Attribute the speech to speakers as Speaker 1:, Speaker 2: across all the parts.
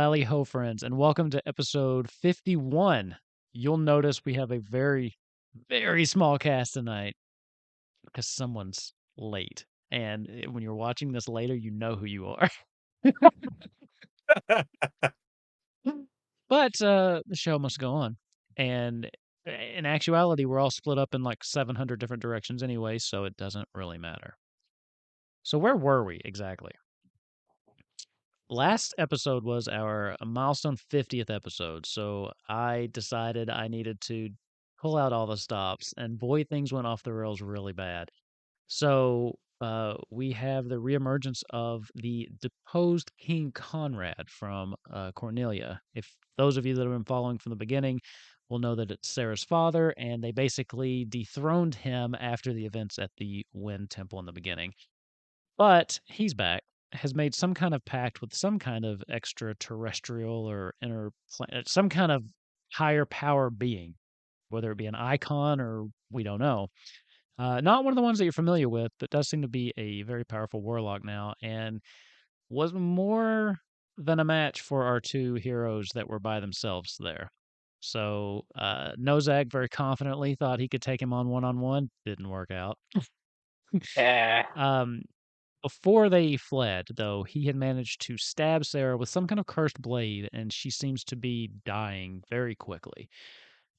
Speaker 1: Lally Ho, friends, and welcome to episode 51. You'll notice we have a very, very small cast tonight because someone's late. And when you're watching this later, you know who you are. But the show must go on. And in actuality, we're all split up in like 700 different directions anyway, so it doesn't really matter. So where were we exactly? Last episode was our milestone 50th episode, so I decided I needed to pull out all the stops, and boy, things went off the rails really bad. So we have the reemergence of the deposed King Conrad from Cornelia. If those of you that have been following from the beginning will know that it's Sara's father, and they basically dethroned him after the events at the Wind Temple in the beginning. But he's back, has made some kind of pact with some kind of extraterrestrial or some kind of higher power being, whether it be an icon or we don't know. Not one of the ones that you're familiar with, but does seem to be a very powerful warlock now, and was more than a match for our two heroes that were by themselves there. So Nozak very confidently thought he could take him on one-on-one. Didn't work out. Um, Before they fled, though, he had managed to stab Sara with some kind of cursed blade, and she seems to be dying very quickly.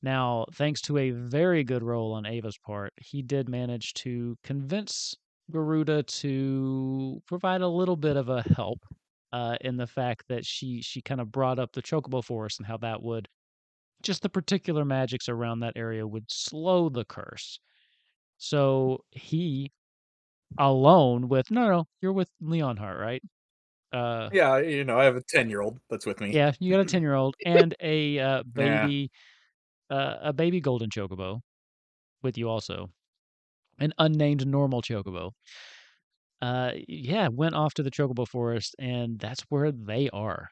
Speaker 1: Now, thanks to a very good roll on Ava's part, he did manage to convince Garuda to provide a little bit of a help in the fact that she kind of brought up the Chocobo Forest and how that would, just the particular magics around that area would slow the curse. So he alone with no, you're with Leonhardt, right?
Speaker 2: Yeah, I have a 10-year-old that's with me.
Speaker 1: Yeah, you got a 10-year-old and
Speaker 2: Yeah.
Speaker 1: a baby golden chocobo with you also, an unnamed normal chocobo. Yeah, went off to the Chocobo Forest, and that's where they are.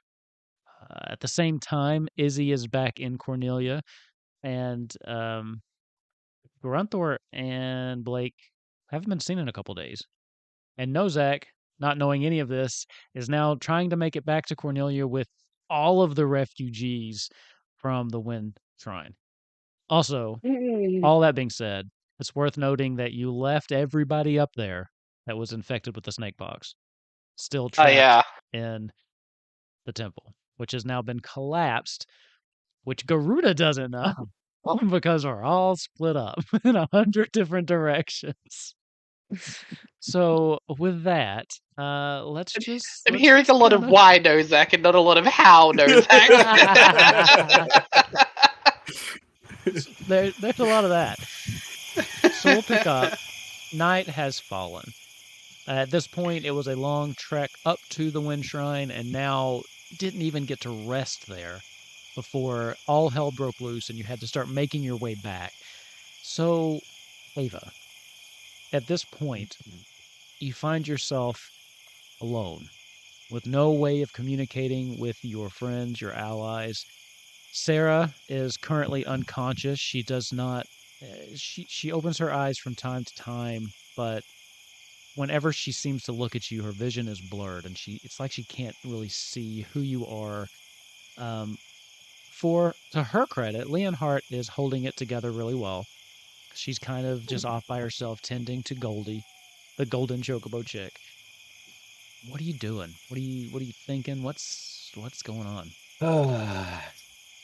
Speaker 1: At the same time, Izzy is back in Cornelia, and Grunthor and Blake haven't been seen in a couple days. And Nozak, not knowing any of this, is now trying to make it back to Cornelia with all of the refugees from the Wind Shrine. Also, all that being said, it's worth noting that you left everybody up there that was infected with the snake pox still
Speaker 3: Oh
Speaker 1: trapped
Speaker 3: yeah.
Speaker 1: in the temple, which has now been collapsed, which Garuda doesn't know because we're all split up in 100 different directions. So with that, let's just.
Speaker 3: I'm
Speaker 1: let's
Speaker 3: hearing
Speaker 1: just
Speaker 3: a lot of
Speaker 1: kinda-
Speaker 3: why Nozak and not a lot of how Nozak.
Speaker 1: There's a lot of that. So we'll pick up. Night has fallen. At this point, it was a long trek up to the Wind Shrine, and now didn't even get to rest there before all hell broke loose and you had to start making your way back. So, Ava, at this point, you find yourself alone with no way of communicating with your friends, your allies. Sara is currently unconscious. She does not. She opens her eyes from time to time, but whenever she seems to look at you, her vision is blurred, and it's like she can't really see who you are. To her credit, Leonhardt is holding it together really well. She's kind of just off by herself, tending to Goldie, the golden chocobo chick. What are you doing? What are you thinking? What's going on?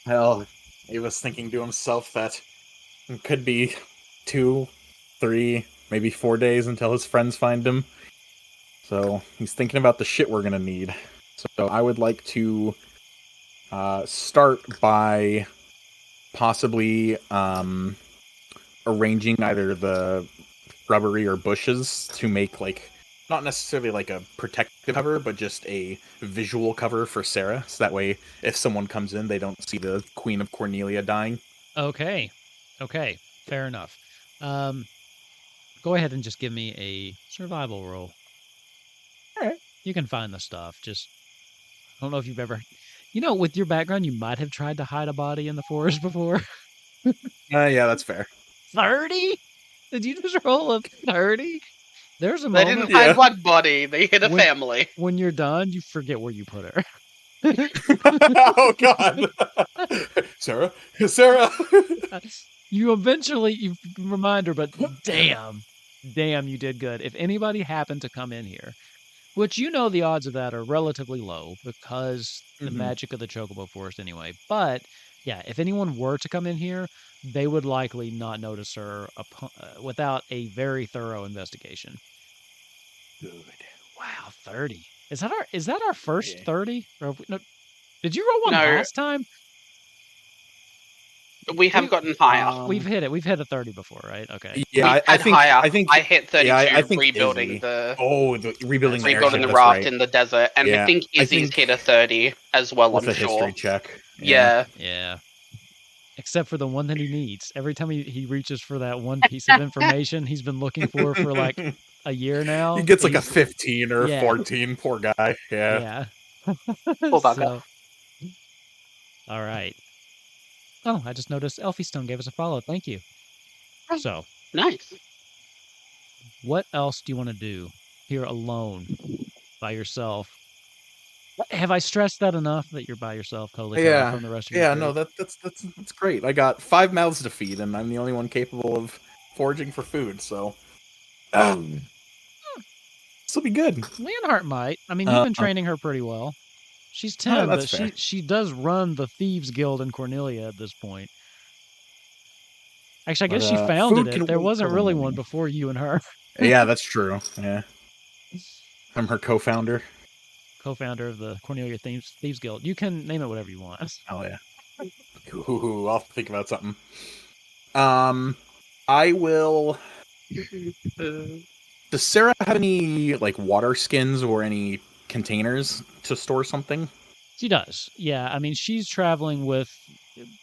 Speaker 2: Well, he was thinking to himself that it could be 2, 3, maybe 4 days until his friends find him. So he's thinking about the shit we're gonna need. So I would like to start by possibly arranging either the shrubbery or bushes to make not necessarily like a protective cover, but just a visual cover for Sara. So that way, if someone comes in, they don't see the Queen of Cornelia dying.
Speaker 1: Okay, fair enough. Go ahead and just give me a survival roll.
Speaker 2: All right.
Speaker 1: You can find the stuff. Just I don't know if you've ever, with your background, you might have tried to hide a body in the forest before.
Speaker 2: Yeah, that's fair.
Speaker 1: 30? Did you just roll a 30? There's a
Speaker 3: They
Speaker 1: moment
Speaker 3: didn't find one body, they hit a
Speaker 1: when-
Speaker 3: family.
Speaker 1: when you're done, you forget where you put her.
Speaker 2: Oh God, Sarah, Sarah.
Speaker 1: You remind her, but damn, you did good. If anybody happened to come in here, which the odds of that are relatively low because the magic of the Chocobo Forest anyway. But yeah, if anyone were to come in here, they would likely not notice her without a very thorough investigation.
Speaker 2: Good.
Speaker 1: Wow, 30. Is that our first
Speaker 2: Yeah.
Speaker 1: 30? Or no, did you roll one
Speaker 3: No.
Speaker 1: last time?
Speaker 3: We have gotten higher.
Speaker 1: We've hit it. We've hit a 30 before, right? Okay.
Speaker 2: Yeah,
Speaker 3: I think higher.
Speaker 2: I think
Speaker 3: I hit 32
Speaker 2: yeah, I think
Speaker 3: rebuilding
Speaker 2: Izzy.
Speaker 3: the
Speaker 2: rebuilding the
Speaker 3: rebuilding
Speaker 2: airship.
Speaker 3: the
Speaker 2: That's
Speaker 3: raft
Speaker 2: right.
Speaker 3: in the desert, and
Speaker 2: Yeah,
Speaker 3: I think
Speaker 2: I
Speaker 3: Izzy's
Speaker 2: think
Speaker 3: hit a 30 as well.
Speaker 2: with
Speaker 3: I'm
Speaker 2: a history
Speaker 3: sure.
Speaker 2: check.
Speaker 3: Yeah.
Speaker 1: Yeah. Except for the one that he needs. Every time he reaches for that one piece of information he's been looking for like a year now.
Speaker 2: He gets like a 15 or a
Speaker 1: Yeah.
Speaker 2: 14. Poor guy. Yeah.
Speaker 1: Yeah.
Speaker 3: Poor bugger.
Speaker 1: All right. Oh, I just noticed Elfie Stone gave us a follow. Thank you. So,
Speaker 3: Nice.
Speaker 1: what else do you want to do here alone by yourself? Have I stressed that enough that you're by yourself, totally cut off
Speaker 2: Yeah.
Speaker 1: from the rest of your
Speaker 2: Yeah.
Speaker 1: group?
Speaker 2: No, that's great. I got 5 mouths to feed, and I'm the only one capable of foraging for food. So, this will be good.
Speaker 1: Leonhardt might. I mean, you've been training her pretty well. She's 10,
Speaker 2: that's
Speaker 1: but
Speaker 2: fair.
Speaker 1: she does run the Thieves Guild in Cornelia at this point. Actually, I guess she founded it. There wasn't really one before you and her.
Speaker 2: Yeah, that's true. Yeah. I'm her co-founder.
Speaker 1: Co-founder of the Cornelia Thieves Guild. You can name it whatever you want.
Speaker 2: Oh yeah. Ooh, I'll think about something. I will. Does Sara have any like water skins or any containers to store something?
Speaker 1: She does. Yeah, I mean, she's traveling with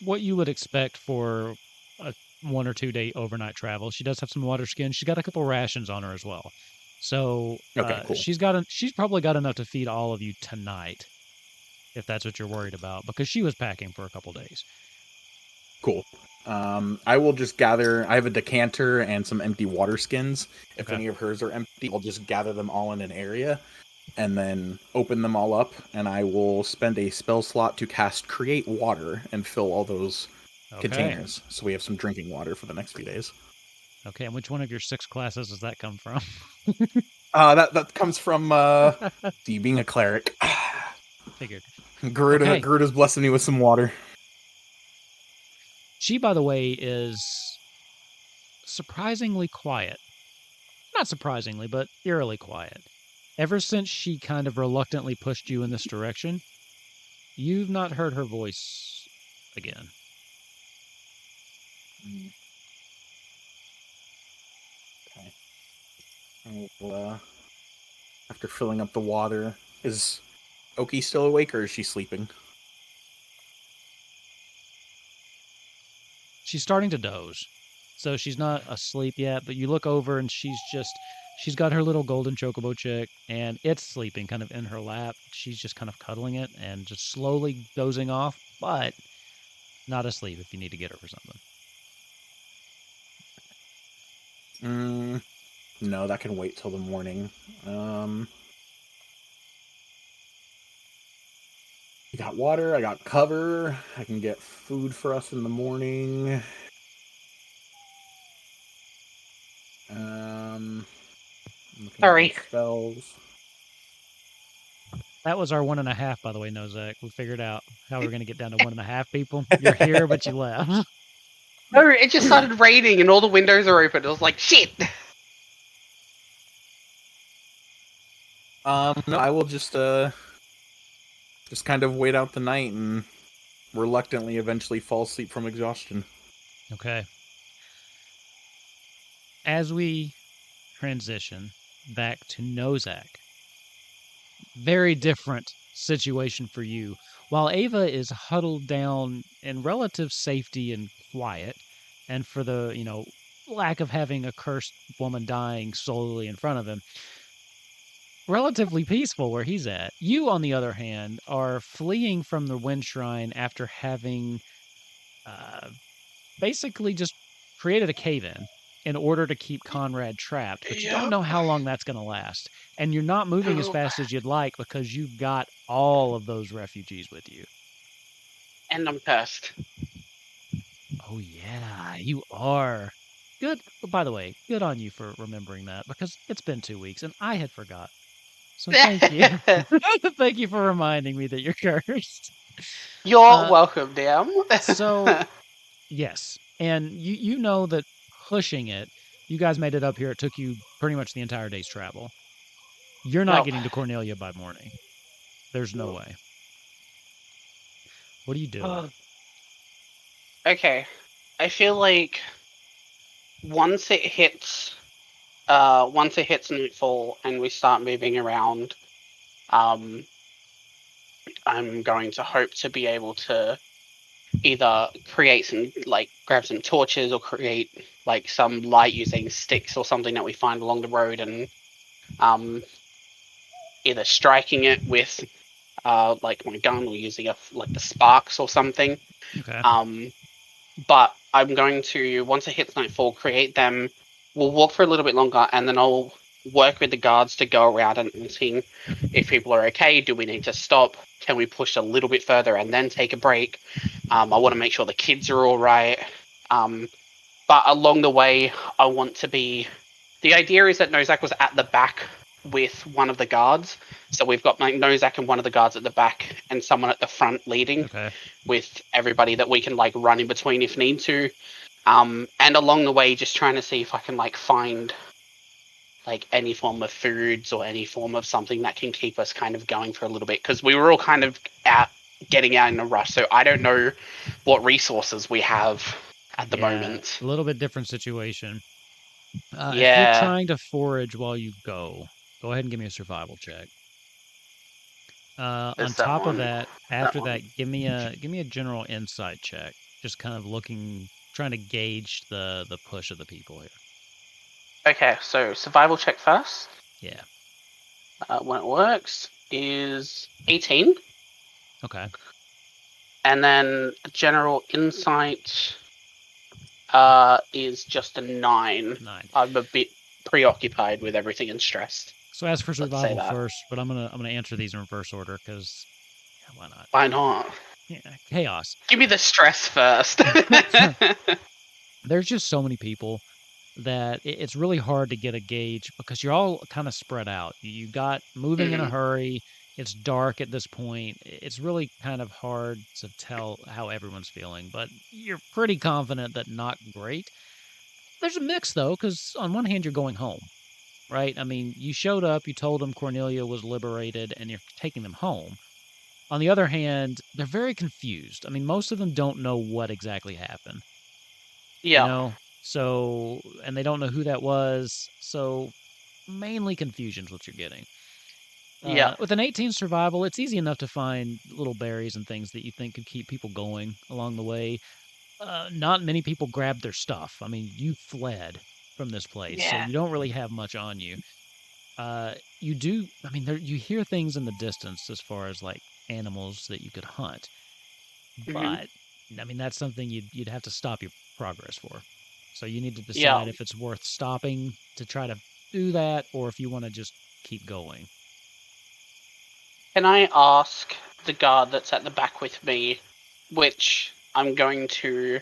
Speaker 1: what you would expect for a 1 or 2 day overnight travel. She does have some water skins. She's got a couple rations on her as well. So
Speaker 2: Okay, cool.
Speaker 1: she's probably got enough to feed all of you tonight, if that's what you're worried about, because she was packing for a couple days.
Speaker 2: Cool. I will just gather. I have a decanter and some empty water skins. If any of hers are empty, I'll just gather them all in an area and then open them all up. And I will spend a spell slot to cast Create Water and fill all those containers. So we have some drinking water for the next few days.
Speaker 1: Okay, and which one of your 6 classes does that come from?
Speaker 2: That comes from being a cleric.
Speaker 1: Figured.
Speaker 2: Garuda's blessing me with some water.
Speaker 1: She, by the way, is surprisingly quiet. Not surprisingly, but eerily quiet. Ever since she kind of reluctantly pushed you in this direction, you've not heard her voice again.
Speaker 2: Okay. Well, after filling up the water, is Oki still awake or is she sleeping?
Speaker 1: She's starting to doze. So she's not asleep yet, but you look over and she's got her little golden chocobo chick and it's sleeping kind of in her lap. She's just kind of cuddling it and just slowly dozing off, but not asleep if you need to get her for something.
Speaker 2: No, that can wait till the morning. I got water, I got cover, I can get food for us in the morning.
Speaker 3: Sorry.
Speaker 2: Spells.
Speaker 1: That was our 1.5, by the way, Nozak. We figured out how we were going to get down to 1.5 people. You're here, but you left.
Speaker 3: No, it just started raining and all the windows are open. It was like, shit!
Speaker 2: No, I will just kind of wait out the night and reluctantly eventually fall asleep from exhaustion.
Speaker 1: Okay. As we transition back to Nozak, very different situation for you. While Ava is huddled down in relative safety and quiet, and for the, lack of having a cursed woman dying slowly in front of him, relatively peaceful where he's at. You, on the other hand, are fleeing from the Wind Shrine after having basically just created a cave-in in order to keep Conrad trapped, but you don't know how long that's going to last. And you're not moving as fast as you'd like because you've got all of those refugees with you.
Speaker 3: And I'm cursed.
Speaker 1: Oh, yeah, you are. Good. By the way, good on you for remembering that because it's been 2 weeks and I had forgot. So thank you. Thank you for reminding me that you're cursed.
Speaker 3: You're welcome, damn.
Speaker 1: So, yes. And you know that pushing it, you guys made it up here. It took you pretty much the entire day's travel. You're not
Speaker 3: Nope.
Speaker 1: getting to Cornelia by morning. There's no way. What are you doing?
Speaker 3: Okay. I feel like once it hits nightfall and we start moving around, I'm going to hope to be able to either create some, like, grab some torches or create, like, some light using sticks or something that we find along the road and either striking it with, like, my gun or using, the sparks or something.
Speaker 1: Okay.
Speaker 3: But I'm going to, once it hits nightfall, create them. We'll walk for a little bit longer, and then I'll work with the guards to go around and see if people are okay. Do we need to stop? Can we push a little bit further and then take a break? I want to make sure the kids are all right. But along the way, I want to be... The idea is that Nozak was at the back with one of the guards. So we've got, like, Nozak and one of the guards at the back and someone at the front leading.
Speaker 1: Okay.
Speaker 3: With everybody that we can, like, run in between if need to. And along the way, just trying to see if I can, like, find, like, any form of foods or any form of something that can keep us kind of going for a little bit. Because we were all kind of getting out in a rush. So I don't know what resources we have at the moment.
Speaker 1: A little bit different situation. If you're
Speaker 3: Yeah.
Speaker 1: trying to forage while you go ahead and give me a survival check. On
Speaker 3: Is that
Speaker 1: top of
Speaker 3: one?
Speaker 1: that, after
Speaker 3: one.
Speaker 1: that, give me a general insight check. Just kind of trying to gauge the push of the people here.
Speaker 3: Okay, so survival check first.
Speaker 1: Yeah.
Speaker 3: When it works is 18.
Speaker 1: Okay.
Speaker 3: And then general insight is just a 9.
Speaker 1: 9.
Speaker 3: I'm a bit preoccupied with everything and stressed.
Speaker 1: So as for
Speaker 3: Let's say
Speaker 1: survival
Speaker 3: that.
Speaker 1: first, but I'm gonna answer these in reverse order because why not?
Speaker 3: Why not?
Speaker 1: Yeah, chaos.
Speaker 3: Give me the stress first.
Speaker 1: There's just so many people that it's really hard to get a gauge because you're all kind of spread out. You got moving in a hurry. It's dark at this point. It's really kind of hard to tell how everyone's feeling, but you're pretty confident that not great. There's a mix though, because on one hand you're going home, right? I mean, you showed up, you told them Cornelia was liberated, and you're taking them home. On the other hand, they're very confused. I mean, most of them don't know what exactly happened.
Speaker 3: Yeah.
Speaker 1: You know? So, and they don't know who that was. So, mainly confusion's what you're getting.
Speaker 3: Yeah.
Speaker 1: With an 18 survival, it's easy enough to find little berries and things that you think could keep people going along the way. Not many people grabbed their stuff. I mean, you fled from this place, so
Speaker 3: Yeah.
Speaker 1: you don't really have much on you. You do, I mean, you hear things in the distance as far as like animals that you could hunt, but I mean, that's something you'd have to stop your progress for. So you need to decide if it's worth stopping to try to do that or if you want to just keep going.
Speaker 3: Can I ask the guard that's at the back with me, which I'm going to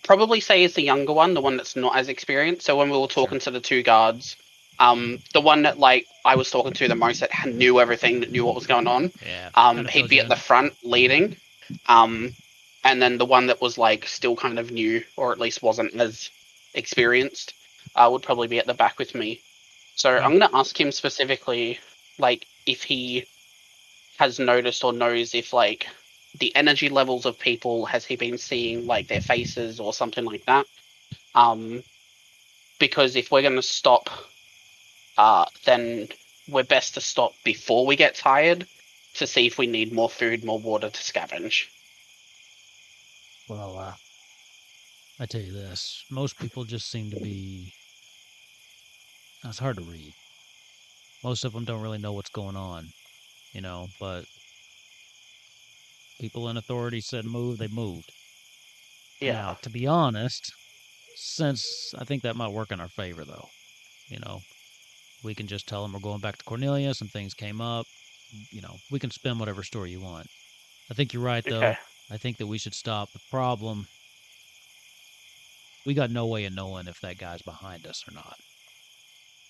Speaker 3: probably say is the younger one, the one that's not as experienced. So when we were talking to the two guards, the one that, like, I was talking to the most that knew everything, that knew what was going on, he'd be at the front leading. And then the one that was, like, still kind of new, or at least wasn't as experienced, would probably be at the back with me. So I'm going to ask him specifically, like, if he has noticed or knows if, like, the energy levels of people, has he been seeing, like, their faces or something like that? Because if we're going to stop, then we're best to stop before we get tired to see if we need more food, more water to scavenge.
Speaker 1: Well, I tell you this, most people just seem to be... It's hard to read. Most of them don't really know what's going on, you know, but people in authority said move, they moved.
Speaker 3: Yeah.
Speaker 1: Now, to be honest, since I think that might work in our favor, though. You know, we can just tell them we're going back to Cornelia. Some things came up. You know, we can spin whatever story you want. I think you're right, though.
Speaker 3: Okay.
Speaker 1: I think that we should stop. The problem, we got no way of knowing if that guy's behind us or not.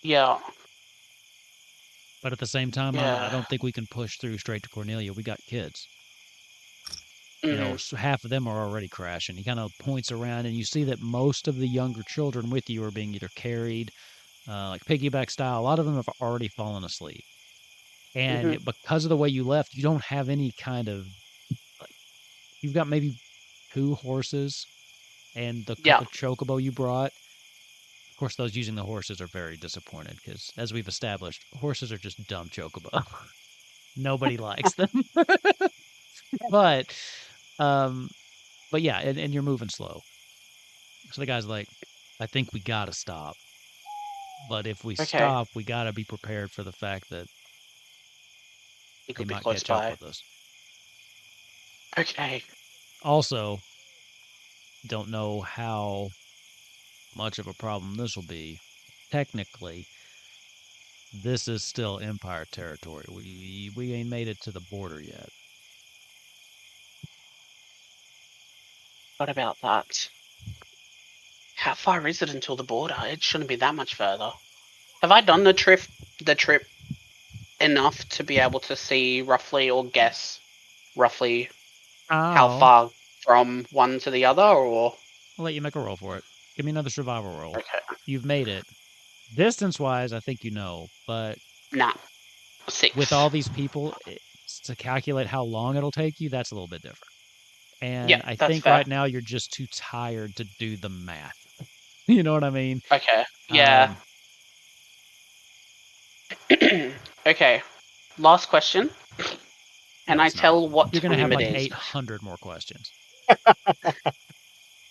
Speaker 3: Yeah.
Speaker 1: But at the same time, I
Speaker 3: Yeah.
Speaker 1: don't think we can push through straight to Cornelia. We got kids.
Speaker 3: Mhm.
Speaker 1: You know, so half of them are already crashing. He kind of points around, and you see that most of the younger children with you are being either carried, like piggyback style. A lot of them have already fallen asleep. And
Speaker 3: Mhm.
Speaker 1: because of the way you left, you don't have any kind of, like, you've got maybe 2 horses and the
Speaker 3: Yeah.
Speaker 1: couple chocobo you brought. Of course, those using the horses are very disappointed because, as we've established, horses are just dumb chocobo. Nobody likes them. but, um, but yeah, and you're moving slow. So the guy's like, I think we gotta stop. But if we
Speaker 3: Okay.
Speaker 1: stop, we gotta be prepared for the fact that
Speaker 3: He
Speaker 1: they
Speaker 3: could be
Speaker 1: might
Speaker 3: close
Speaker 1: catch up
Speaker 3: by.
Speaker 1: with us.
Speaker 3: Okay.
Speaker 1: Also, don't know how much of a problem this will be. Technically, this is still Empire territory. We ain't made it to the border yet.
Speaker 3: What about that? How far is it until the border? It shouldn't be that much further. Have I done the trip enough to be able to see roughly or guess roughly how
Speaker 1: Oh,
Speaker 3: far from one to the other, or
Speaker 1: I'll let you make a roll for it. Give me another survival roll.
Speaker 3: okay.
Speaker 1: You've made it. Distance-wise, I think you know, but
Speaker 3: Nah.
Speaker 1: with
Speaker 3: 6.
Speaker 1: all these people, to calculate how long it'll take you, that's a little bit different.
Speaker 3: Yeah,
Speaker 1: And I
Speaker 3: that's
Speaker 1: think
Speaker 3: fair.
Speaker 1: right now you're just too tired to do the math. You know what I mean?
Speaker 3: Okay. Yeah.
Speaker 1: Um,
Speaker 3: Okay. Last question. Can
Speaker 1: no,
Speaker 3: I
Speaker 1: it's not.
Speaker 3: tell what
Speaker 1: You're gonna have
Speaker 3: time it
Speaker 1: like
Speaker 3: is?
Speaker 1: 800 more questions.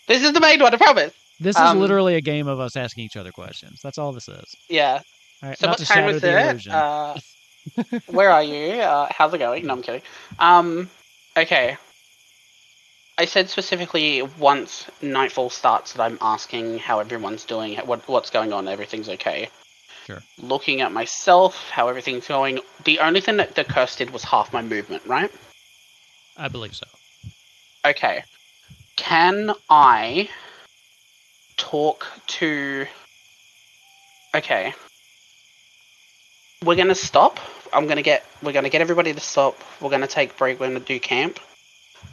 Speaker 3: This is the main one, I promise.
Speaker 1: This is literally a game of us asking each other questions. That's all this is.
Speaker 3: Yeah.
Speaker 1: All right,
Speaker 3: So
Speaker 1: not
Speaker 3: what
Speaker 1: to
Speaker 3: time
Speaker 1: shatter
Speaker 3: is
Speaker 1: the
Speaker 3: it?
Speaker 1: illusion.
Speaker 3: Where are you? How's it going? No, I'm kidding. Okay. I said specifically once nightfall starts that I'm asking how everyone's doing, what's going on, everything's okay.
Speaker 1: Sure.
Speaker 3: Looking at myself, how everything's going. The only thing that the curse did was half my movement, right?
Speaker 1: I believe so.
Speaker 3: Okay. Can I talk to... Okay. We're gonna stop. We're gonna get everybody to stop. We're gonna take a break. We're gonna do camp.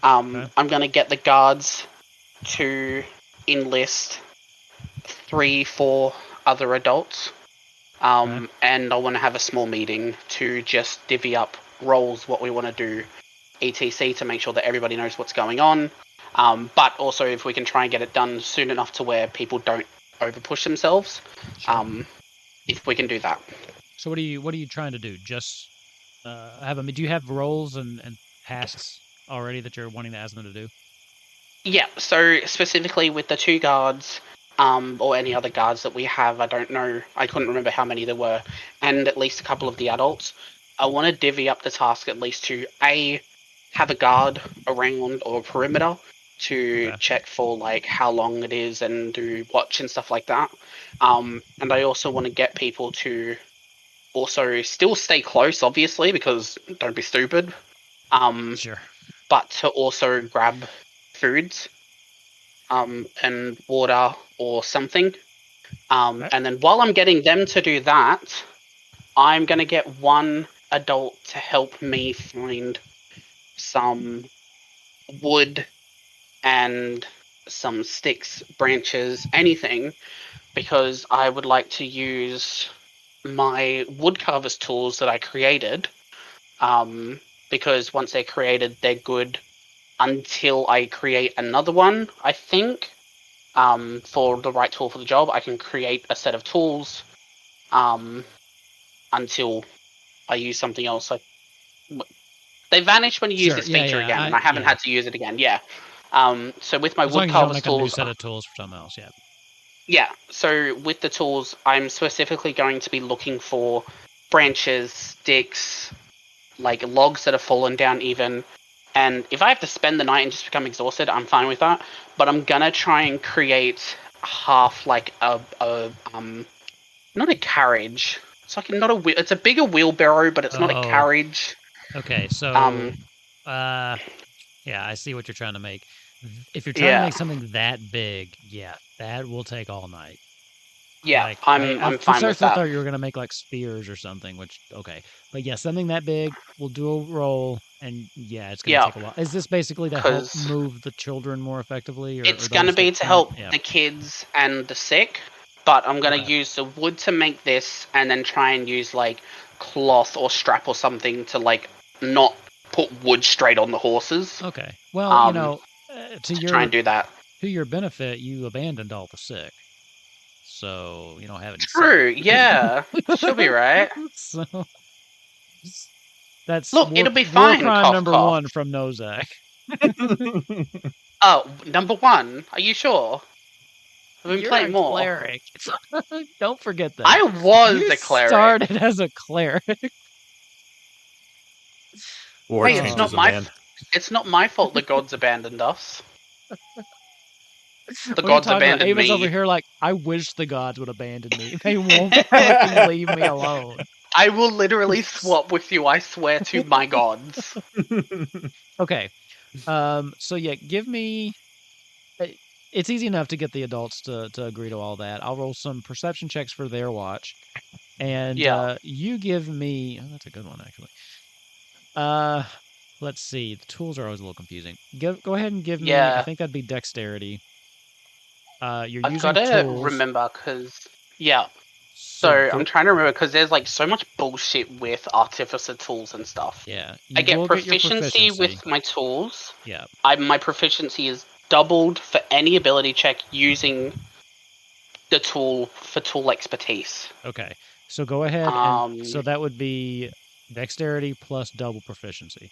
Speaker 1: Okay.
Speaker 3: I'm gonna get the guards to enlist 3-4 other adults.
Speaker 1: Okay.
Speaker 3: And I want to have a small meeting to just divvy up roles, what we want to do, etc., to make sure that everybody knows what's going on. But also, if we can try and get it done soon enough to where people don't overpush themselves,
Speaker 1: Sure.
Speaker 3: if we can do that.
Speaker 1: So what are you trying to do? Just do you have roles and tasks already that you're wanting to ask them to do?
Speaker 3: Yeah, so specifically with the 2 guards, or any other guards that we have, I don't know, I couldn't remember how many there were, and at least a couple of the adults, I want to divvy up the task at least to A, have a guard around or a perimeter to
Speaker 1: Okay.
Speaker 3: check for like how long it is and do watch and stuff like that. And I also want to get people to also still stay close, obviously, because don't be stupid.
Speaker 1: Sure.
Speaker 3: But to also grab foods, and water or something.
Speaker 1: Okay.
Speaker 3: And then while I'm getting them to do that, I'm going to get one adult to help me find some wood and some sticks, branches, anything, because I would like to use my woodcarver's tools that I created. Because once they're created, they're good until I create another one, I think. For the right tool for the job, I can create a set of tools until I use something else. They vanish when you use
Speaker 1: Sure.
Speaker 3: this
Speaker 1: Yeah.
Speaker 3: feature
Speaker 1: Yeah.
Speaker 3: again, and I haven't had to use it again. Yeah. So with my
Speaker 1: As long as you don't
Speaker 3: woodcarver's
Speaker 1: make a new
Speaker 3: tools,
Speaker 1: set of tools for something else. Yeah.
Speaker 3: yeah. So with the tools, I'm specifically going to be looking for branches, sticks, like logs that have fallen down even. And if I have to spend the night and just become exhausted, I'm fine with that. But I'm gonna try and create half like a not a carriage. It's like not a wheel. It's a bigger wheelbarrow, but it's not a carriage.
Speaker 1: Okay, so yeah, I see what you're trying to make. If you're trying to
Speaker 3: Yeah.
Speaker 1: make something that big, yeah, that will take all night.
Speaker 3: Yeah,
Speaker 1: Like,
Speaker 3: I'm
Speaker 1: for
Speaker 3: fine with
Speaker 1: sure
Speaker 3: that.
Speaker 1: thought you were gonna make like spears or something, which okay, but yeah, something that big. We'll do a roll, and yeah, it's gonna
Speaker 3: Yeah,
Speaker 1: take a while. Is this basically to help
Speaker 3: 'cause
Speaker 1: move the children more effectively, or
Speaker 3: it's gonna
Speaker 1: those
Speaker 3: be
Speaker 1: that
Speaker 3: to
Speaker 1: can't?
Speaker 3: help
Speaker 1: Yeah.
Speaker 3: the kids and the sick, but I'm gonna
Speaker 1: Okay.
Speaker 3: use the wood to make this, and then try and use like cloth or strap or something to like not put wood straight on the horses.
Speaker 1: Okay. Well, you know,
Speaker 3: To try and do that.
Speaker 1: to your benefit, you abandoned all the sick, so you don't have any
Speaker 3: True.
Speaker 1: sick.
Speaker 3: Yeah, she'll be right.
Speaker 1: So that's
Speaker 3: Look, it'll be
Speaker 1: war
Speaker 3: fine.
Speaker 1: crime
Speaker 3: Cough,
Speaker 1: number
Speaker 3: cough.
Speaker 1: 1 from Nozak.
Speaker 3: Oh, number 1. Are you sure? I've been
Speaker 1: You're
Speaker 3: playing
Speaker 1: a
Speaker 3: more.
Speaker 1: cleric. Don't forget that.
Speaker 3: I was
Speaker 1: You
Speaker 3: a cleric.
Speaker 1: started as a cleric.
Speaker 2: War
Speaker 3: Hey,
Speaker 2: changes a man.
Speaker 3: it's not my fault the gods abandoned us. The
Speaker 1: What are you
Speaker 3: gods
Speaker 1: talking about?
Speaker 3: abandoned
Speaker 1: Ava's
Speaker 3: me.
Speaker 1: over here like, I wish the gods would abandon me. They won't fucking leave me alone.
Speaker 3: I will literally swap with you, I swear to my gods.
Speaker 1: Okay. So yeah, give me. It's easy enough to get the adults to agree to all that. I'll roll some perception checks for their watch, and
Speaker 3: Yeah.
Speaker 1: you give me. Oh, that's a good one actually. Let's see. The tools are always a little confusing. Go ahead and give me. I
Speaker 3: Yeah.
Speaker 1: think that'd be dexterity. You're
Speaker 3: I've
Speaker 1: using
Speaker 3: got to
Speaker 1: tools.
Speaker 3: remember, because... Yeah.
Speaker 1: So
Speaker 3: I'm trying to remember, because there's like so much bullshit with artificer tools and stuff.
Speaker 1: yeah,
Speaker 3: I
Speaker 1: you
Speaker 3: get
Speaker 1: will get your
Speaker 3: proficiency with my tools.
Speaker 1: Yeah.
Speaker 3: My proficiency is doubled for any ability check using the tool for tool expertise.
Speaker 1: Okay. So go ahead and so that would be dexterity plus double proficiency.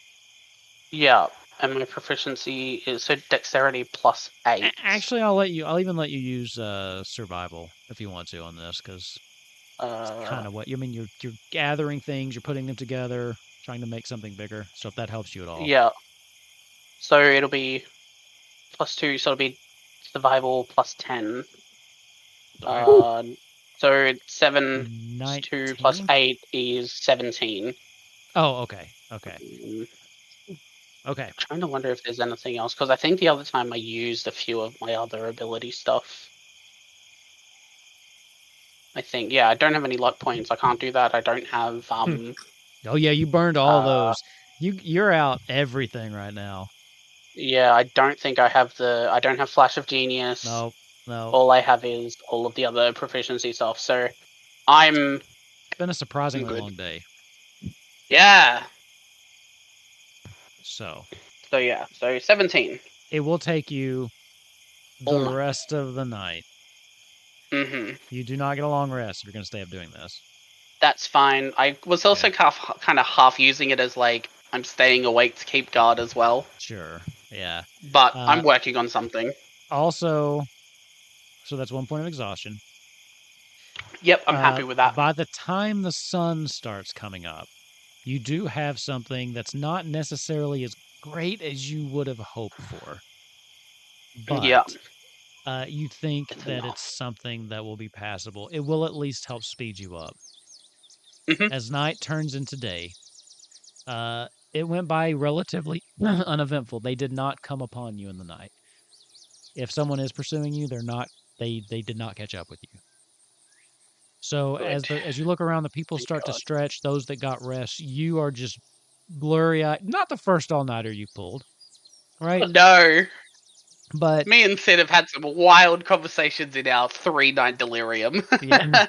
Speaker 3: Yeah, and my proficiency is so dexterity plus 8.
Speaker 1: Actually, I'll even let you use survival if you want to on this, because it's kind of what you mean. You're gathering things, you're putting them together, trying to make something bigger. So if that helps you at all.
Speaker 3: Yeah. So it'll be plus 2, so it'll be survival plus 10. So 7 2 plus 8 is 17.
Speaker 1: Oh, okay. Okay. Okay.
Speaker 3: I'm trying to wonder if there's anything else, because I think the other time I used a few of my other ability stuff. I think, yeah, I don't have any luck points. I can't do that. I don't have
Speaker 1: Oh yeah, you burned all those. You're out everything right now.
Speaker 3: Yeah, I don't think I have I don't have Flash of Genius.
Speaker 1: No.
Speaker 3: All I have is all of the other proficiency stuff. So it's
Speaker 1: been a surprisingly long day.
Speaker 3: Yeah.
Speaker 1: So
Speaker 3: yeah, so 17.
Speaker 1: It will take you the rest of the night.
Speaker 3: Mm-hmm.
Speaker 1: You do not get a long rest if you're going to stay up doing this.
Speaker 3: That's fine. I was also kind of half using it as like I'm staying awake to keep guard as well.
Speaker 1: Sure. Yeah.
Speaker 3: But I'm working on something.
Speaker 1: Also, so that's 1 point of exhaustion.
Speaker 3: Yep, I'm happy with that.
Speaker 1: By the time the sun starts coming up, you do have something that's not necessarily as great as you would have hoped for. But you think that it's something that will be passable. It will at least help speed you up.
Speaker 3: Mm-hmm.
Speaker 1: As night turns into day, it went by relatively uneventful. They did not come upon you in the night. If someone is pursuing you, they did not catch up with you. So as you look around, the people start to stretch. Those that got rest, you are just blurry-eyed. Not the first all-nighter you pulled, right?
Speaker 3: No.
Speaker 1: But
Speaker 3: me and Sid have had some wild conversations in our 3-night delirium.
Speaker 1: Yeah.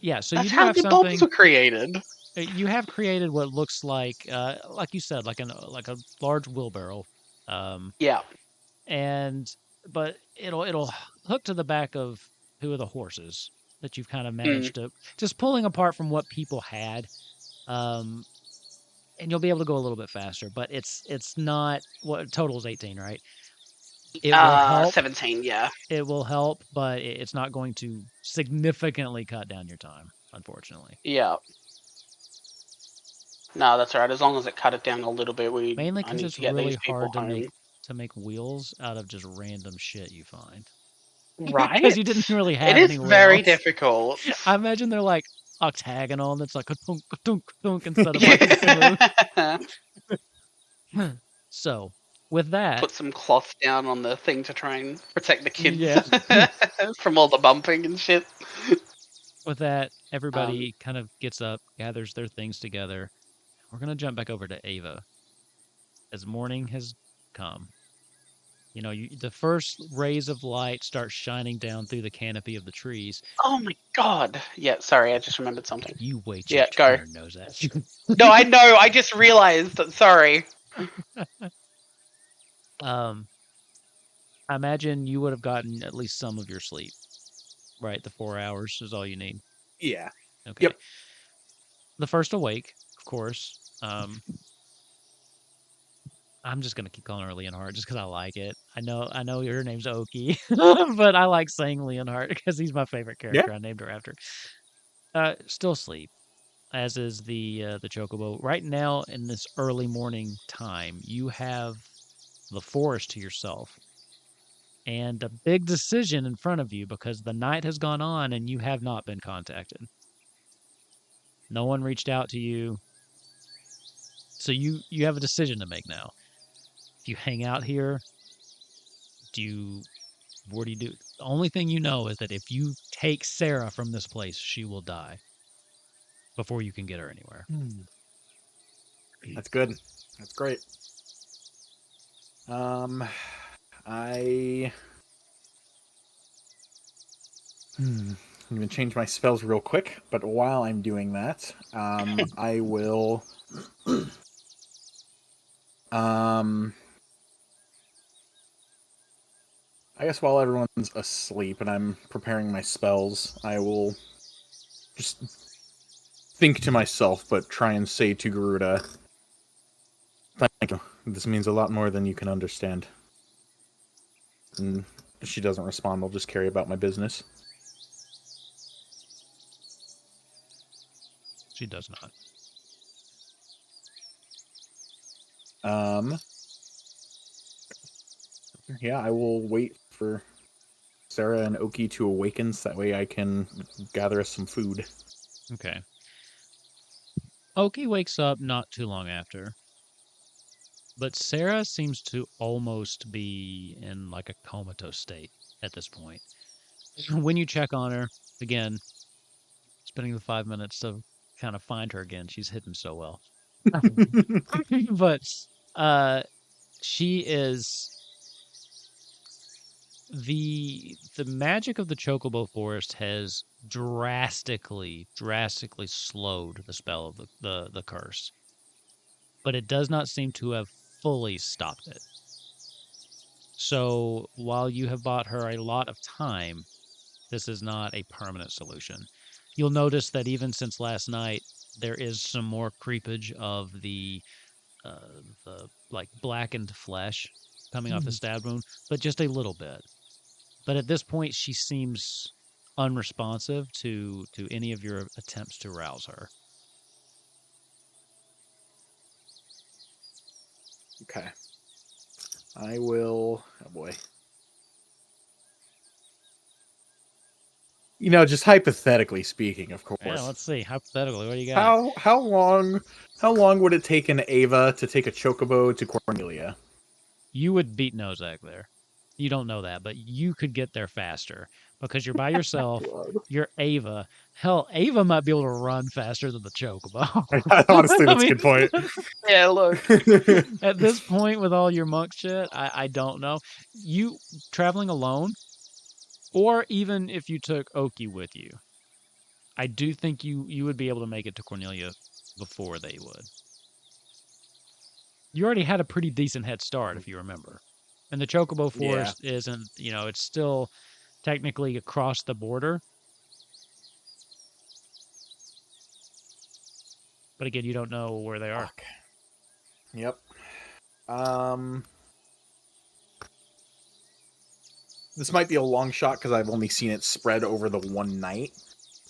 Speaker 1: Yeah. So
Speaker 3: That's
Speaker 1: you do
Speaker 3: how
Speaker 1: have
Speaker 3: the
Speaker 1: something.
Speaker 3: bombs were created.
Speaker 1: You have created what looks like you said, like a large wheelbarrow.
Speaker 3: Yeah.
Speaker 1: But it'll hook to the back of 2 of the horses that you've kind of managed to just pulling apart from what people had. And you'll be able to go a little bit faster, but it's not what total is 18, right? It will help.
Speaker 3: 17, yeah.
Speaker 1: It will help, but it's not going to significantly cut down your time, unfortunately.
Speaker 3: Yeah. No, that's all right. As long as it cut it down a little bit,
Speaker 1: mainly because it's really hard to make wheels out of just random shit you find.
Speaker 3: Right?
Speaker 1: Because you didn't really
Speaker 3: It
Speaker 1: have
Speaker 3: is
Speaker 1: anywhere
Speaker 3: very
Speaker 1: else.
Speaker 3: difficult.
Speaker 1: I imagine they're like octagonal and it's like a tunk instead of like smooth. So, with that,
Speaker 3: Put some cloth down on the thing to try and protect the kids
Speaker 1: yeah,
Speaker 3: from all the bumping and shit.
Speaker 1: with that,
Speaker 3: Um,
Speaker 1: everybody kind of gets up, gathers their things together. We're going to jump back over to Ava as morning has come. You know, the first rays of light start shining down through the canopy of the trees.
Speaker 3: oh my god. Yeah, sorry, I just remembered something.
Speaker 1: You wait your
Speaker 3: Yeah, go.
Speaker 1: turn, Nozak.
Speaker 3: No, I know, I just realized. Sorry.
Speaker 1: I imagine you would have gotten at least some of your sleep, right? The 4 hours is all you need.
Speaker 2: Yeah.
Speaker 1: Okay.
Speaker 2: Yep.
Speaker 1: The first awake, of course. I'm just gonna keep calling her Leonhardt just because I like it. I know her name's Oki, but I like saying Leonhardt because he's my favorite
Speaker 2: Yeah.
Speaker 1: character. I named her after. Still asleep, as is the Chocobo. Right now, in this early morning time, you have the forest to yourself, and a big decision in front of you because the night has gone on and you have not been contacted. No one reached out to you, so you have a decision to make now. Do you hang out here? What do you do? The only thing you know is that if you take Sara from this place, she will die before you can get her anywhere.
Speaker 2: That's good. That's great. I'm going to change my spells real quick, but while I'm doing that, I will... I guess while everyone's asleep and I'm preparing my spells, I will just think to myself, but try and say to Garuda, "Thank you. This means a lot more than you can understand." And if she doesn't respond, I'll just carry about my business.
Speaker 1: She does not.
Speaker 2: Yeah, I will wait for Sara and Oki to awaken so that way I can gather us some food.
Speaker 1: Okay. Oki wakes up not too long after, but Sara seems to almost be in like a comatose state at this point. When you check on her, again, spending the 5 minutes to kind of find her again, she's hidden so well. But she is the magic of the Chocobo Forest has drastically slowed the spell of the curse, but it does not seem to have fully stopped it. So while you have bought her a lot of time, this is not a permanent solution. You'll notice that even since last night, there is some more creepage of the like blackened flesh coming off the stab wound, but just a little bit. But at this point, she seems unresponsive to any of your attempts to rouse her.
Speaker 2: Okay. I will... Oh, boy. You know, just hypothetically speaking, of course.
Speaker 1: Yeah, let's see. Hypothetically, what do you got?
Speaker 2: How long would it take an Ava to take a Chocobo to Cornelia?
Speaker 1: You would beat Nozak there. You don't know that, but you could get there faster because you're by yourself. You're Ava. Hell, Ava might be able to run faster than the Chocobo.
Speaker 2: Honestly, that's a good point.
Speaker 3: Yeah, look.
Speaker 1: At this point, with all your monk shit, I don't know. You traveling alone, or even if you took Oki with you, I do think you would be able to make it to Cornelia before they would. You already had a pretty decent head start, if you remember. And the Chocobo Forest isn't, it's still technically across the border. But again, you don't know where they are.
Speaker 2: Fuck. Yep. This might be a long shot because I've only seen it spread over the one night.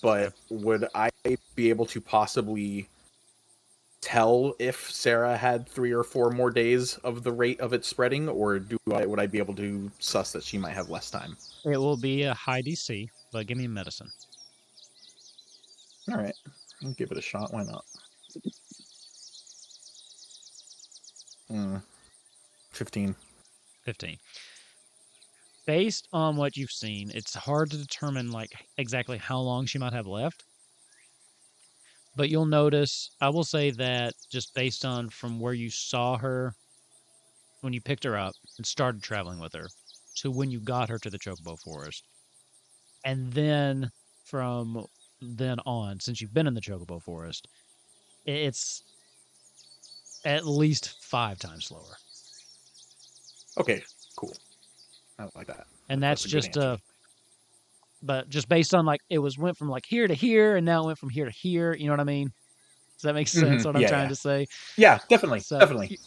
Speaker 2: But would I be able to possibly tell if Sara had 3 or 4 more days of the rate of it spreading, or would I be able to suss that she might have less time?
Speaker 1: It will be a high DC, but give me medicine.
Speaker 2: All right, I'll give it a shot. Why not? 15.
Speaker 1: 15. Based on what you've seen, it's hard to determine like exactly how long she might have left. But you'll notice, I will say that just based on from where you saw her when you picked her up and started traveling with her to when you got her to the Chocobo Forest, and then from then on, since you've been in the Chocobo Forest, it's at least 5 times slower.
Speaker 2: Okay, cool. I like that.
Speaker 1: And that's
Speaker 2: a good
Speaker 1: just
Speaker 2: answer.
Speaker 1: but just based on like it went from like here to here, and now it went from here to here. You know what I mean? Does that make sense? What I'm trying to say?
Speaker 2: Yeah, definitely,
Speaker 1: So
Speaker 2: definitely.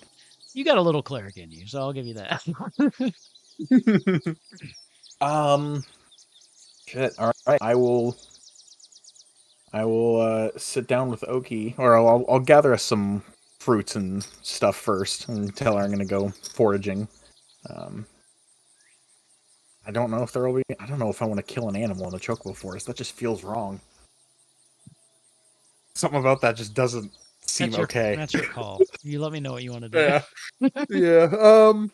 Speaker 1: you got a little cleric in you, so I'll give you that.
Speaker 2: Shit. All right, I will sit down with Oki, or I'll gather us some fruits and stuff first, and tell her I'm gonna go foraging. I don't know if I don't know if I want to kill an animal in the Chocobo Forest. That just feels wrong. Something about that just doesn't seem okay.
Speaker 1: That's your call. You let me know what you want to do.
Speaker 2: Yeah. Yeah.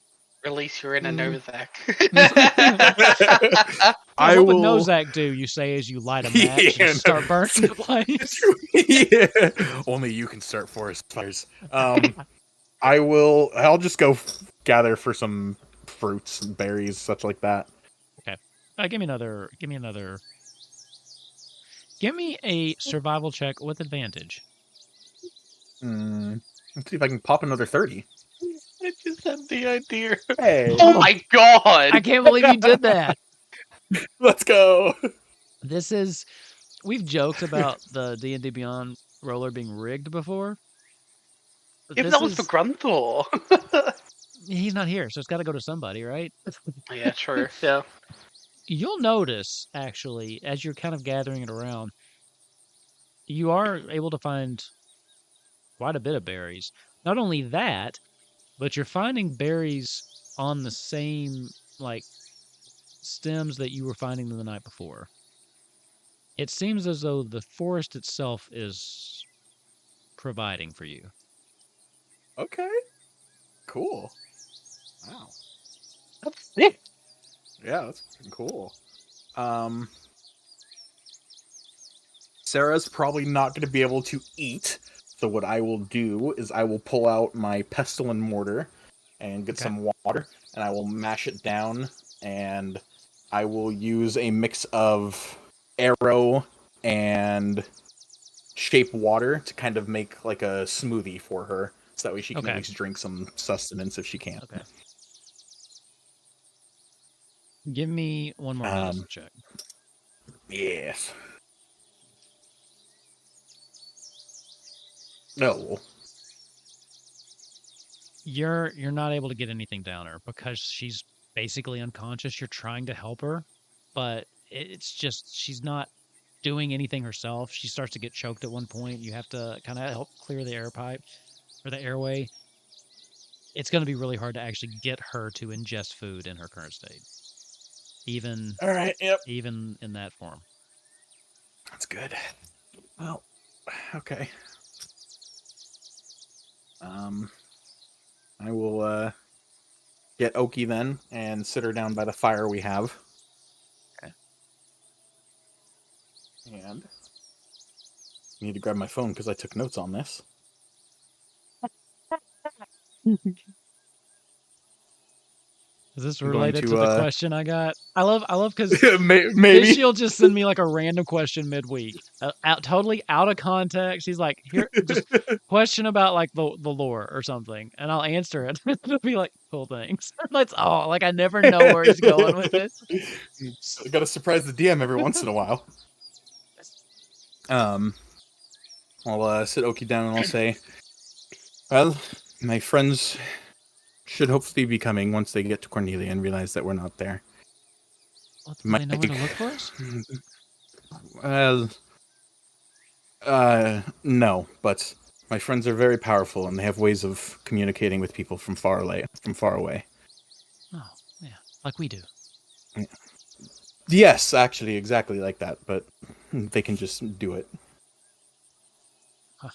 Speaker 3: Release your inner Nozak.
Speaker 1: What would Nozak do? You say as you light a match and start burning the place.
Speaker 2: Yeah. Only you can start forest fires. I'll just go gather for some fruits and berries, such like that.
Speaker 1: Okay. Give me a survival check with advantage.
Speaker 2: Let's see if I can pop another 30.
Speaker 3: I just had the idea.
Speaker 2: Hey.
Speaker 3: Oh my god!
Speaker 1: I can't believe you did that.
Speaker 2: Let's go.
Speaker 1: We've joked about the D&D Beyond roller being rigged before.
Speaker 3: If that was for Grunthor.
Speaker 1: He's not here, so it's got to go to somebody, right?
Speaker 3: Yeah, true. Yeah.
Speaker 1: You'll notice, actually, as you're kind of gathering it around, you are able to find quite a bit of berries. Not only that, but you're finding berries on the same, like, stems that you were finding the night before. It seems as though the forest itself is providing for you.
Speaker 2: Okay. Cool. Wow.
Speaker 3: That's sick.
Speaker 2: Yeah, that's cool. Sarah's probably not going to be able to eat, so what I will do is I will pull out my pestle and mortar and get some water, and I will mash it down, and I will use a mix of arrow and shape water to kind of make like a smoothie for her, so that way she can at least drink some sustenance if she can.
Speaker 1: Okay. Give me one more medicine check.
Speaker 2: Yes. No.
Speaker 1: You're not able to get anything down her because she's basically unconscious. You're trying to help her, but it's just she's not doing anything herself. She starts to get choked at one point. You have to kind of help clear the air pipe or the airway. It's going to be really hard to actually get her to ingest food in her current state. Even in that form.
Speaker 2: That's good. Well, okay. I will get Oki then and sit her down by the fire we have.
Speaker 1: Okay.
Speaker 2: And I need to grab my phone because I took notes on this.
Speaker 1: Is this related to the question I got? I love because
Speaker 2: maybe
Speaker 1: she'll just send me like a random question midweek, totally out of context. She's like, "Here, just question about like the lore or something," and I'll answer it. It'll be like, "Cool, thanks." That's all. Like I never know where he's going with it.
Speaker 2: I gotta surprise the DM every once in a while. I'll sit Oki down and I'll say, "Well, my friends should hopefully be coming once they get to Cornelia and realize that we're not there."
Speaker 1: Well, do they know where to look for us?
Speaker 2: Well, no, but My friends are very powerful, and they have ways of communicating with people from far away.
Speaker 1: Oh, yeah, like we do.
Speaker 2: Yes, actually, exactly like that. But they can just do it.
Speaker 1: Huh.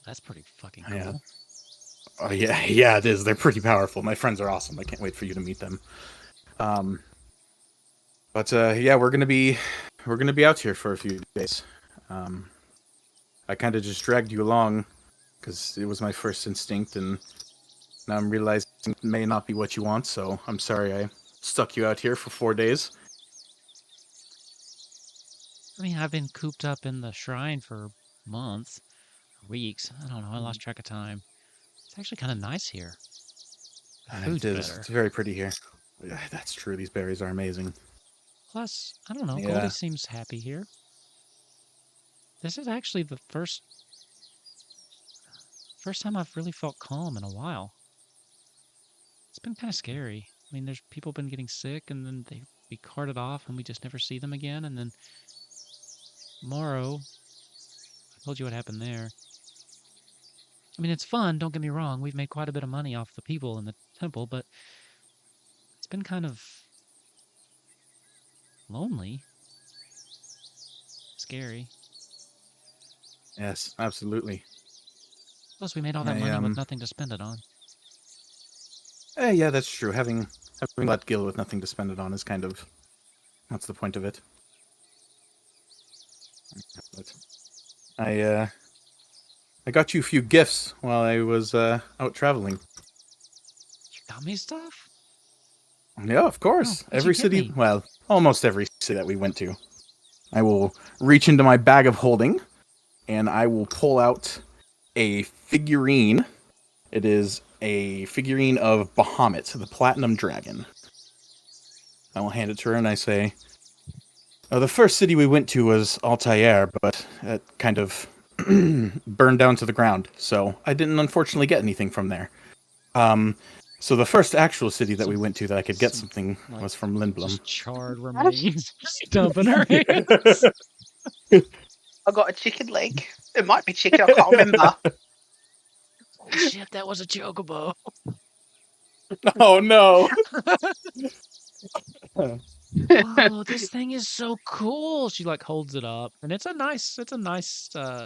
Speaker 1: That's pretty fucking
Speaker 2: Yeah.
Speaker 1: cool.
Speaker 2: Oh yeah, it is. They're pretty powerful. My friends are awesome. I can't wait for you to meet them. But yeah, we're gonna be out here for a few days. I kind of just dragged you along because it was my first instinct, and now I'm realizing it may not be what you want. So I'm sorry I stuck you out here for 4 days.
Speaker 1: I mean, I've been cooped up in the shrine for months, weeks. I don't know. I lost track of time. It's actually kind of nice here. The
Speaker 2: It
Speaker 1: food's
Speaker 2: is.
Speaker 1: better.
Speaker 2: It's very pretty here. Yeah, that's true. These berries are amazing.
Speaker 1: Plus, I don't know.
Speaker 2: Yeah.
Speaker 1: Goldie seems happy here. This is actually the first time I've really felt calm in a while. It's been kind of scary. I mean, there's people been getting sick, and then they be carted off, and we just never see them again. And then Morrow, I told you what happened there. I mean, it's fun. Don't get me wrong. We've made quite a bit of money off the people in the temple, but it's been kind of lonely, scary.
Speaker 2: Yes, absolutely.
Speaker 1: Plus, we made all that money with nothing to spend it on.
Speaker 2: Yeah, that's true. Having that guild with nothing to spend it on is kind of that's the point of it. But I got you a few gifts while I was out traveling.
Speaker 1: You got me stuff?
Speaker 2: Yeah, of course.
Speaker 1: Oh,
Speaker 2: Every city, well, almost every city that we went to. I will reach into my bag of holding, and I will pull out a figurine. It is a figurine of Bahamut, the Platinum Dragon. I will hand it to her, and I say, the first city we went to was Altair, but it kind of burned down to the ground, so I didn't unfortunately get anything from there. So the first actual city that we went to that I could get something was from Lindblom.
Speaker 1: Just charred remains dumping her hands.
Speaker 3: I got a chicken leg. It might be chicken, I can't remember.
Speaker 1: Oh shit, that was a chocobo.
Speaker 2: Oh no.
Speaker 1: Whoa, this thing is so cool. She like holds it up, and it's a nice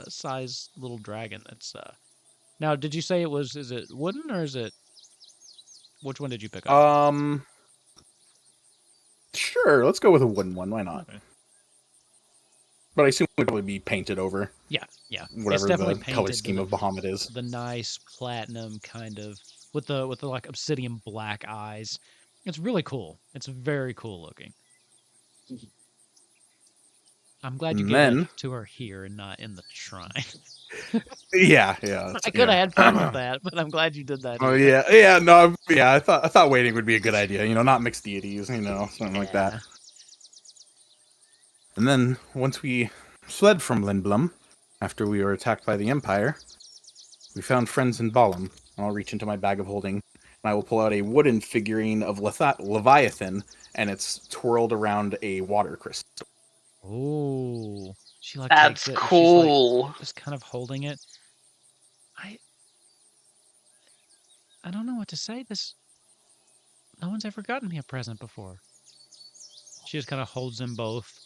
Speaker 1: size little dragon. It's now, did you say is it wooden or is it, which one did you pick up?
Speaker 2: Sure, let's go with a wooden one. Why not?
Speaker 1: Okay.
Speaker 2: But I assume it would probably be painted over.
Speaker 1: Yeah.
Speaker 2: Whatever the color scheme of Bahamut is.
Speaker 1: The nice platinum kind of with the like obsidian black eyes. It's really cool. It's very cool looking. I'm glad you gave it to her here and not in the shrine.
Speaker 2: Yeah.
Speaker 1: I could have had fun with that, but I'm glad you did that.
Speaker 2: Oh yeah. No, yeah. I thought waiting would be a good idea. Not mixed deities. Something like that. And then once we fled from Lindblom, after we were attacked by the Empire, we found friends in Balam. I'll reach into my bag of holding, and I will pull out a wooden figurine of Leviathan, and it's twirled around a water crystal.
Speaker 1: Oh, she like
Speaker 3: that's
Speaker 1: takes it.
Speaker 3: cool.
Speaker 1: She's like, just kind of holding it. I don't know what to say. No one's ever gotten me a present before. She just kind of holds them both.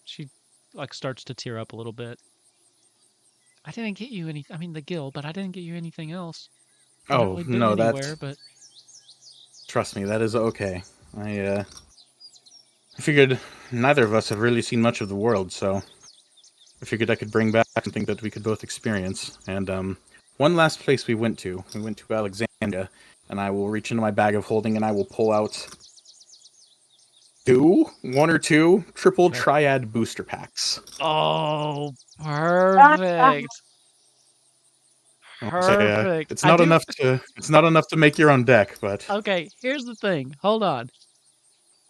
Speaker 1: She like starts to tear up a little bit. I didn't get you any. I mean, the guild, but I didn't get you anything else.
Speaker 2: Oh no,
Speaker 1: but
Speaker 2: trust me, that is okay. I figured neither of us have really seen much of the world, so I figured I could bring back something that we could both experience. And one last place we went to Alexandria, and I will reach into my bag of holding and I will pull out one or two triple triad booster packs.
Speaker 1: Oh, perfect. Perfect.
Speaker 2: It's not enough to make your own deck, but
Speaker 1: okay, here's the thing. Hold on.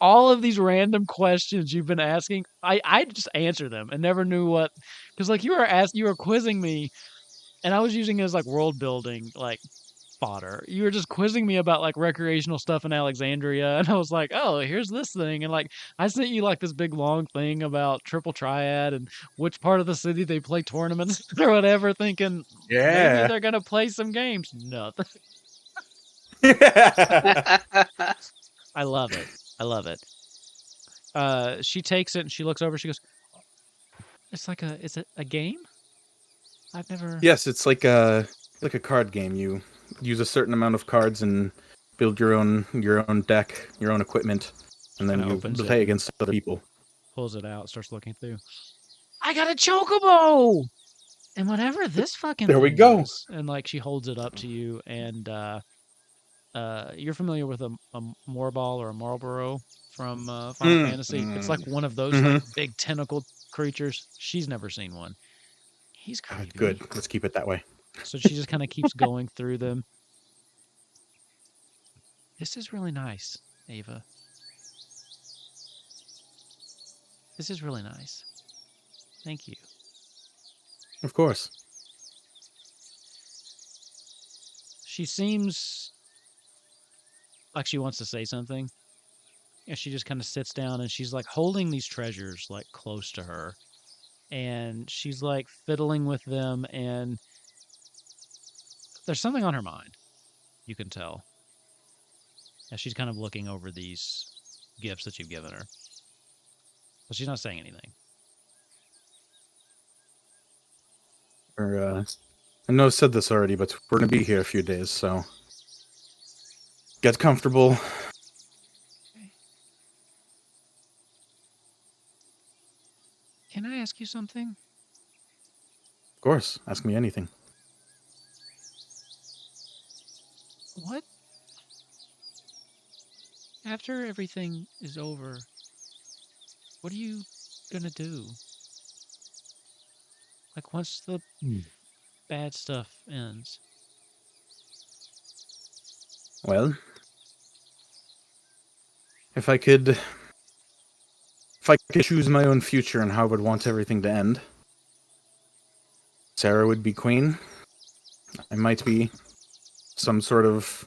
Speaker 1: All of these random questions you've been asking, I just answer them and never knew what, because like you were quizzing me, and I was using it as like world building, like fodder. You were just quizzing me about like recreational stuff in Alexandria, and I was like, oh, here's this thing, and like I sent you like this big long thing about Triple Triad and which part of the city they play tournaments or whatever, thinking maybe
Speaker 2: Yeah.
Speaker 1: they're gonna play some games. Nothing. I love it. I love it. She takes it and she looks over. She goes, "It's like a, is it a game? I've never."
Speaker 2: Yes, it's like a card game. You use a certain amount of cards and build your own deck, your own equipment, and then
Speaker 1: Kinda
Speaker 2: you
Speaker 1: opens it
Speaker 2: play
Speaker 1: and
Speaker 2: against other people.
Speaker 1: pulls it out, starts looking through. I got a chocobo, and whatever this fucking
Speaker 2: There we
Speaker 1: thing
Speaker 2: go.
Speaker 1: is, and like she holds it up to you, and you're familiar with a Morball or a Marlboro from Final Fantasy. It's like one of those like big tentacled creatures. She's never seen one. He's creepy.
Speaker 2: Good. Let's keep it that way.
Speaker 1: So she just kind of keeps going through them. This is really nice, Ava. This is really nice. Thank you.
Speaker 2: Of course.
Speaker 1: She seems like she wants to say something. And she just kind of sits down and she's like holding these treasures like close to her. And she's like fiddling with them, and there's something on her mind. You can tell. As she's kind of looking over these gifts that you've given her. But she's not saying anything.
Speaker 2: I know I've said this already, but we're going to be here a few days, so get comfortable.
Speaker 1: Can I ask you something?
Speaker 2: Of course, ask me anything.
Speaker 1: What? After everything is over, what are you gonna do? Like once the bad stuff ends.
Speaker 2: Well, if I could choose my own future and how I would want everything to end, Sara would be queen. I might be some sort of,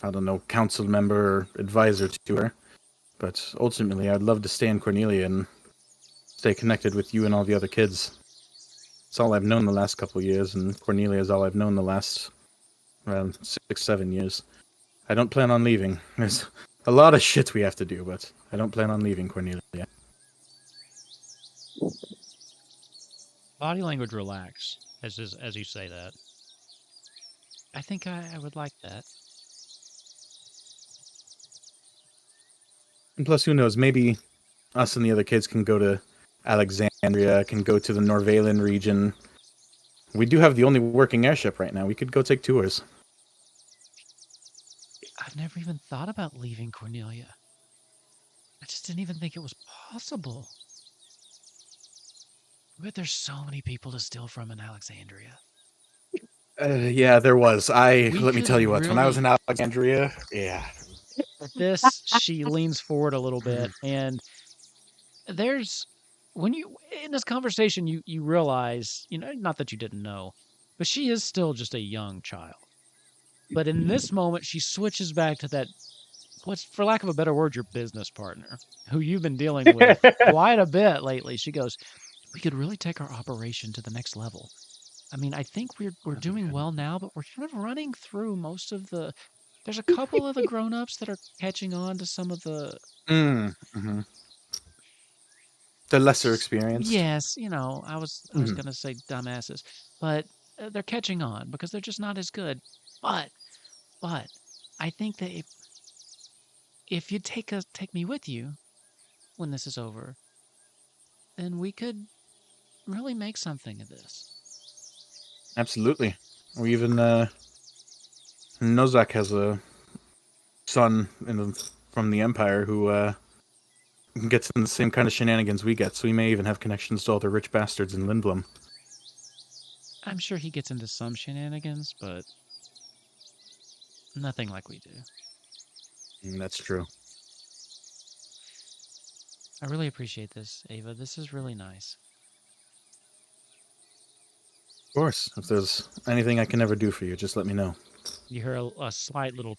Speaker 2: I don't know, council member or advisor to her. But ultimately, I'd love to stay in Cornelia and stay connected with you and all the other kids. It's all I've known the last couple of years, and Cornelia is all I've known the last, well, 6-7 years. I don't plan on leaving. There's a lot of shit we have to do, but I don't plan on leaving Cornelia.
Speaker 1: Body language relax as you say that. I think I would like that.
Speaker 2: And plus, who knows, maybe us and the other kids can go to Alexandria, can go to the Norvalen region. We do have the only working airship right now. We could go take tours.
Speaker 1: I've never even thought about leaving Cornelia. I just didn't even think it was possible. But there's so many people to steal from in Alexandria.
Speaker 2: Yeah, there was. Let me
Speaker 1: could
Speaker 2: tell you what, when I was
Speaker 1: really-
Speaker 2: in Alexandria, yeah.
Speaker 1: At this, she leans forward a little bit, and there's when you in this conversation you realize, not that you didn't know, but she is still just a young child. But in this moment, she switches back to that, what's, for lack of a better word, your business partner, who you've been dealing with quite a bit lately. She goes, we could really take our operation to the next level. I mean, I think we're doing well now, but we're kind of running through most of the. There's a couple of the grown-ups that are catching on to some of the.
Speaker 2: Mm-hmm. The lesser experience.
Speaker 1: Yes, I was gonna say dumbasses, but they're catching on because they're just not as good. But I think that if you take me with you when this is over, then we could really make something of this.
Speaker 2: Absolutely. Or even Nozak has a son from the Empire who gets in the same kind of shenanigans we get, so we may even have connections to all the rich bastards in Lindblom.
Speaker 1: I'm sure he gets into some shenanigans, but nothing like we do.
Speaker 2: That's true.
Speaker 1: I really appreciate this, Ava. This is really nice.
Speaker 2: Of course. If there's anything I can ever do for you, just let me know.
Speaker 1: You hear a slight little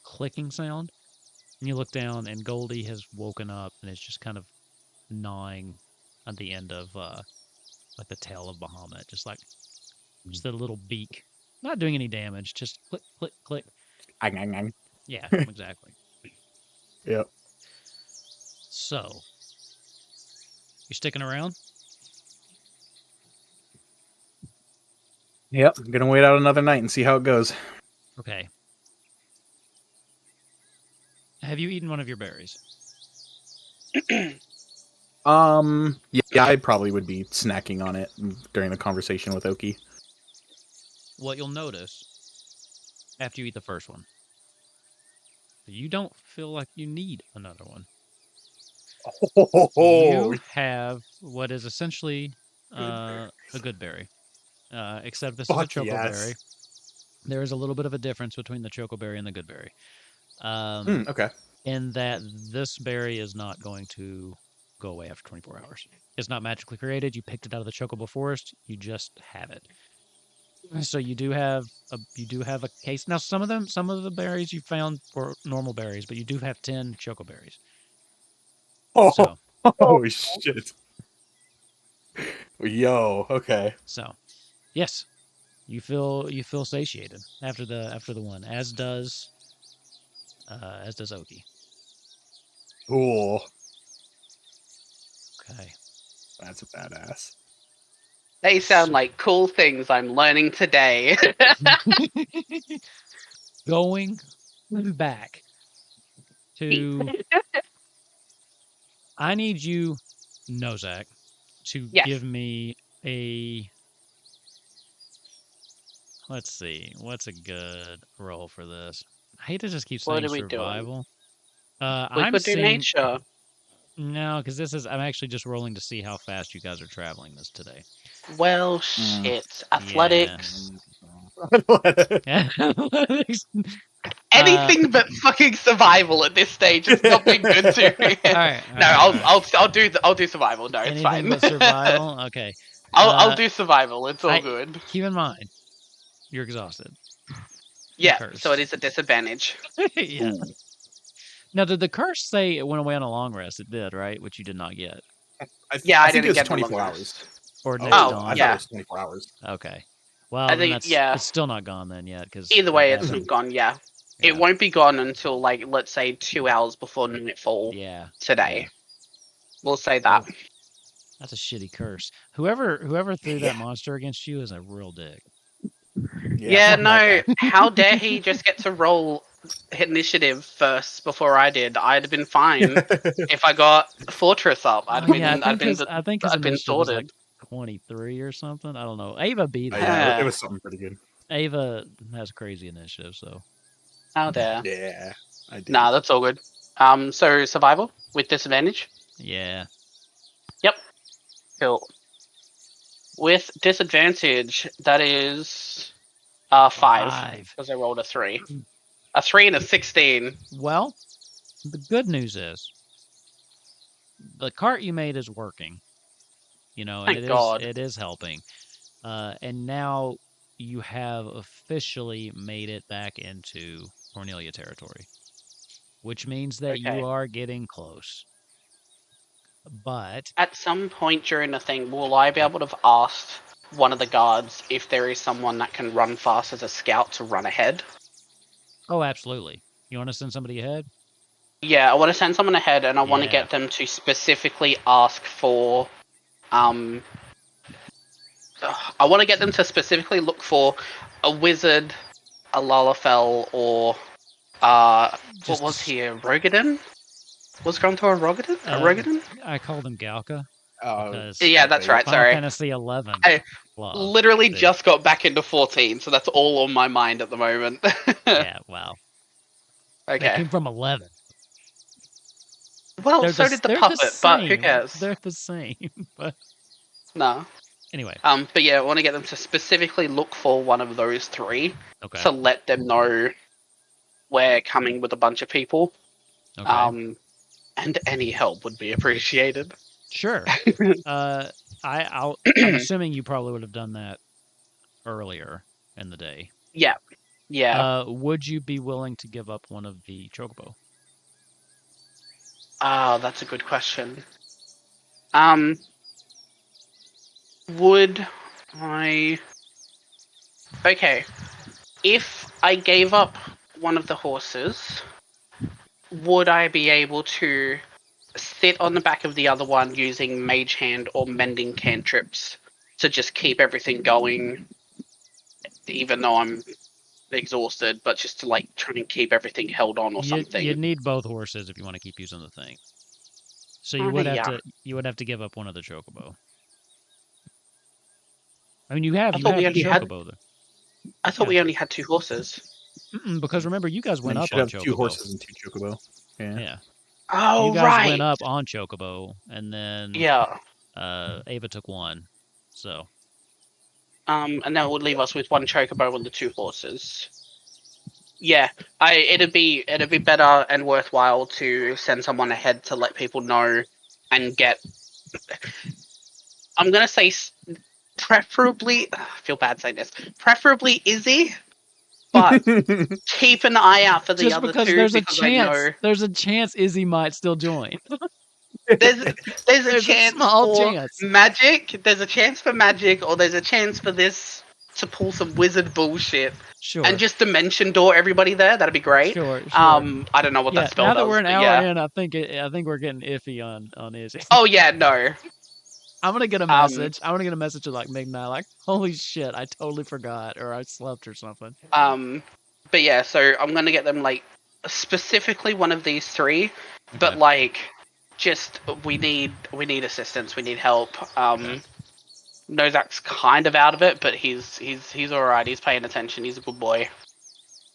Speaker 1: clicking sound, and you look down, and Goldie has woken up, and it's just kind of gnawing at the end of like the tail of Bahamut, just a little beak, not doing any damage, just click, click, click. Yeah, exactly.
Speaker 2: Yep.
Speaker 1: So, you sticking around?
Speaker 2: Yep. I'm gonna wait out another night and see how it goes.
Speaker 1: Okay. Have you eaten one of your berries?
Speaker 2: Yeah, I probably would be snacking on it during the conversation with Oki.
Speaker 1: What you'll notice after you eat the first one, you don't feel like you need another one. You have what is essentially a good berry, except this is a
Speaker 2: Fuck
Speaker 1: choco
Speaker 2: yes.
Speaker 1: berry. There is a little bit of a difference between the choco berry and the good berry.
Speaker 2: Okay.
Speaker 1: In that this berry is not going to go away after 24 hours. It's not magically created. You picked it out of the Chocobo Forest. You just have it. So you do have a case. Now some of the berries you found were normal berries, but you do have 10 choco berries.
Speaker 2: Oh,
Speaker 1: So
Speaker 2: oh shit. Yo, okay.
Speaker 1: so yes, you feel satiated after the one, as does Oki.
Speaker 2: Cool.
Speaker 1: Okay.
Speaker 2: That's badass.
Speaker 3: They sound like cool things I'm learning today.
Speaker 1: Going back to I need you, Nozak, to
Speaker 3: Yes.
Speaker 1: give me a. Let's see, what's a good roll for this? I hate to just keep
Speaker 3: What
Speaker 1: saying
Speaker 3: are we doing?
Speaker 1: survival.
Speaker 3: We
Speaker 1: I'm
Speaker 3: could do
Speaker 1: seeing
Speaker 3: nature.
Speaker 1: no, because I'm actually just rolling to see how fast you guys are traveling this today.
Speaker 3: Well, shit. Athletics.
Speaker 1: Athletics.
Speaker 3: Anything but fucking survival at this stage has not been good to me.
Speaker 1: All right.
Speaker 3: No, I'll do survival. No, it's
Speaker 1: Anything
Speaker 3: fine.
Speaker 1: but survival. Okay.
Speaker 3: I'll do survival. It's all good.
Speaker 1: Keep in mind, you're exhausted.
Speaker 3: Yeah,
Speaker 1: Cursed.
Speaker 3: so it is a disadvantage.
Speaker 1: Yeah. Now, did the curse say it went away on a long rest? It did, right? Which you did not get.
Speaker 2: I
Speaker 3: didn't
Speaker 2: think it's
Speaker 3: get
Speaker 2: 24
Speaker 3: the
Speaker 2: hours.
Speaker 1: Or next
Speaker 3: Oh,
Speaker 1: dawn.
Speaker 2: I thought
Speaker 3: yeah.
Speaker 2: it was 24 hours.
Speaker 1: Okay. Well,
Speaker 3: I
Speaker 1: then
Speaker 3: think,
Speaker 1: that's
Speaker 3: yeah.
Speaker 1: it's still not gone then yet. Because
Speaker 3: Either way, it's not gone, yeah.
Speaker 1: Yeah.
Speaker 3: It won't be gone until, like, let's say 2 hours before nightfall
Speaker 1: Yeah.
Speaker 3: today.
Speaker 1: Yeah.
Speaker 3: We'll say that.
Speaker 1: Oh, that's a shitty curse. Whoever threw that monster against you is a real dick.
Speaker 3: Yeah, no. How dare he just get to roll initiative first before I did? I'd have been fine if I got Fortress up.
Speaker 1: I think his initiative was like 23 or something. I don't know. Ava beat him.
Speaker 2: Yeah, it was something pretty good.
Speaker 1: Ava has crazy initiative, so.
Speaker 3: How dare?
Speaker 2: Yeah, I did.
Speaker 3: Nah, that's all good. So survival with disadvantage.
Speaker 1: Yeah.
Speaker 3: Yep. Cool. With disadvantage, that is 5 because I rolled a 3. A 3 and a 16.
Speaker 1: Well, the good news is the cart you made is working. You know, and
Speaker 3: Thank God.
Speaker 1: it is helping. And now you have officially made it back into Cornelia territory, which means that you are getting close. But
Speaker 3: at some point during the thing, will I be able to have asked one of the guards if there is someone that can run fast as a scout to run ahead?
Speaker 1: Oh, absolutely. You want to send somebody ahead?
Speaker 3: Yeah, I want to send someone ahead, and I want to get them to specifically ask for. I want to get them to specifically look for a wizard, a Lalafell, or what was he? A Rogadin? Was Grunto a Rogadin? A Rogadin?
Speaker 1: I called him Galka.
Speaker 3: Yeah, that's right.
Speaker 1: Final
Speaker 3: Sorry.
Speaker 1: Fantasy 11.
Speaker 3: I literally just got back into 14, so that's all on my mind at the moment.
Speaker 1: Yeah, wow.
Speaker 3: Okay.
Speaker 1: They came from 11.
Speaker 3: Well, so did the puppet, but who cares?
Speaker 1: They're the same, but
Speaker 3: no.
Speaker 1: Anyway.
Speaker 3: But yeah, I want to get them to specifically look for one of those 3 to let them know we're coming with a bunch of people.
Speaker 1: Okay.
Speaker 3: And any help would be appreciated.
Speaker 1: Sure. I'm assuming you probably would have done that earlier in the day.
Speaker 3: Yeah. Yeah.
Speaker 1: Would you be willing to give up one of the Chocobo?
Speaker 3: That's a good question. Would I... Okay. If I gave up one of the horses, would I be able to sit on the back of the other one using Mage Hand or Mending cantrips to just keep everything going, even though I'm exhausted, but just to like try and keep everything held on or
Speaker 1: You
Speaker 3: something?
Speaker 1: need both horses if you want to keep using the thing. So you would
Speaker 3: Yeah.
Speaker 1: have to give up one of the Chocobo. I mean,
Speaker 3: I
Speaker 1: you
Speaker 3: thought
Speaker 1: have
Speaker 3: we
Speaker 1: the
Speaker 3: only had.
Speaker 1: Chocobo there.
Speaker 3: I thought
Speaker 1: Yeah.
Speaker 3: we only had 2 horses.
Speaker 1: Because remember, you guys
Speaker 2: And
Speaker 1: went
Speaker 2: you
Speaker 1: up
Speaker 2: should
Speaker 1: on
Speaker 2: have 2
Speaker 1: Chocobo.
Speaker 2: horses and 2 chocobo. Yeah.
Speaker 1: Yeah. You
Speaker 3: Oh
Speaker 1: guys went
Speaker 3: right.
Speaker 1: up on Chocobo, and then
Speaker 3: Yeah.
Speaker 1: Ava took one. So
Speaker 3: And that would leave us with 1 chocobo and the 2 horses. Yeah, it'd be better and worthwhile to send someone ahead to let people know and get. I'm gonna say preferably. I feel bad saying this. Preferably Izzy, but keep an eye out for the
Speaker 1: just
Speaker 3: other
Speaker 1: because
Speaker 3: 2 because I know
Speaker 1: there's a chance Izzy might still join.
Speaker 3: there's a
Speaker 1: There's a
Speaker 3: chance
Speaker 1: small
Speaker 3: for
Speaker 1: chance.
Speaker 3: magic. There's a chance for magic, or there's a chance for this to pull some wizard bullshit.
Speaker 1: Sure.
Speaker 3: And just dimension door everybody there. That'd be great.
Speaker 1: Sure.
Speaker 3: I don't know what
Speaker 1: Yeah.
Speaker 3: that spell
Speaker 1: Now that
Speaker 3: does,
Speaker 1: we're an
Speaker 3: but
Speaker 1: hour
Speaker 3: yeah.
Speaker 1: in, I think we're getting iffy on Izzy.
Speaker 3: Oh yeah, no.
Speaker 1: I'm gonna get a message. I'm gonna get a message at like midnight, like, holy shit, I totally forgot, or I slept or something.
Speaker 3: But yeah, so I'm gonna get them like specifically one of these 3, but
Speaker 1: Okay.
Speaker 3: like, just we need assistance. We need help.
Speaker 1: Okay.
Speaker 3: Nozak's kind of out of it, but he's all right. He's paying attention. He's a good boy.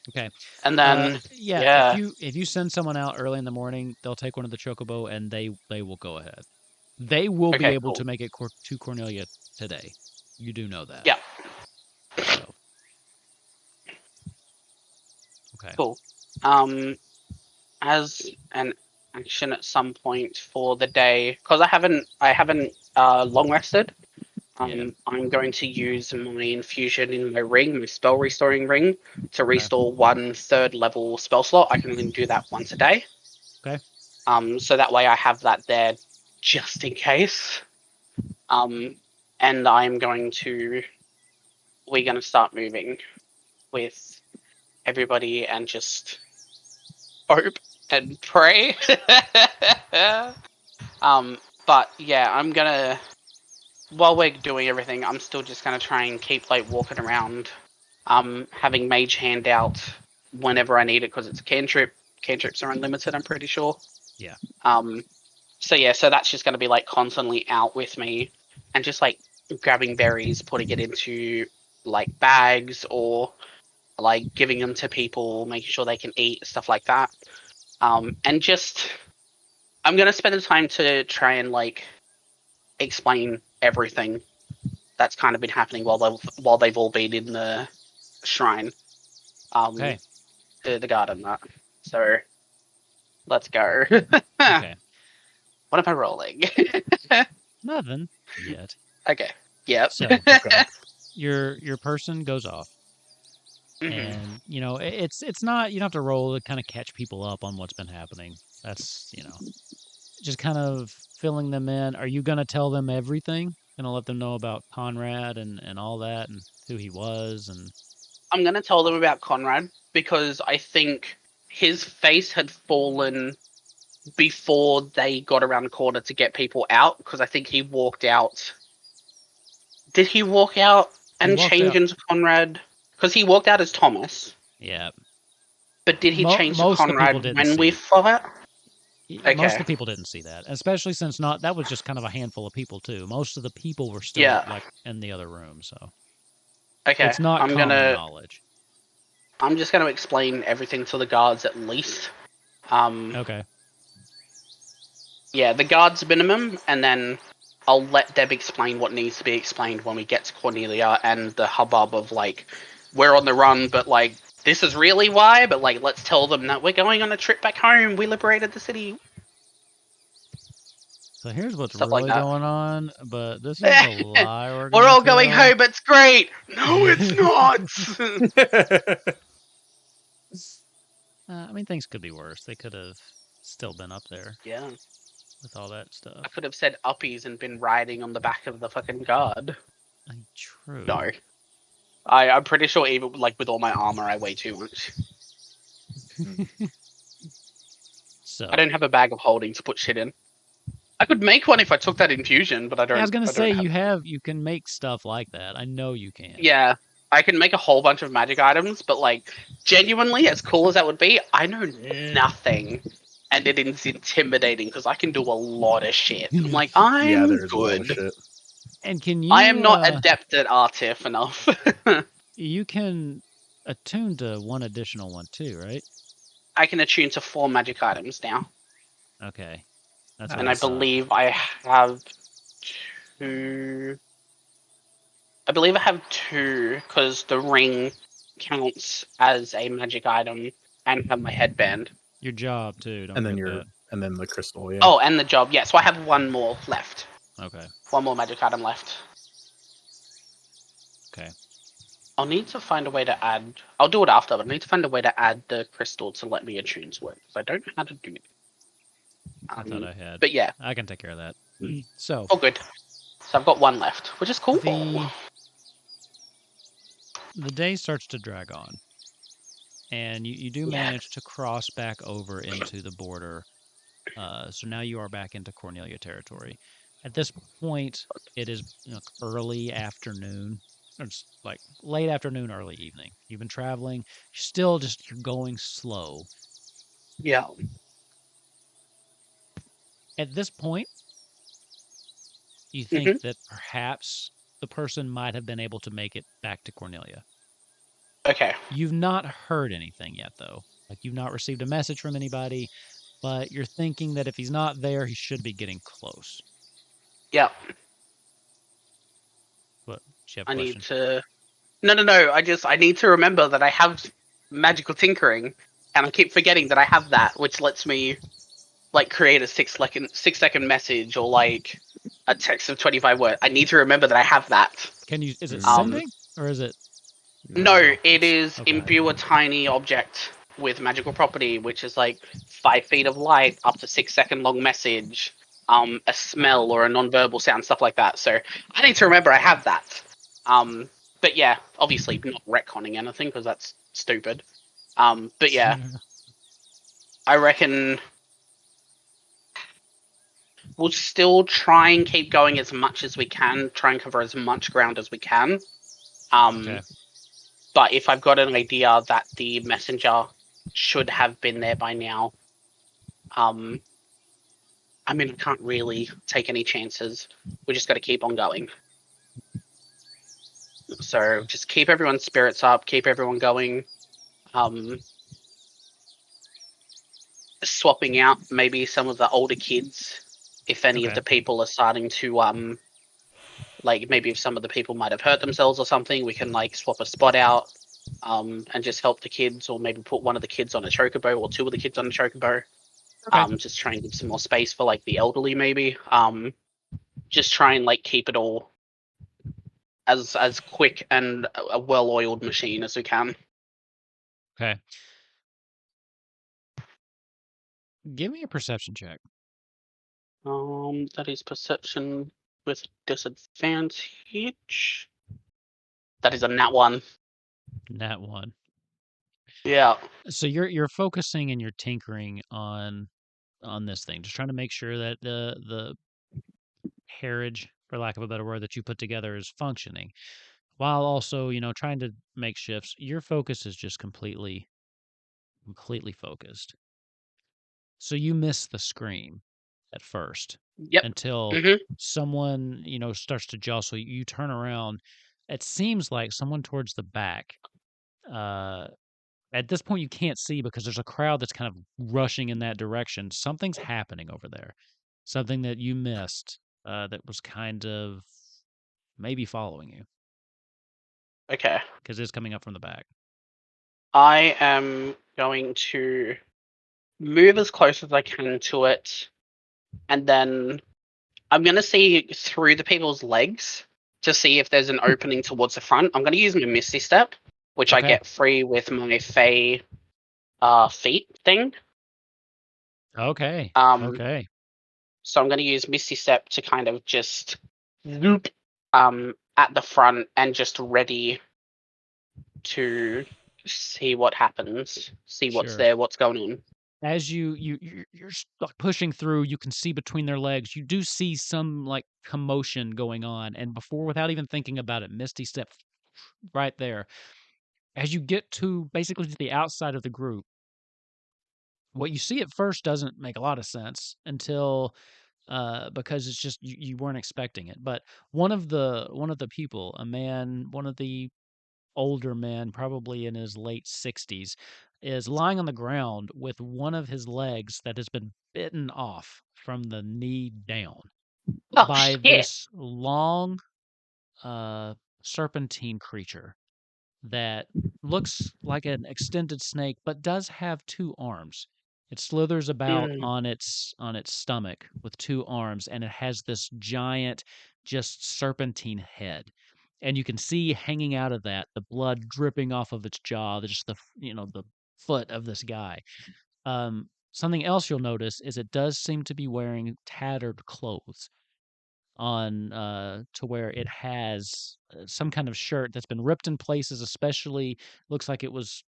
Speaker 1: Okay.
Speaker 3: And then
Speaker 1: Yeah,
Speaker 3: yeah,
Speaker 1: if you send someone out early in the morning, they'll take one of the Chocobo and they will go ahead. They will be
Speaker 3: okay,
Speaker 1: able
Speaker 3: cool.
Speaker 1: to make it to Cornelia today. You do know that.
Speaker 3: Yeah.
Speaker 1: So. Okay.
Speaker 3: Cool. As an action at some point for the day, because I haven't long rested.
Speaker 1: Yeah.
Speaker 3: I'm going to use my infusion in my ring, my spell restoring ring, to
Speaker 1: Okay.
Speaker 3: restore 1 3rd level spell slot. I can only do that once a day.
Speaker 1: Okay.
Speaker 3: So that way I have that there just in case. And I'm going to. We're going to start moving with everybody and just hope and pray. But yeah, I'm gonna. While we're doing everything, I'm still just gonna try and keep like walking around, having Mage Hand out whenever I need it because it's a cantrip. Cantrips are unlimited, I'm pretty sure.
Speaker 1: Yeah.
Speaker 3: So yeah, so that's just gonna be like constantly out with me, and just like grabbing berries, putting it into like bags, or like giving them to people, making sure they can eat, stuff like that. And just I'm gonna spend the time to try and like explain everything that's kind of been happening while they've all been in the shrine,
Speaker 1: Okay.
Speaker 3: the garden. That. So let's go.
Speaker 1: Okay.
Speaker 3: What am I rolling?
Speaker 1: Nothing yet.
Speaker 3: Okay. Yep.
Speaker 1: So
Speaker 2: Okay.
Speaker 1: your person goes off.
Speaker 3: Mhm.
Speaker 1: And it's not, you don't have to roll to kind of catch people up on what's been happening. That's just kind of filling them in. Are you gonna tell them everything? Gonna let them know about Conrad and all that and who he was and
Speaker 3: I'm gonna tell them about Conrad because I think his face had fallen before they got around the corner to get people out. Because I think he walked out. Did he walk out
Speaker 1: he
Speaker 3: and
Speaker 1: walked
Speaker 3: change
Speaker 1: out.
Speaker 3: into Conrad? Because he walked out as Thomas.
Speaker 1: Yeah.
Speaker 3: But did he change to
Speaker 1: Most of the people
Speaker 3: Conrad
Speaker 1: didn't
Speaker 3: when we
Speaker 1: see.
Speaker 3: fought?
Speaker 1: Most
Speaker 3: Okay.
Speaker 1: of the people didn't see that, especially since that was just kind of a handful of people too. Most of the people were still
Speaker 3: Yeah.
Speaker 1: like in the other room, so
Speaker 3: Okay.
Speaker 1: it's not common knowledge.
Speaker 3: I'm just gonna explain everything to the guards at least.
Speaker 1: Okay.
Speaker 3: Yeah, the guards minimum, and then I'll let Deb explain what needs to be explained when we get to Cornelia and the hubbub of like, we're on the run, but like, this is really why, but like, let's tell them that we're going on a trip back home. We liberated the city.
Speaker 1: So here's what's
Speaker 3: Stuff
Speaker 1: really
Speaker 3: like that.
Speaker 1: going on, but this is the lie
Speaker 3: We're all going home. It's great. No, it's not.
Speaker 1: I mean, things could be worse. They could have still been up there
Speaker 3: Yeah.
Speaker 1: with all that
Speaker 3: I
Speaker 1: stuff.
Speaker 3: could have said uppies and been riding on the back of the fucking guard.
Speaker 1: I mean, true.
Speaker 3: No. I'm pretty sure even like with all my armor, I weigh too much.
Speaker 1: So
Speaker 3: I don't have a bag of holding to put shit in. I could make one if I took that infusion, but I don't.
Speaker 1: I was gonna
Speaker 3: I
Speaker 1: say
Speaker 3: don't have.
Speaker 1: you can make stuff like that. I know you can.
Speaker 3: Yeah, I can make a whole bunch of magic items, but like genuinely, as cool as that would be, I know nothing, and it is intimidating because I can do a lot of shit. I'm like,
Speaker 2: Yeah,
Speaker 3: I'm
Speaker 2: there's a lot of
Speaker 3: good.
Speaker 2: shit.
Speaker 1: And can
Speaker 3: I
Speaker 1: you
Speaker 3: am not adept at Artif enough.
Speaker 1: you can attune to one additional one too, right?
Speaker 3: I can attune to 4 magic items now,
Speaker 1: Okay. That's
Speaker 3: and
Speaker 1: what I
Speaker 3: I
Speaker 2: Nice.
Speaker 1: thought.
Speaker 3: believe I have 2. I believe I have 2 because the ring counts as a magic item and have my headband.
Speaker 1: Your job too, don't
Speaker 2: And then
Speaker 1: forget
Speaker 2: and then the crystal, yeah.
Speaker 3: Oh, and the job. Yeah, so I have 1 more left.
Speaker 1: that. Okay.
Speaker 3: 1 more magic item left.
Speaker 1: Okay.
Speaker 3: I'll need to find a way to add. I'll do it after, but I need to find a way to add the crystal to let me attune to it because I don't know how to do it.
Speaker 1: I thought I had.
Speaker 3: But yeah,
Speaker 1: I can take care of that. So
Speaker 3: all good. So I've got 1 left, which is cool.
Speaker 1: the day starts to drag on. And you do manage to cross back over into the border. So now you are back into Cornelia territory. At this point, it is early afternoon. Or it's like late afternoon, early evening. You've been traveling. Still just you're going slow.
Speaker 3: Yeah.
Speaker 1: At this point, you think that perhaps the person might have been able to make it back to Cornelia.
Speaker 3: Okay.
Speaker 1: You've not heard anything yet, though. Like, you've not received a message from anybody, but you're thinking that if he's not there, he should be getting close.
Speaker 3: Yeah.
Speaker 1: What? Do you have
Speaker 3: I
Speaker 1: a
Speaker 3: need
Speaker 1: question?
Speaker 3: to. No. I need to remember that I have magical tinkering, and I keep forgetting that I have that, which lets me like create a 6-second message or like a text of 25 words. I need to remember that I have that.
Speaker 1: Can you? Is it
Speaker 3: Um,
Speaker 1: sending or is it?
Speaker 3: No, it is
Speaker 1: Okay.
Speaker 3: imbue a tiny object with magical property, which is like 5 feet of light, up to 6-second long message, a smell or a non-verbal sound, stuff like that. So I need to remember I have that. But yeah, obviously not retconning anything because that's stupid. But yeah, I reckon we'll still try and keep going as much as we can, try and cover as much ground as we can.
Speaker 1: Okay.
Speaker 3: But if I've got an idea that the messenger should have been there by now, I mean, I can't really take any chances. We just got to keep on going. So just keep everyone's spirits up, keep everyone going. Swapping out maybe some of the older kids, if any of
Speaker 1: Okay.
Speaker 3: the people are starting to like maybe if some of the people might have hurt themselves or something, we can like swap a spot out. And just help the kids, or maybe put one of the kids on a chocobo, or 2 of the kids on a chocobo.
Speaker 1: Okay.
Speaker 3: Just try and give some more space for like the elderly, maybe. Just try and like keep it all as quick and a well-oiled machine as we can.
Speaker 1: Okay. Give me a perception check.
Speaker 3: That is perception with disadvantage. That is a nat 1.
Speaker 1: Nat 1.
Speaker 3: Yeah.
Speaker 1: So you're focusing and you're tinkering on this thing, just trying to make sure that the carriage, for lack of a better word, that you put together is functioning, while also trying to make shifts. Your focus is just completely focused. So you miss the scream at first
Speaker 3: Yep.
Speaker 1: until
Speaker 3: Mhm.
Speaker 1: someone starts to jostle you. You turn around. It seems like someone towards the back. At this point, you can't see because there's a crowd that's kind of rushing in that direction. Something's happening over there. Something that you missed that was kind of maybe following you
Speaker 3: Okay.
Speaker 1: because it's coming up from the back.
Speaker 3: I am going to move as close as I can to it, and then I'm going to see through the people's legs to see if there's an opening towards the front. I'm going to use my Misty Step, which I
Speaker 1: Okay.
Speaker 3: get free with my Fey feet thing.
Speaker 1: Okay.
Speaker 3: Um,
Speaker 1: Okay.
Speaker 3: So I'm going to use Misty Step to kind of just loop at the front and just ready to see what happens, see what's
Speaker 1: Sure.
Speaker 3: there, what's going on.
Speaker 1: As you're like pushing through, you can see between their legs. You do see some like commotion going on, and before, without even thinking about it, Misty Step right there. As you get to basically to the outside of the group, what you see at first doesn't make a lot of sense until because it's just you weren't expecting it. But one of the people, a man, one of the older men, probably in his late 60s, is lying on the ground with one of his legs that has been bitten off from the knee down
Speaker 3: Oh
Speaker 1: by
Speaker 3: shit!
Speaker 1: this long serpentine creature that looks like an extended snake, but does have two arms. It slithers about
Speaker 3: Mm.
Speaker 1: on its stomach with two arms, and it has this giant, just serpentine head. And you can see hanging out of that the blood dripping off of its jaw. Just the foot of this guy. Something else you'll notice is it does seem to be wearing tattered clothes on to where it has some kind of shirt that's been ripped in places, especially looks like it was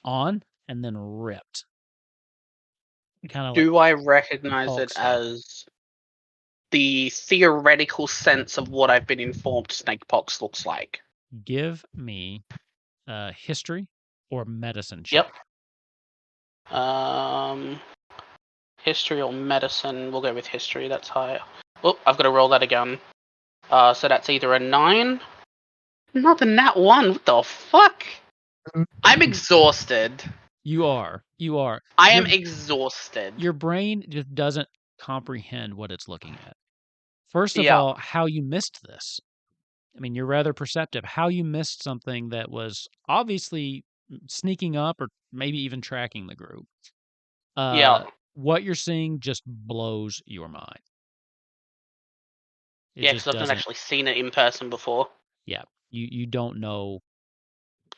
Speaker 1: on and then ripped, kind of like
Speaker 3: Do I recognize
Speaker 1: Hulk
Speaker 3: it
Speaker 1: style.
Speaker 3: as the theoretical sense of what I've been informed snakepox looks like?
Speaker 1: Give me a history or medicine
Speaker 3: Yep.
Speaker 1: check.
Speaker 3: History or medicine? We'll go with history. That's higher. Oh, I've got to roll that again. So that's either a 9. Not the nat 1. What the fuck? I'm exhausted.
Speaker 1: You are.
Speaker 3: I
Speaker 1: Your
Speaker 3: am exhausted.
Speaker 1: your brain just doesn't comprehend what it's looking at. First of
Speaker 3: Yeah.
Speaker 1: all, how you missed this. I mean, you're rather perceptive. How you missed something that was obviously sneaking up or maybe even tracking the group.
Speaker 3: Yeah.
Speaker 1: What you're seeing just blows your mind. It
Speaker 3: Yeah, because
Speaker 1: just
Speaker 3: I've not
Speaker 1: doesn't.
Speaker 3: actually seen it in person before.
Speaker 1: Yeah, you don't know.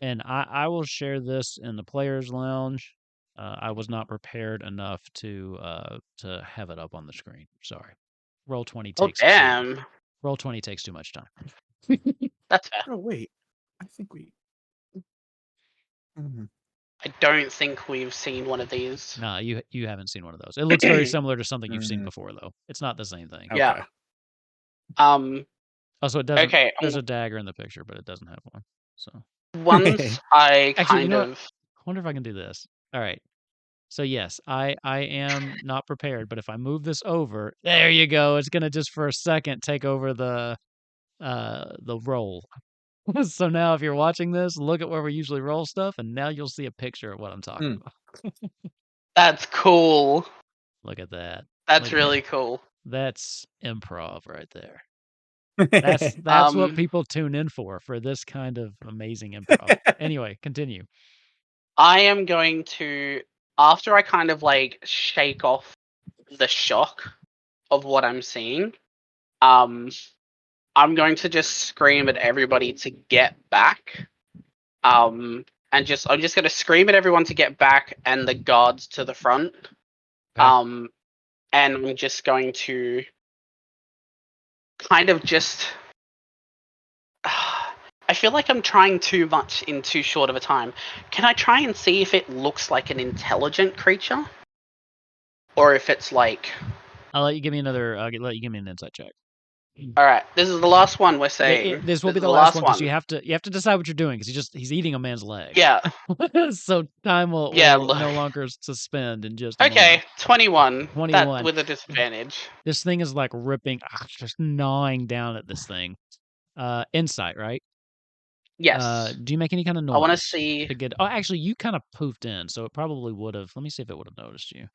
Speaker 1: And I will share this in the players' lounge. I was not prepared enough to have it up on the screen. Sorry. Roll 20
Speaker 3: Oh,
Speaker 1: takes too.
Speaker 3: damn.
Speaker 1: Roll 20 takes too much time.
Speaker 3: That's fair.
Speaker 2: Oh wait, I think we. Mhm.
Speaker 3: I don't think we've seen one of these.
Speaker 1: No, you haven't seen one of those. It looks very similar to something you've seen
Speaker 2: Mhm.
Speaker 1: before, though. It's not the same thing.
Speaker 3: Yeah.
Speaker 2: Okay.
Speaker 1: Also, it doesn't.
Speaker 3: Okay.
Speaker 1: There's a dagger in the picture, but it doesn't have one. So
Speaker 3: Once I
Speaker 1: actually, you
Speaker 3: kind
Speaker 1: know what?
Speaker 3: of.
Speaker 1: I wonder if I can do this. All right. So yes, I am not prepared, but if I move this over, there you go. It's gonna just for a second take over the roll. So now if you're watching this, look at where we usually roll stuff, and now you'll see a picture of what I'm talking
Speaker 2: Mm.
Speaker 1: about.
Speaker 3: That's cool.
Speaker 1: Look at that.
Speaker 3: That's
Speaker 1: Look at that.
Speaker 3: really cool.
Speaker 1: That's improv right there. That's what people tune in for this kind of amazing improv. Anyway, continue.
Speaker 3: I am going to, after I kind of like shake off the shock of what I'm seeing, um, I'm going to just scream at everybody to get back. And I'm just going to scream at everyone to get back and the guards to the front.
Speaker 1: Okay.
Speaker 3: And I'm just going to kind of just. I feel like I'm trying too much in too short of a time. Can I try and see if it looks like an intelligent creature? Or if it's like.
Speaker 1: I'll let you give me another. Let you give me an insight check.
Speaker 3: Alright, this is the last one we're saying.
Speaker 1: This will
Speaker 3: This
Speaker 1: be
Speaker 3: is
Speaker 1: the
Speaker 3: the
Speaker 1: last
Speaker 3: last
Speaker 1: one because you
Speaker 3: one.
Speaker 1: have to decide what you're doing because he's eating a man's leg.
Speaker 3: Yeah.
Speaker 1: So time
Speaker 3: Yeah,
Speaker 1: will
Speaker 3: look.
Speaker 1: no longer suspend in just a moment.
Speaker 3: Okay, 21.
Speaker 1: 21.
Speaker 3: That with a disadvantage.
Speaker 1: This thing is like ripping, just gnawing down at this thing. Insight, right?
Speaker 3: Yes.
Speaker 1: Do you make any kind of
Speaker 3: I want to
Speaker 1: noise
Speaker 3: see.
Speaker 1: to get? Oh, actually, you kind of poofed in, so it probably would have. Let me see if it would have noticed you.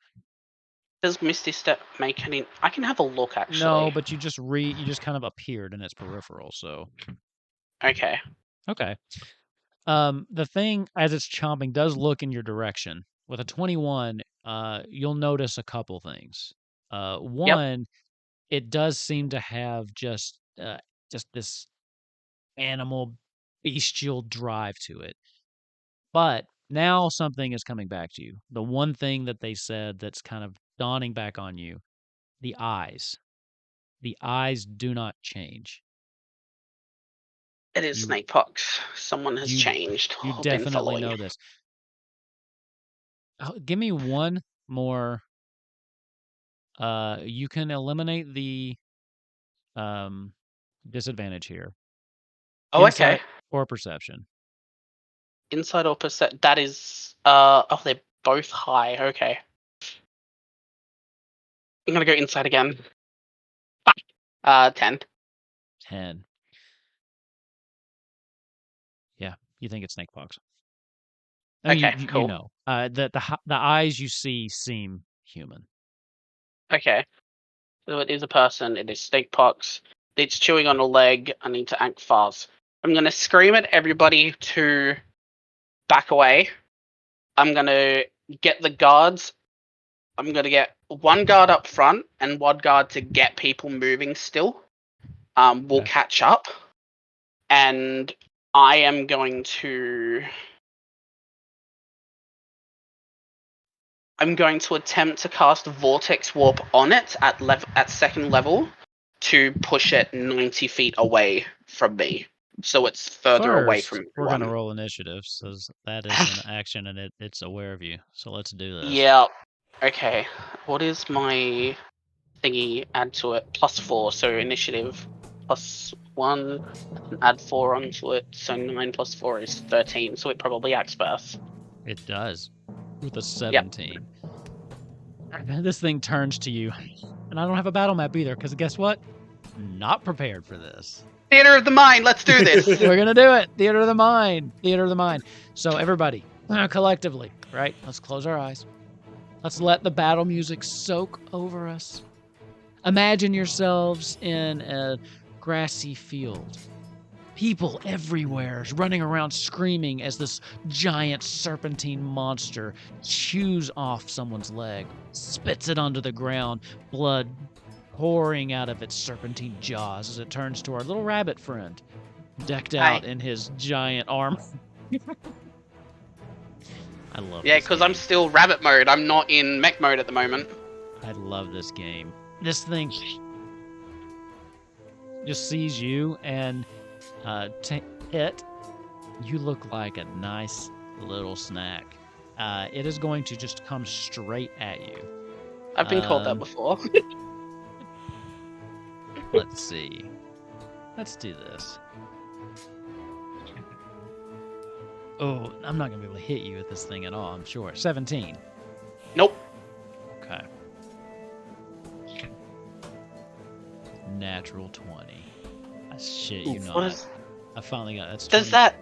Speaker 3: Does Misty Step make any. I can have a look
Speaker 1: No,
Speaker 3: actually.
Speaker 1: but you just kind of appeared in its peripheral. So
Speaker 3: Okay.
Speaker 1: okay. The thing as it's chomping does look in your direction. With a 21, you'll notice a couple things.
Speaker 3: Yep.
Speaker 1: One, it does seem to have just this animal bestial drive to it. But now something is coming back to you. The one thing that they said that's kind of dawning back on you, the eyes. The eyes do not change.
Speaker 3: It is
Speaker 1: You
Speaker 3: snake pox. Someone has
Speaker 1: you
Speaker 3: changed
Speaker 1: you
Speaker 3: or been
Speaker 1: definitely
Speaker 3: following.
Speaker 1: know this. Give me one more. You can eliminate the disadvantage here.
Speaker 3: Oh, okay.
Speaker 1: Insight or perception.
Speaker 3: Inside or percent? That is. They're both high. Okay. I'm gonna go inside again. 10.
Speaker 1: 10. Yeah, you think it's snake pox. I mean,
Speaker 3: Okay,
Speaker 1: you
Speaker 3: cool.
Speaker 1: know. The eyes you see seem human.
Speaker 3: Okay. So it is a person. It is snake pox. It's chewing on a leg. I need to act fast. I'm gonna scream at everybody to back away. I'm gonna get the guards. I'm gonna get one guard up front and one guard to get people moving still. We'll
Speaker 1: Okay.
Speaker 3: catch up. And I am going to attempt to cast Vortex Warp on it at second level to push it 90 feet away from me. So it's further away
Speaker 1: First,
Speaker 3: from
Speaker 1: we're going to
Speaker 3: everyone.
Speaker 1: roll initiative, so that is an action and it's aware of you. So let's do this.
Speaker 3: Yeah. Okay. What is my thingy? Add to it. +4. So initiative +1. Add 4 onto it. So 9 + 4 is 13. So it probably acts first.
Speaker 1: It does. With a 17. This thing turns to you. And I don't have a battle map either, because guess what? Not prepared for this.
Speaker 3: Theater of the mind. Let's do this.
Speaker 1: We're going to do it. Theater of the mind. Theater of the mind. So everybody, collectively, right? Let's close our eyes. Let's let the battle music soak over us. Imagine yourselves in a grassy field. People everywhere running around screaming as this giant serpentine monster chews off someone's leg, spits it onto the ground, blood pouring out of its serpentine jaws as it turns to our little rabbit friend, decked out in his giant armor. I love
Speaker 3: Yeah,
Speaker 1: this
Speaker 3: because
Speaker 1: game.
Speaker 3: I'm still rabbit mode. I'm not in mech mode at the moment.
Speaker 1: I love this game. This thing just sees you and it. You look like a nice little snack. It is going to just come straight at you.
Speaker 3: I've been called that before.
Speaker 1: Let's see. Let's do this. Oh, I'm not going to be able to hit you with this thing at all, I'm sure. 17.
Speaker 3: Nope.
Speaker 1: Okay. Natural 20. I shit you not. I finally got that's 20.
Speaker 3: Does that?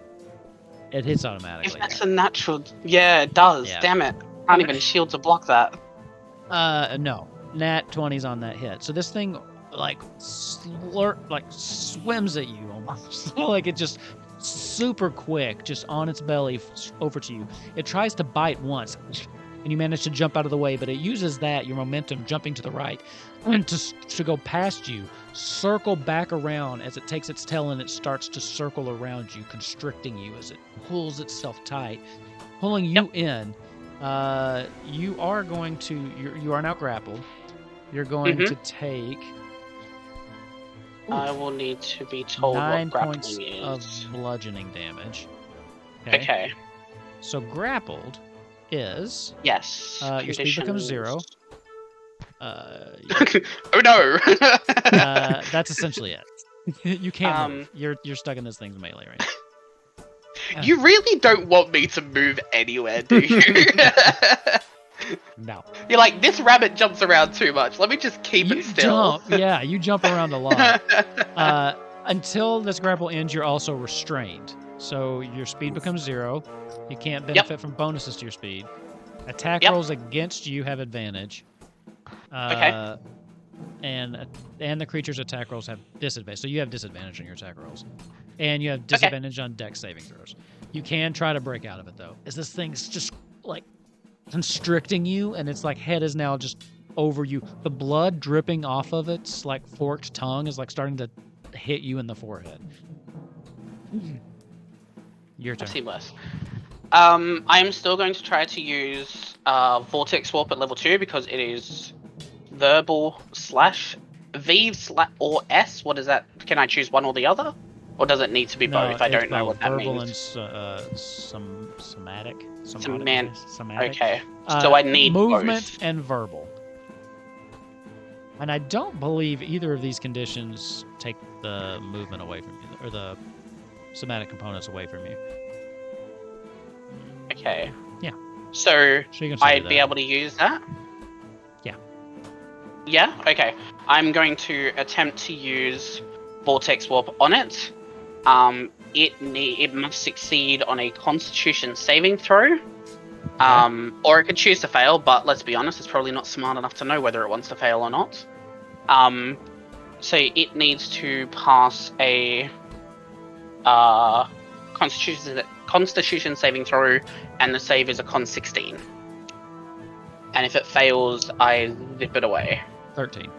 Speaker 1: It hits automatically.
Speaker 3: If that's a natural, yeah, it does.
Speaker 1: Yeah.
Speaker 3: Damn it! Can't even shield to block that.
Speaker 1: No. Nat 20's on that hit. So this thing like swims at you almost. Like it just super quick, just on its belly over to you. It tries to bite once, and you manage to jump out of the way, but it uses your momentum jumping to the right, and to go past you, circle back around as it takes its tail and it starts to circle around you, constricting you as it pulls itself tight, pulling you in. You are going to, you are now grappled. You're going to take...
Speaker 3: I will need to be told
Speaker 1: 9
Speaker 3: what
Speaker 1: points
Speaker 3: grappling
Speaker 1: of
Speaker 3: is.
Speaker 1: bludgeoning damage.
Speaker 3: Okay.
Speaker 1: So grappled is...
Speaker 3: Yes.
Speaker 1: your speed becomes 0.
Speaker 3: Oh no!
Speaker 1: That's essentially it. You can't move. You're stuck in this thing's melee right now.
Speaker 3: You really don't want me to move anywhere, do you?
Speaker 1: No.
Speaker 3: You're like, this rabbit jumps around too much. Let me just keep it still.
Speaker 1: You jump around a lot. Until this grapple ends, you're also restrained. So your speed becomes 0. You can't benefit from bonuses to your speed. Attack rolls against you have advantage.
Speaker 3: Okay.
Speaker 1: And the creature's attack rolls have disadvantage. So you have disadvantage on your attack rolls. And you have disadvantage on dex saving throws. You can try to break out of it, though. As this thing's just, like, constricting you, and its, like, head is now just over you. The blood dripping off of its, like, forked tongue is, like, starting to hit you in the forehead. Your turn.
Speaker 3: I've seen worse. I am still going to try to use Vortex Warp at level 2 because it is verbal / V / or S. What is that? Can I choose one or the other? Or does it need to be
Speaker 1: No,
Speaker 3: both? I
Speaker 1: it's
Speaker 3: don't know
Speaker 1: both
Speaker 3: what that
Speaker 1: verbal
Speaker 3: means.
Speaker 1: and somatic.
Speaker 3: Semant.
Speaker 1: Somatic.
Speaker 3: Okay. So I need
Speaker 1: movement
Speaker 3: both.
Speaker 1: and verbal. And I don't believe either of these conditions take the movement away from you, or the somatic components away from you.
Speaker 3: Okay.
Speaker 1: Yeah.
Speaker 3: So
Speaker 1: So you can still do
Speaker 3: I'd
Speaker 1: that.
Speaker 3: be able to use that?
Speaker 1: Yeah.
Speaker 3: Yeah? Okay. I'm going to attempt to use Vortex Warp on it. It must succeed on a Constitution saving throw. Or it could choose to fail, but let's be honest, it's probably not smart enough to know whether it wants to fail or not. So it needs to pass a Constitution saving throw, and the save is a Con 16. And if it fails, I zip it away.
Speaker 1: 13.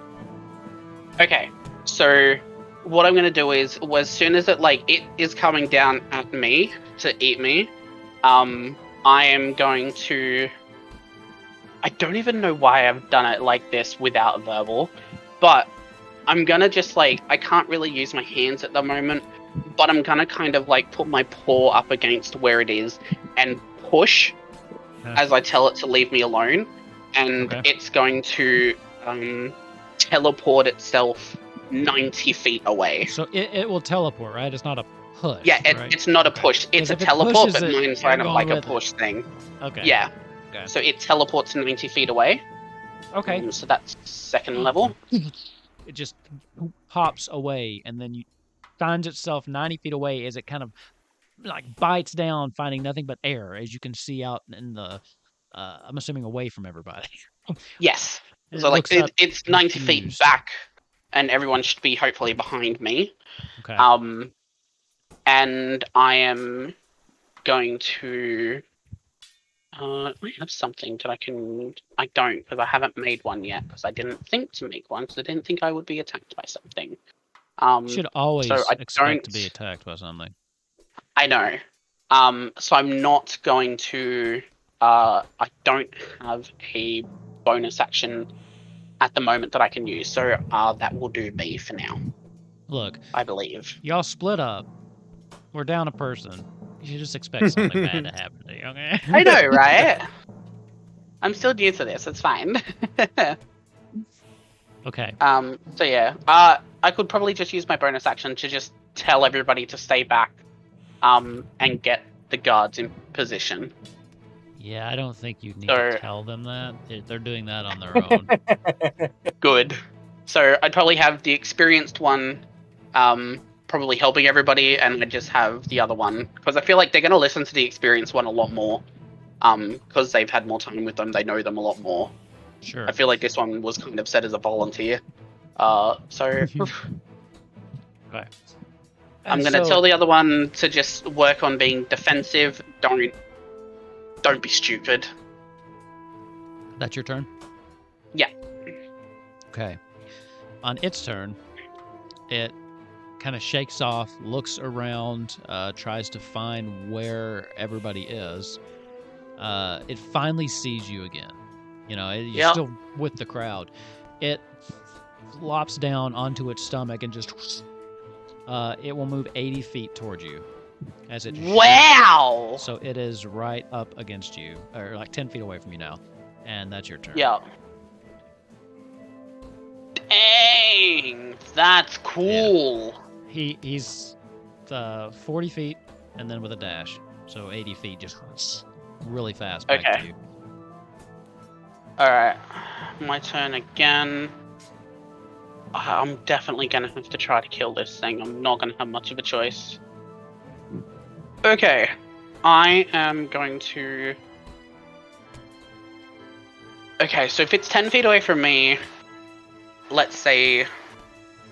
Speaker 3: Okay, so what I'm gonna do is, as soon as it is coming down at me to eat me, I am going to. I don't even know why I've done it like this without verbal, but I'm gonna just I can't really use my hands at the moment, but I'm gonna kind of put my paw up against where it is and push as I tell it to leave me alone, and it's going to teleport itself 90 feet away.
Speaker 1: So it will teleport, right? It's not a push.
Speaker 3: Yeah,
Speaker 1: right?
Speaker 3: it's not a push. It's a teleport, but mine's kind of like a push thing.
Speaker 1: Okay.
Speaker 3: Yeah.
Speaker 1: Okay.
Speaker 3: So it teleports 90 feet away.
Speaker 1: Okay.
Speaker 3: So that's second level.
Speaker 1: It just hops away, and then finds itself 90 feet away as it kind of bites down, finding nothing but air, as you can see out in the, I'm assuming away from everybody.
Speaker 3: Yes.
Speaker 1: And
Speaker 3: So
Speaker 1: it
Speaker 3: it's 90 feet back, and everyone should be hopefully behind me.
Speaker 1: Okay.
Speaker 3: And I am going to. I have something that I can. I don't, because I haven't made one yet, because I didn't think to make one, because I didn't think I would be attacked by something.
Speaker 1: You should always expect to be attacked by something.
Speaker 3: I know. So I'm not going to. I don't have a bonus action at the moment that I can use, so that will do me for now.
Speaker 1: Look,
Speaker 3: I believe.
Speaker 1: Y'all split up. We're down a person. You should just expect something bad to happen to you, okay?
Speaker 3: I know, right? I'm still new to this. It's fine.
Speaker 1: Okay.
Speaker 3: So yeah. I could probably just use my bonus action to just tell everybody to stay back. And get the guards in position.
Speaker 1: Yeah, I don't think you need to tell them that. They're doing that on their own.
Speaker 3: Good. So I'd probably have the experienced one probably helping everybody, and I'd just have the other one, because I feel like they're going to listen to the experienced one a lot more, because they've had more time with them, they know them a lot more.
Speaker 1: Sure.
Speaker 3: I feel like this one was kind of set as a volunteer. So...
Speaker 1: Okay.
Speaker 3: I'm going to tell the other one to just work on being defensive. Don't be stupid.
Speaker 1: That's your turn?
Speaker 3: Yeah.
Speaker 1: Okay. On its turn, it kind of shakes off, looks around, tries to find where everybody is. It finally sees you again. You're still with the crowd. It flops down onto its stomach and just... it will move 80 feet towards you as it...
Speaker 3: Wow!
Speaker 1: So it is right up against you, or 10 feet away from you now. And that's your turn.
Speaker 3: Yeah. Dang! That's cool!
Speaker 1: Yeah. He's 40 feet, and then with a dash. So 80 feet, just really fast back to you.
Speaker 3: Alright. My turn again. I'm definitely going to have to try to kill this thing. I'm not going to have much of a choice. Okay. I am going to... Okay, so if it's 10 feet away from me, let's say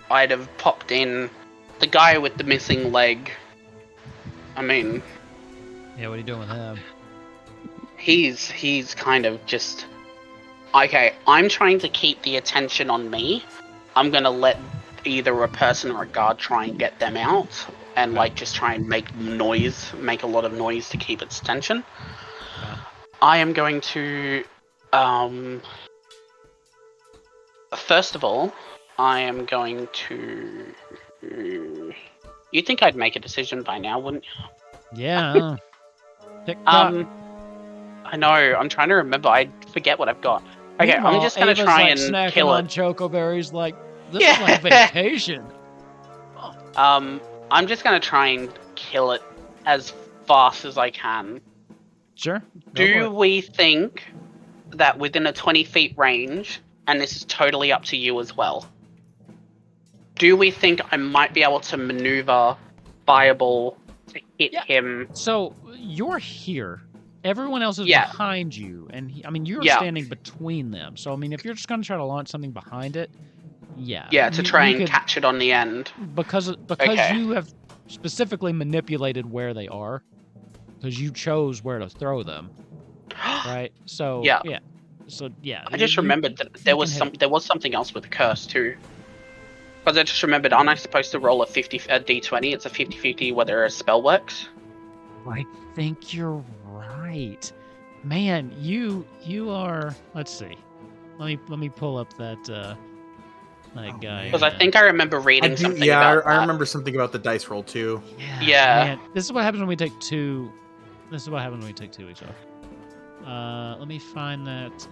Speaker 3: I'd have popped in the guy with the missing leg. I mean...
Speaker 1: Yeah, what are you doing with him?
Speaker 3: He's kind of just... Okay, I'm trying to keep the attention on me. I'm going to let either a person or a guard try and get them out. and
Speaker 1: Okay.
Speaker 3: like just try and make a lot of noise to keep its attention.
Speaker 1: Okay.
Speaker 3: I am going to, first of all, I am going to. You'd think I'd make a decision by now, wouldn't you?
Speaker 1: Yeah. TikTok.
Speaker 3: I know. I'm trying to remember. I forget what I've got. Okay, I'm
Speaker 1: Meanwhile,
Speaker 3: just gonna
Speaker 1: Ava's
Speaker 3: try
Speaker 1: like
Speaker 3: and
Speaker 1: snacking
Speaker 3: kill
Speaker 1: on
Speaker 3: it.
Speaker 1: chocoberries. Like this is like vacation.
Speaker 3: I'm just gonna try and kill it as fast as I can.
Speaker 1: Sure.
Speaker 3: Do we think that within a 20 feet range, and this is totally up to you as well, do we think I might be able to maneuver Fireball to hit him?
Speaker 1: So you're here. Everyone else is
Speaker 3: Yeah.
Speaker 1: behind you, and you're
Speaker 3: Yeah.
Speaker 1: standing between them. So if you're just gonna try to launch something behind it, yeah.
Speaker 3: Yeah, to try and
Speaker 1: could,
Speaker 3: catch it on the end.
Speaker 1: because
Speaker 3: Okay.
Speaker 1: you have specifically manipulated where they are, because you chose where to throw them, right? So
Speaker 3: Yeah.
Speaker 1: So yeah.
Speaker 3: I just
Speaker 1: you-
Speaker 3: remembered that
Speaker 1: you
Speaker 3: there
Speaker 1: can
Speaker 3: was
Speaker 1: hit it.
Speaker 3: there was something else with the curse too. Because I just remembered, aren't I supposed to roll a d20? It's a 50-50 whether a spell works.
Speaker 1: I think you're right. Man, you are. Let's see. Let me pull up that guy.
Speaker 3: Because I think I remember reading something about
Speaker 2: I
Speaker 3: that.
Speaker 2: remember something about the dice roll too.
Speaker 3: Yeah.
Speaker 1: Man, this is what happens when we take two. This is what happens when we take 2 weeks off. Let me find that.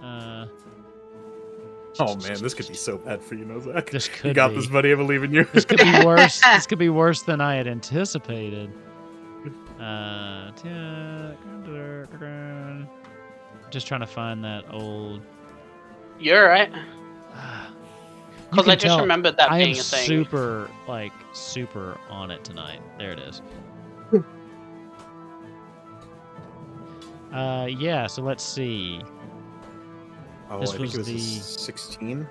Speaker 2: Oh man, this could be so bad for you, Nozak.
Speaker 1: This could
Speaker 2: You got
Speaker 1: be.
Speaker 2: this, buddy. I believe in you.
Speaker 1: This could be worse. This could be worse than I had anticipated. Just trying to find that old.
Speaker 3: You're right.
Speaker 1: You
Speaker 3: Because
Speaker 1: can
Speaker 3: I just
Speaker 1: tell
Speaker 3: remembered that
Speaker 1: I am
Speaker 3: being a thing.
Speaker 1: super on it tonight. There it is. Yeah. So let's see.
Speaker 2: Oh,
Speaker 1: This
Speaker 2: I think
Speaker 1: was
Speaker 2: it was
Speaker 1: the-
Speaker 2: 16.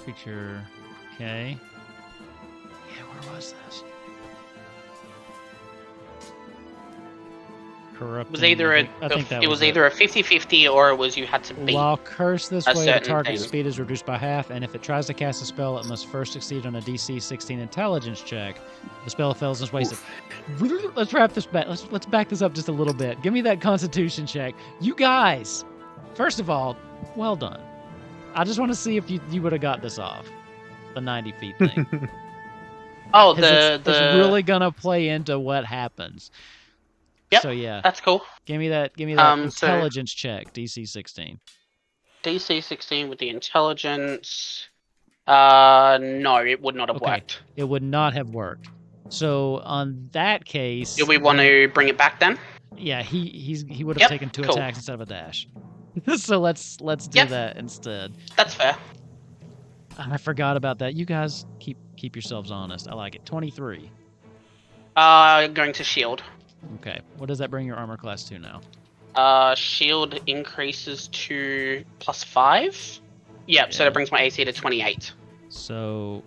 Speaker 1: Creature. Okay. Yeah, where was this? Corrupting.
Speaker 3: It was either
Speaker 1: I think that
Speaker 3: it was
Speaker 1: it.
Speaker 3: either a 50-50 or it was you had to beat.
Speaker 1: While cursed this
Speaker 3: a
Speaker 1: way, the
Speaker 3: certain
Speaker 1: target's
Speaker 3: thing.
Speaker 1: speed is reduced by half, and if it tries to cast a spell, it must first succeed on a DC 16 intelligence check. The spell fails and wasted. Let's wrap this back. Let's back this up just a little bit. Give me that Constitution check, you guys. First of all, well done. I just want to see if you would have got this off, the 90 feet thing.
Speaker 3: Oh,
Speaker 1: 'Cause it's really gonna play into what happens.
Speaker 3: Yep,
Speaker 1: So yeah,
Speaker 3: that's cool.
Speaker 1: give me that
Speaker 3: So-
Speaker 1: intelligence check, DC 16.
Speaker 3: DC 16 with the intelligence. No, it would not have
Speaker 1: Okay.
Speaker 3: worked.
Speaker 1: It would not have worked. So on that case,
Speaker 3: Do we want to bring it back then?
Speaker 1: yeah, he would have
Speaker 3: Yep,
Speaker 1: taken 2
Speaker 3: cool.
Speaker 1: attacks instead of a dash. So let's do
Speaker 3: Yep.
Speaker 1: that instead.
Speaker 3: That's fair.
Speaker 1: I forgot about that. You guys keep yourselves honest. I like it. 23.
Speaker 3: Going to shield.
Speaker 1: Okay. What does that bring your armor class to now?
Speaker 3: Shield increases to +5. Yep, so
Speaker 1: Yeah.
Speaker 3: that brings my AC to 28.
Speaker 1: So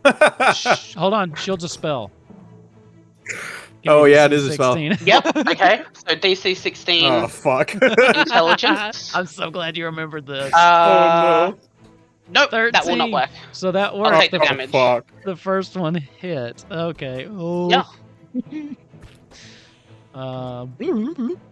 Speaker 1: hold on. Shield's a spell. Give
Speaker 2: Oh,
Speaker 1: me
Speaker 2: yeah, it
Speaker 1: DC
Speaker 2: is a spell.
Speaker 1: 16.
Speaker 3: Yep, okay. So DC 16
Speaker 2: Oh fuck.
Speaker 3: intelligence.
Speaker 1: I'm so glad you remembered this.
Speaker 2: Oh, no.
Speaker 3: Nope, that will not
Speaker 1: 13.
Speaker 3: work.
Speaker 1: So that
Speaker 3: I'll
Speaker 1: worked.
Speaker 3: take the damage.
Speaker 2: Fuck.
Speaker 1: The first one hit. Okay. Oh.
Speaker 3: Yeah.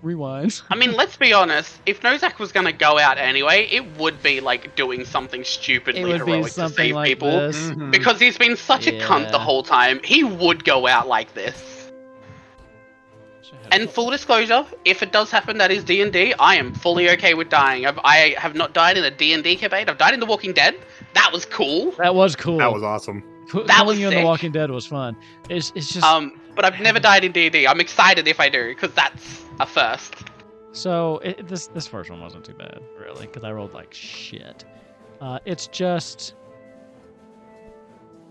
Speaker 1: Rewind.
Speaker 3: I mean, let's be honest. If Nozak was going to go out anyway, it would be like doing something stupidly
Speaker 1: It would be
Speaker 3: heroic to
Speaker 1: something
Speaker 3: save
Speaker 1: like
Speaker 3: people.
Speaker 1: this.
Speaker 2: Mhm.
Speaker 3: Because he's been such a cunt the
Speaker 1: Yeah.
Speaker 3: whole time. He would go out like this. And full disclosure, if it does happen that is D&D, I am fully okay with dying. I have not died in a D&D campaign. I've died in The Walking Dead. That was cool.
Speaker 1: That was cool.
Speaker 2: That was awesome.
Speaker 3: that
Speaker 1: Killing
Speaker 3: was
Speaker 1: you in The
Speaker 3: sick.
Speaker 1: Walking Dead was fun. It's just
Speaker 3: But I've never died in D&D. I'm excited if I do, because that's a first.
Speaker 1: so this first one wasn't too bad really because I rolled like shit. It's just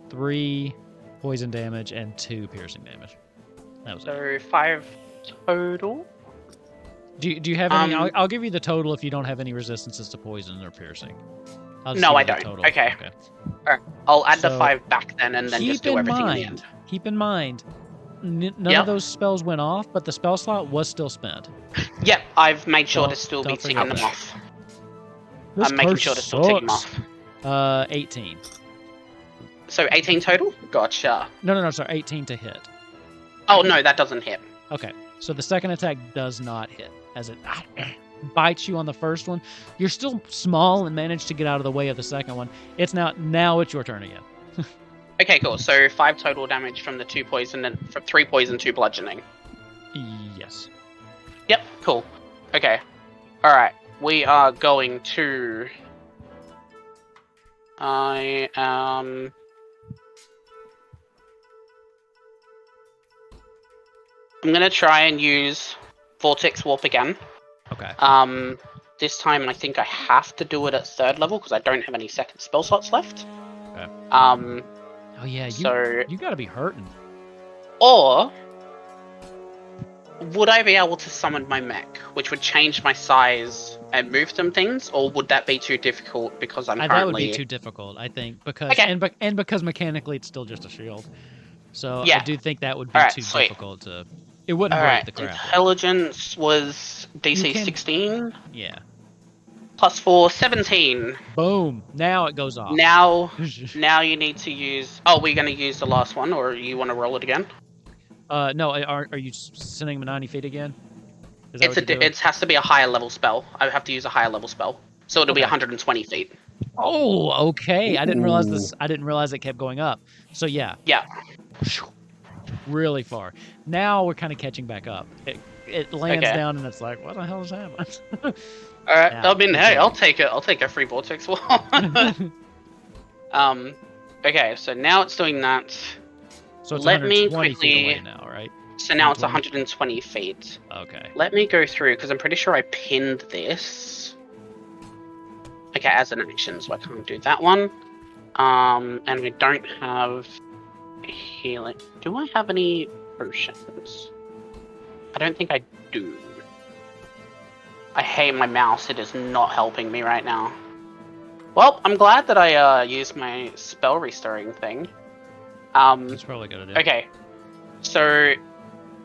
Speaker 1: 3 poison damage and 2 piercing damage. That was it.
Speaker 3: So 5 total.
Speaker 1: Do you have any?
Speaker 3: Um,
Speaker 1: I'll give you the total if you don't have any resistances to poison or piercing. I'll just
Speaker 3: No,
Speaker 1: give
Speaker 3: I
Speaker 1: you the
Speaker 3: don't.
Speaker 1: total.
Speaker 3: Okay. I'll add the
Speaker 1: So,
Speaker 3: 5 back then, and then just do everything in the end.
Speaker 1: Keep in mind, none
Speaker 3: Yep.
Speaker 1: of those spells went off, but the spell slot was still spent.
Speaker 3: Yep, I've made sure to
Speaker 1: Don't-
Speaker 3: still be
Speaker 1: don't
Speaker 3: ticking
Speaker 1: forget
Speaker 3: them
Speaker 1: that.
Speaker 3: off.
Speaker 1: This
Speaker 3: I'm making
Speaker 1: curse
Speaker 3: sure to still tick them
Speaker 1: sucks.
Speaker 3: off.
Speaker 1: 18.
Speaker 3: So 18 total? Gotcha.
Speaker 1: No, sorry, 18 to hit.
Speaker 3: Oh, no, that doesn't hit.
Speaker 1: Okay, so the second attack does not hit, as it bites you on the first one. You're still small and manage to get out of the way of the second one. It's now it's your turn again.
Speaker 3: Okay, cool. So 5 total damage from the 2 poison, and from 3 poison, 2 bludgeoning.
Speaker 1: Yes.
Speaker 3: Yep, cool. Okay. Alright, we are going to... I'm gonna try and use Vortex Warp again.
Speaker 1: Okay.
Speaker 3: This time I think I have to do it at 3rd level because I don't have any second spell slots left.
Speaker 1: Okay.
Speaker 3: Oh
Speaker 1: yeah,
Speaker 3: so
Speaker 1: you gotta be hurting.
Speaker 3: Or would I be able to summon my mech, which would change my size and move some things, or would that be too difficult because I'm currently...
Speaker 1: That would be too difficult, I think, because and because mechanically it's still just a shield. So
Speaker 3: yeah.
Speaker 1: I do think that would be too difficult to. It wouldn't break the crap.
Speaker 3: Intelligence was DC 16.
Speaker 1: Yeah.
Speaker 3: Plus 4, 17.
Speaker 1: Boom! Now it goes off.
Speaker 3: Now you need to use. Oh, we're gonna use the last one, or you want to roll it again?
Speaker 1: No. Are you sending him 90 feet again?
Speaker 3: It has to be a higher level spell. I have to use a higher level spell, so it'll be 120 feet.
Speaker 1: Oh, okay. I didn't realize this. I didn't realize it kept going up. So yeah.
Speaker 3: Yeah.
Speaker 1: Really far. Now we're kind of catching back up. It lands down and it's like, what the hell is happening?
Speaker 3: All right. I mean, hey, I'll take it. I'll take a free vortex wall. Okay, so now it's doing that.
Speaker 1: So it's
Speaker 3: Let me
Speaker 1: 120
Speaker 3: quickly
Speaker 1: feet away now, right?
Speaker 3: So now it's 120 feet.
Speaker 1: Okay.
Speaker 3: Let me go through because I'm pretty sure I pinned this. Okay, as an action, so I can't do that one. And we don't have healing. Do I have any potions? I don't think I do. I hate my mouse. It is not helping me right now. Well, I'm glad that I used my spell restoring thing.
Speaker 1: That's probably gonna do.
Speaker 3: Okay, so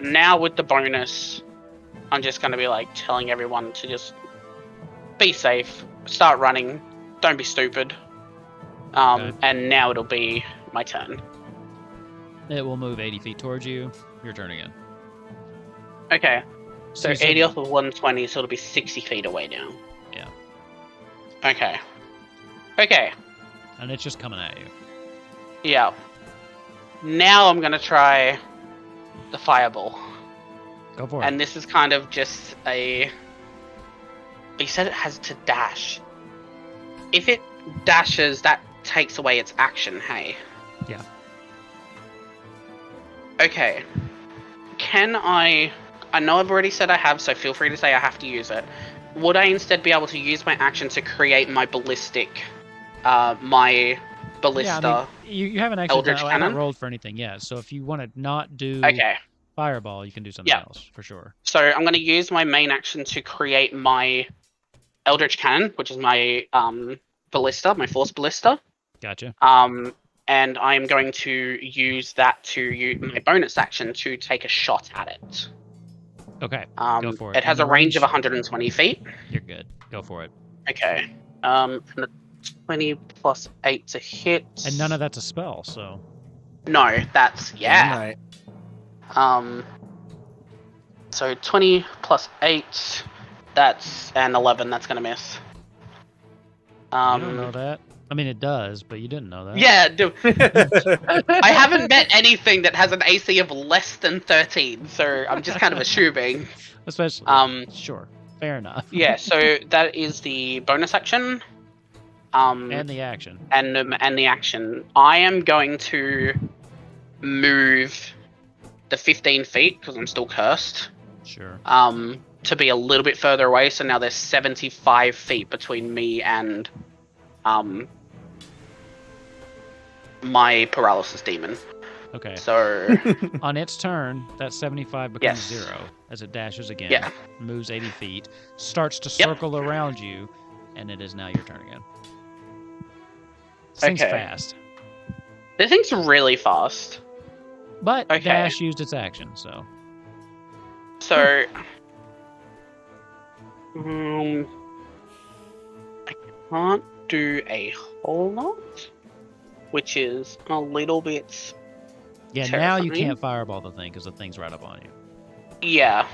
Speaker 3: now with the bonus, I'm just gonna be like telling everyone to just be safe, start running, don't be stupid. And now it'll be my turn.
Speaker 1: It will move 80 feet towards you. Your turn again.
Speaker 3: Okay. So 80 off of 120, so it'll be 60 feet away now.
Speaker 1: Yeah.
Speaker 3: Okay. Okay.
Speaker 1: And it's just coming at you.
Speaker 3: Yeah. Now I'm gonna try the fireball.
Speaker 1: Go for it.
Speaker 3: And this is kind of just a... You said it has to dash. If it dashes, that takes away its action, hey?
Speaker 1: Yeah.
Speaker 3: Okay. Can I know I've already said I have, so feel free to say I have to use it. Would I instead be able to use my action to create my ballistic, my ballista?
Speaker 1: Yeah, I mean, you haven't actually
Speaker 3: Eldritch
Speaker 1: I
Speaker 3: Cannon?
Speaker 1: haven't rolled for anything yet, so if you want to not do fireball, you can do something else, for sure.
Speaker 3: So I'm going to use my main action to create my Eldritch Cannon, which is my ballista, my force ballista.
Speaker 1: Gotcha.
Speaker 3: And I'm going to use that to use my bonus action to take a shot at it.
Speaker 1: Okay, go for it.
Speaker 3: It has a range of 120 feet.
Speaker 1: You're good. Go for it.
Speaker 3: Okay. 20 plus 8 to hit.
Speaker 1: And none of that's a spell, so...
Speaker 3: No, that's... Yeah.
Speaker 2: Right.
Speaker 3: So 20 plus 8, that's an 11, that's gonna miss.
Speaker 1: You don't know that. I mean, it does, but you didn't know that.
Speaker 3: Yeah, dude. I haven't met anything that has an AC of less than 13, so I'm just kind of assuming.
Speaker 1: Especially. Sure. Fair enough.
Speaker 3: Yeah, so that is the bonus action.
Speaker 1: And the action.
Speaker 3: And the action. I am going to move the 15 feet, because I'm still cursed.
Speaker 1: Sure.
Speaker 3: To be a little bit further away, so now there's 75 feet between me and my paralysis demon.
Speaker 1: Okay.
Speaker 3: So
Speaker 1: on its turn, that 75 becomes 0 as it dashes again.
Speaker 3: Yeah.
Speaker 1: Moves 80 feet, starts to circle around you, and it is now your turn again. This thing's fast.
Speaker 3: This thing's really fast.
Speaker 1: But Dash used its action, so.
Speaker 3: So I can't do a whole lot, which is a little bit
Speaker 1: Yeah,
Speaker 3: terrifying.
Speaker 1: now you can't fireball the thing because the thing's right up on you.
Speaker 3: Yeah.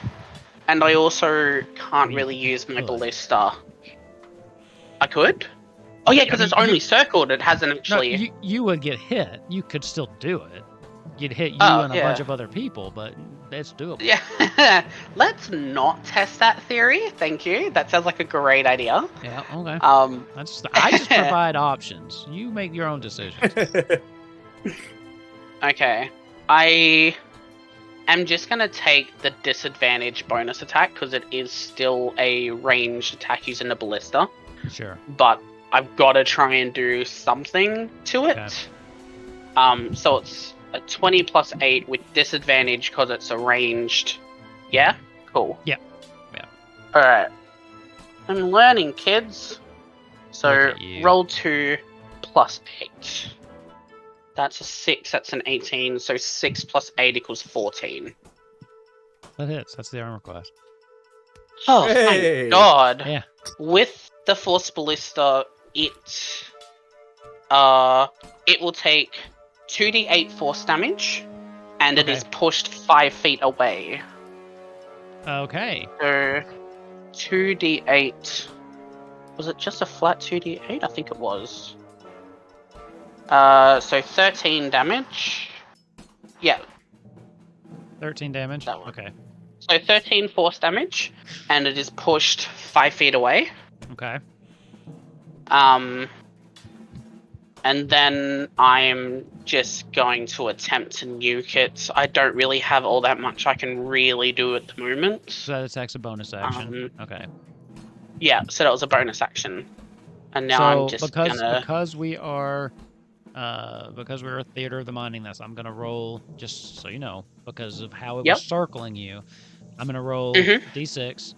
Speaker 3: And I also can't
Speaker 1: You
Speaker 3: really use my
Speaker 1: could.
Speaker 3: ballista. I could? Oh yeah, because it's only circled. It hasn't
Speaker 1: No,
Speaker 3: actually...
Speaker 1: you would get hit. You could still do it. You'd hit you
Speaker 3: Oh,
Speaker 1: and a
Speaker 3: yeah.
Speaker 1: bunch of other people, but it's doable.
Speaker 3: Yeah. Let's not test that theory. Thank you. That sounds like a great idea.
Speaker 1: Yeah, okay. I just provide options. You make your own decisions.
Speaker 3: Okay. I am just going to take the disadvantage bonus attack because it is still a ranged attack using the ballista.
Speaker 1: Sure.
Speaker 3: But I've got to try and do something to it.
Speaker 1: Okay.
Speaker 3: So it's a 20 plus 8 with disadvantage because it's a ranged. Yeah? Cool.
Speaker 1: Yeah.
Speaker 3: Alright. I'm learning, kids. So roll 2 plus 8. That's a 6, that's an 18, so 6 plus 8 equals 14.
Speaker 1: That hits. That's the armor class.
Speaker 3: Oh, thank God.
Speaker 1: Yeah.
Speaker 3: With the Force Ballista, it will take 2d8 force damage, and it is pushed 5 feet away.
Speaker 1: Okay.
Speaker 3: So 2d8. Was it just a flat 2d8? I think it was. So 13 damage. Yeah.
Speaker 1: 13 damage?
Speaker 3: That one.
Speaker 1: Okay.
Speaker 3: So 13 force damage, and it is pushed 5 feet away.
Speaker 1: Okay.
Speaker 3: And then I'm just going to attempt to nuke it. I don't really have all that much I can really do at the moment.
Speaker 1: So that attack's a bonus action. Okay.
Speaker 3: Yeah, so that was a bonus action. And now I'm just
Speaker 1: because we're a theater of the mind this, I'm gonna roll, just so you know, because of how it was circling you. I'm gonna roll d6.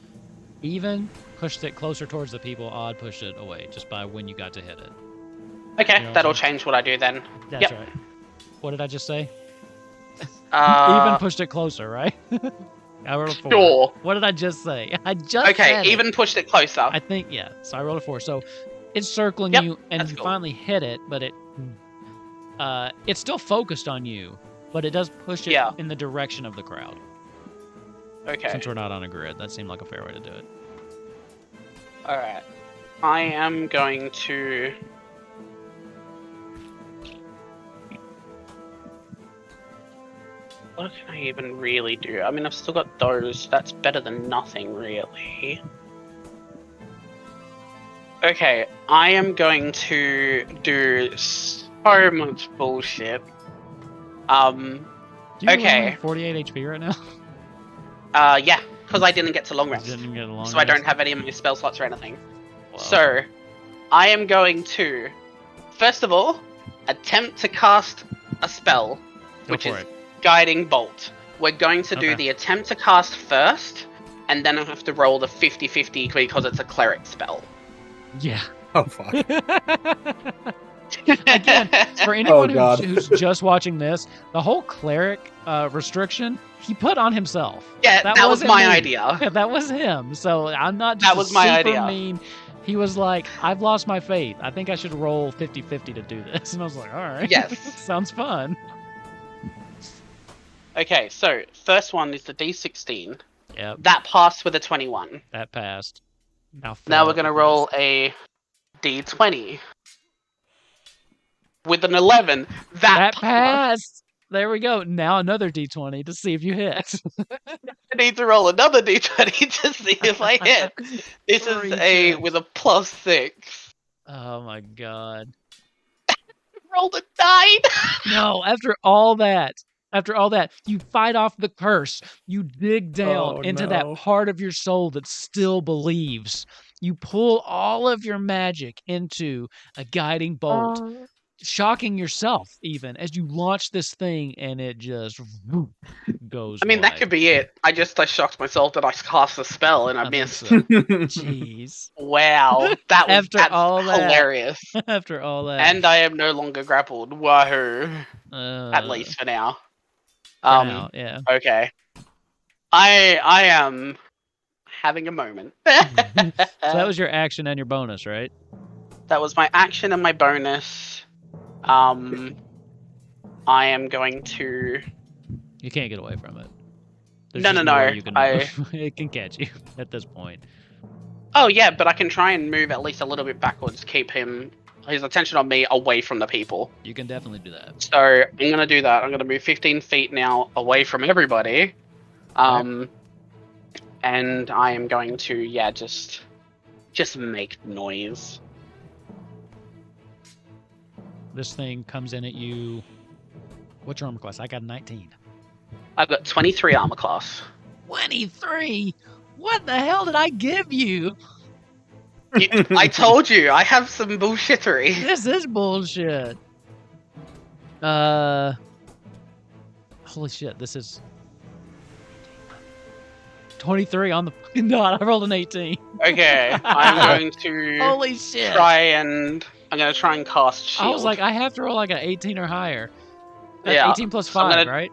Speaker 1: Even pushed it closer towards the people, odd pushed it away just by when you got to hit it.
Speaker 3: Okay,
Speaker 1: you know
Speaker 3: that'll change what I do then.
Speaker 1: That's right. What did I just say?
Speaker 3: Even
Speaker 1: pushed it closer, right? I rolled a 4.
Speaker 3: Sure.
Speaker 1: What did I just say? I just said
Speaker 3: even pushed it closer.
Speaker 1: I think, yeah. So I rolled a 4. So it's circling you, and you finally hit it, but it's still focused on you, but it does push it in the direction of the crowd.
Speaker 3: Okay.
Speaker 1: Since we're not on a grid, that seemed like a fair way to do it.
Speaker 3: Alright. I am going to... What can I even really do? I mean, I've still got those. That's better than nothing, really. Okay, I am going to do so much bullshit.
Speaker 1: Do you have 48 HP right now?
Speaker 3: Yeah, because I didn't get to long rest. So I don't have any of my spell slots or anything. Wow. So, I am going to, first of all, attempt to cast a spell, which is Guiding Bolt. We're going to do the attempt to cast first, and then I have to roll the 50-50 because it's a cleric spell.
Speaker 1: Yeah.
Speaker 2: Oh, fuck.
Speaker 1: Again, for anyone who's just watching this, the whole cleric restriction, he put on himself.
Speaker 3: Yeah, that was my idea.
Speaker 1: Yeah, that was him. So I'm not just
Speaker 3: that was my idea.
Speaker 1: mean. He was like, I've lost my faith. I think I should roll 50-50 to do this. And I was like, all right.
Speaker 3: Yes.
Speaker 1: Sounds fun.
Speaker 3: Okay, so first one is the D16.
Speaker 1: Yep.
Speaker 3: That passed with a 21.
Speaker 1: That passed.
Speaker 3: Now we're going to roll a D20. With an 11. That
Speaker 1: passed. There we go. Now another D20 to see if you hit.
Speaker 3: I need to roll another D20 to see if I hit. This is with a +6.
Speaker 1: Oh my god.
Speaker 3: Rolled a 9.
Speaker 1: No, after all that, you fight off the curse. You dig down into that part of your soul that still believes. You pull all of your magic into a guiding bolt, shocking yourself even as you launch this thing, and it just goes.
Speaker 3: I mean, that could be it. I shocked myself that I cast a spell and I missed. So.
Speaker 1: Jeez.
Speaker 3: Wow, that's hilarious.
Speaker 1: After all that,
Speaker 3: and I am no longer grappled. Wahoo! At least for now.
Speaker 1: Yeah.
Speaker 3: Okay. I am having a moment.
Speaker 1: So that was your action and your bonus, right?
Speaker 3: That was my action and my bonus. I am going to.
Speaker 1: You can't get away from it. There's
Speaker 3: No,
Speaker 1: just
Speaker 3: no,
Speaker 1: nowhere
Speaker 3: no.
Speaker 1: you can move. It can catch you at this point.
Speaker 3: Oh yeah, but I can try and move at least a little bit backwards, keep his attention on me away from the people.
Speaker 1: You can definitely do that.
Speaker 3: So I'm gonna do that. I'm gonna move 15 feet now away from everybody. And I am going to just make noise.
Speaker 1: This thing comes in at you. What's your armor class? I got 19.
Speaker 3: I've got 23 armor class.
Speaker 1: 23? What the hell did I give you?
Speaker 3: I told you, I have some bullshittery.
Speaker 1: This is bullshit. Holy shit, this is 23 on the fucking dot. I rolled an 18.
Speaker 3: Okay, I'm going to
Speaker 1: Holy shit.
Speaker 3: I'm gonna try and cast shield.
Speaker 1: I was like, I have to roll like an 18 or higher. That's
Speaker 3: Yeah,
Speaker 1: 18 plus
Speaker 3: so I'm
Speaker 1: 5,
Speaker 3: gonna-
Speaker 1: right?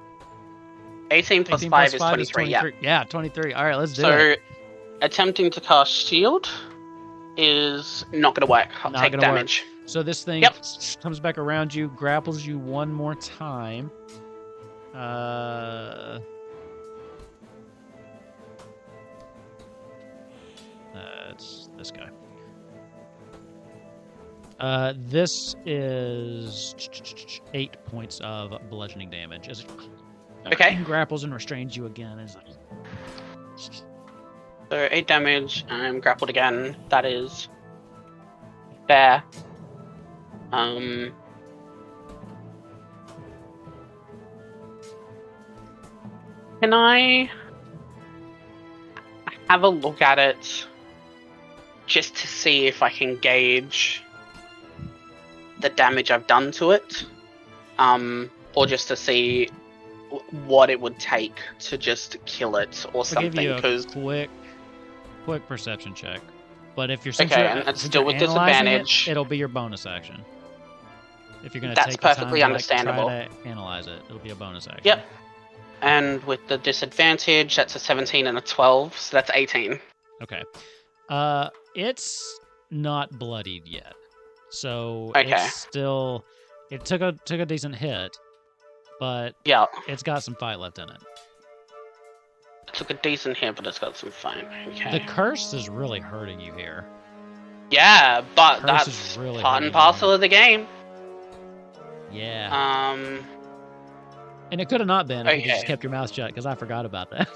Speaker 3: 18 plus
Speaker 1: 18
Speaker 3: 5
Speaker 1: plus
Speaker 3: is
Speaker 1: 5
Speaker 3: 23, yeah.
Speaker 1: Yeah, 23. All right, let's do
Speaker 3: So,
Speaker 1: it.
Speaker 3: attempting to cast shield is not gonna work. I'll
Speaker 1: Not
Speaker 3: take
Speaker 1: gonna work.
Speaker 3: damage.
Speaker 1: So this thing
Speaker 3: Yep.
Speaker 1: comes back around you, grapples you one more time. It's this guy. This is 8 points of bludgeoning damage as it
Speaker 3: Okay.
Speaker 1: grapples and restrains you again. It's like,
Speaker 3: So 8 damage. I'm grappled again. That is fair. Can I have a look at it just to see if I can gauge the damage I've done to it? Or just to see what it would take to just kill it or
Speaker 1: I'll
Speaker 3: something?
Speaker 1: give you a
Speaker 3: Because
Speaker 1: quick perception check. But if you're
Speaker 3: Okay, and that's still with disadvantage.
Speaker 1: it'll be your bonus action. If you're gonna
Speaker 3: That's
Speaker 1: take the time
Speaker 3: perfectly
Speaker 1: to,
Speaker 3: understandable.
Speaker 1: try to analyze it, it'll be a bonus action.
Speaker 3: Yep. And with the disadvantage, that's a 17 and a 12, so that's 18.
Speaker 1: Okay. It's not bloodied yet, so
Speaker 3: Okay.
Speaker 1: it's still. It took a decent hit, but
Speaker 3: Yeah,
Speaker 1: it's got some fight left in it.
Speaker 3: it took a decent hit, but it's got some fun. Okay.
Speaker 1: The curse is really hurting you here.
Speaker 3: Yeah, but
Speaker 1: Curse is
Speaker 3: that's
Speaker 1: really
Speaker 3: part and
Speaker 1: hurting
Speaker 3: parcel
Speaker 1: you.
Speaker 3: of the game.
Speaker 1: Yeah. And it could have not been if you just
Speaker 3: Okay.
Speaker 1: kept your mouth shut, because I forgot about that.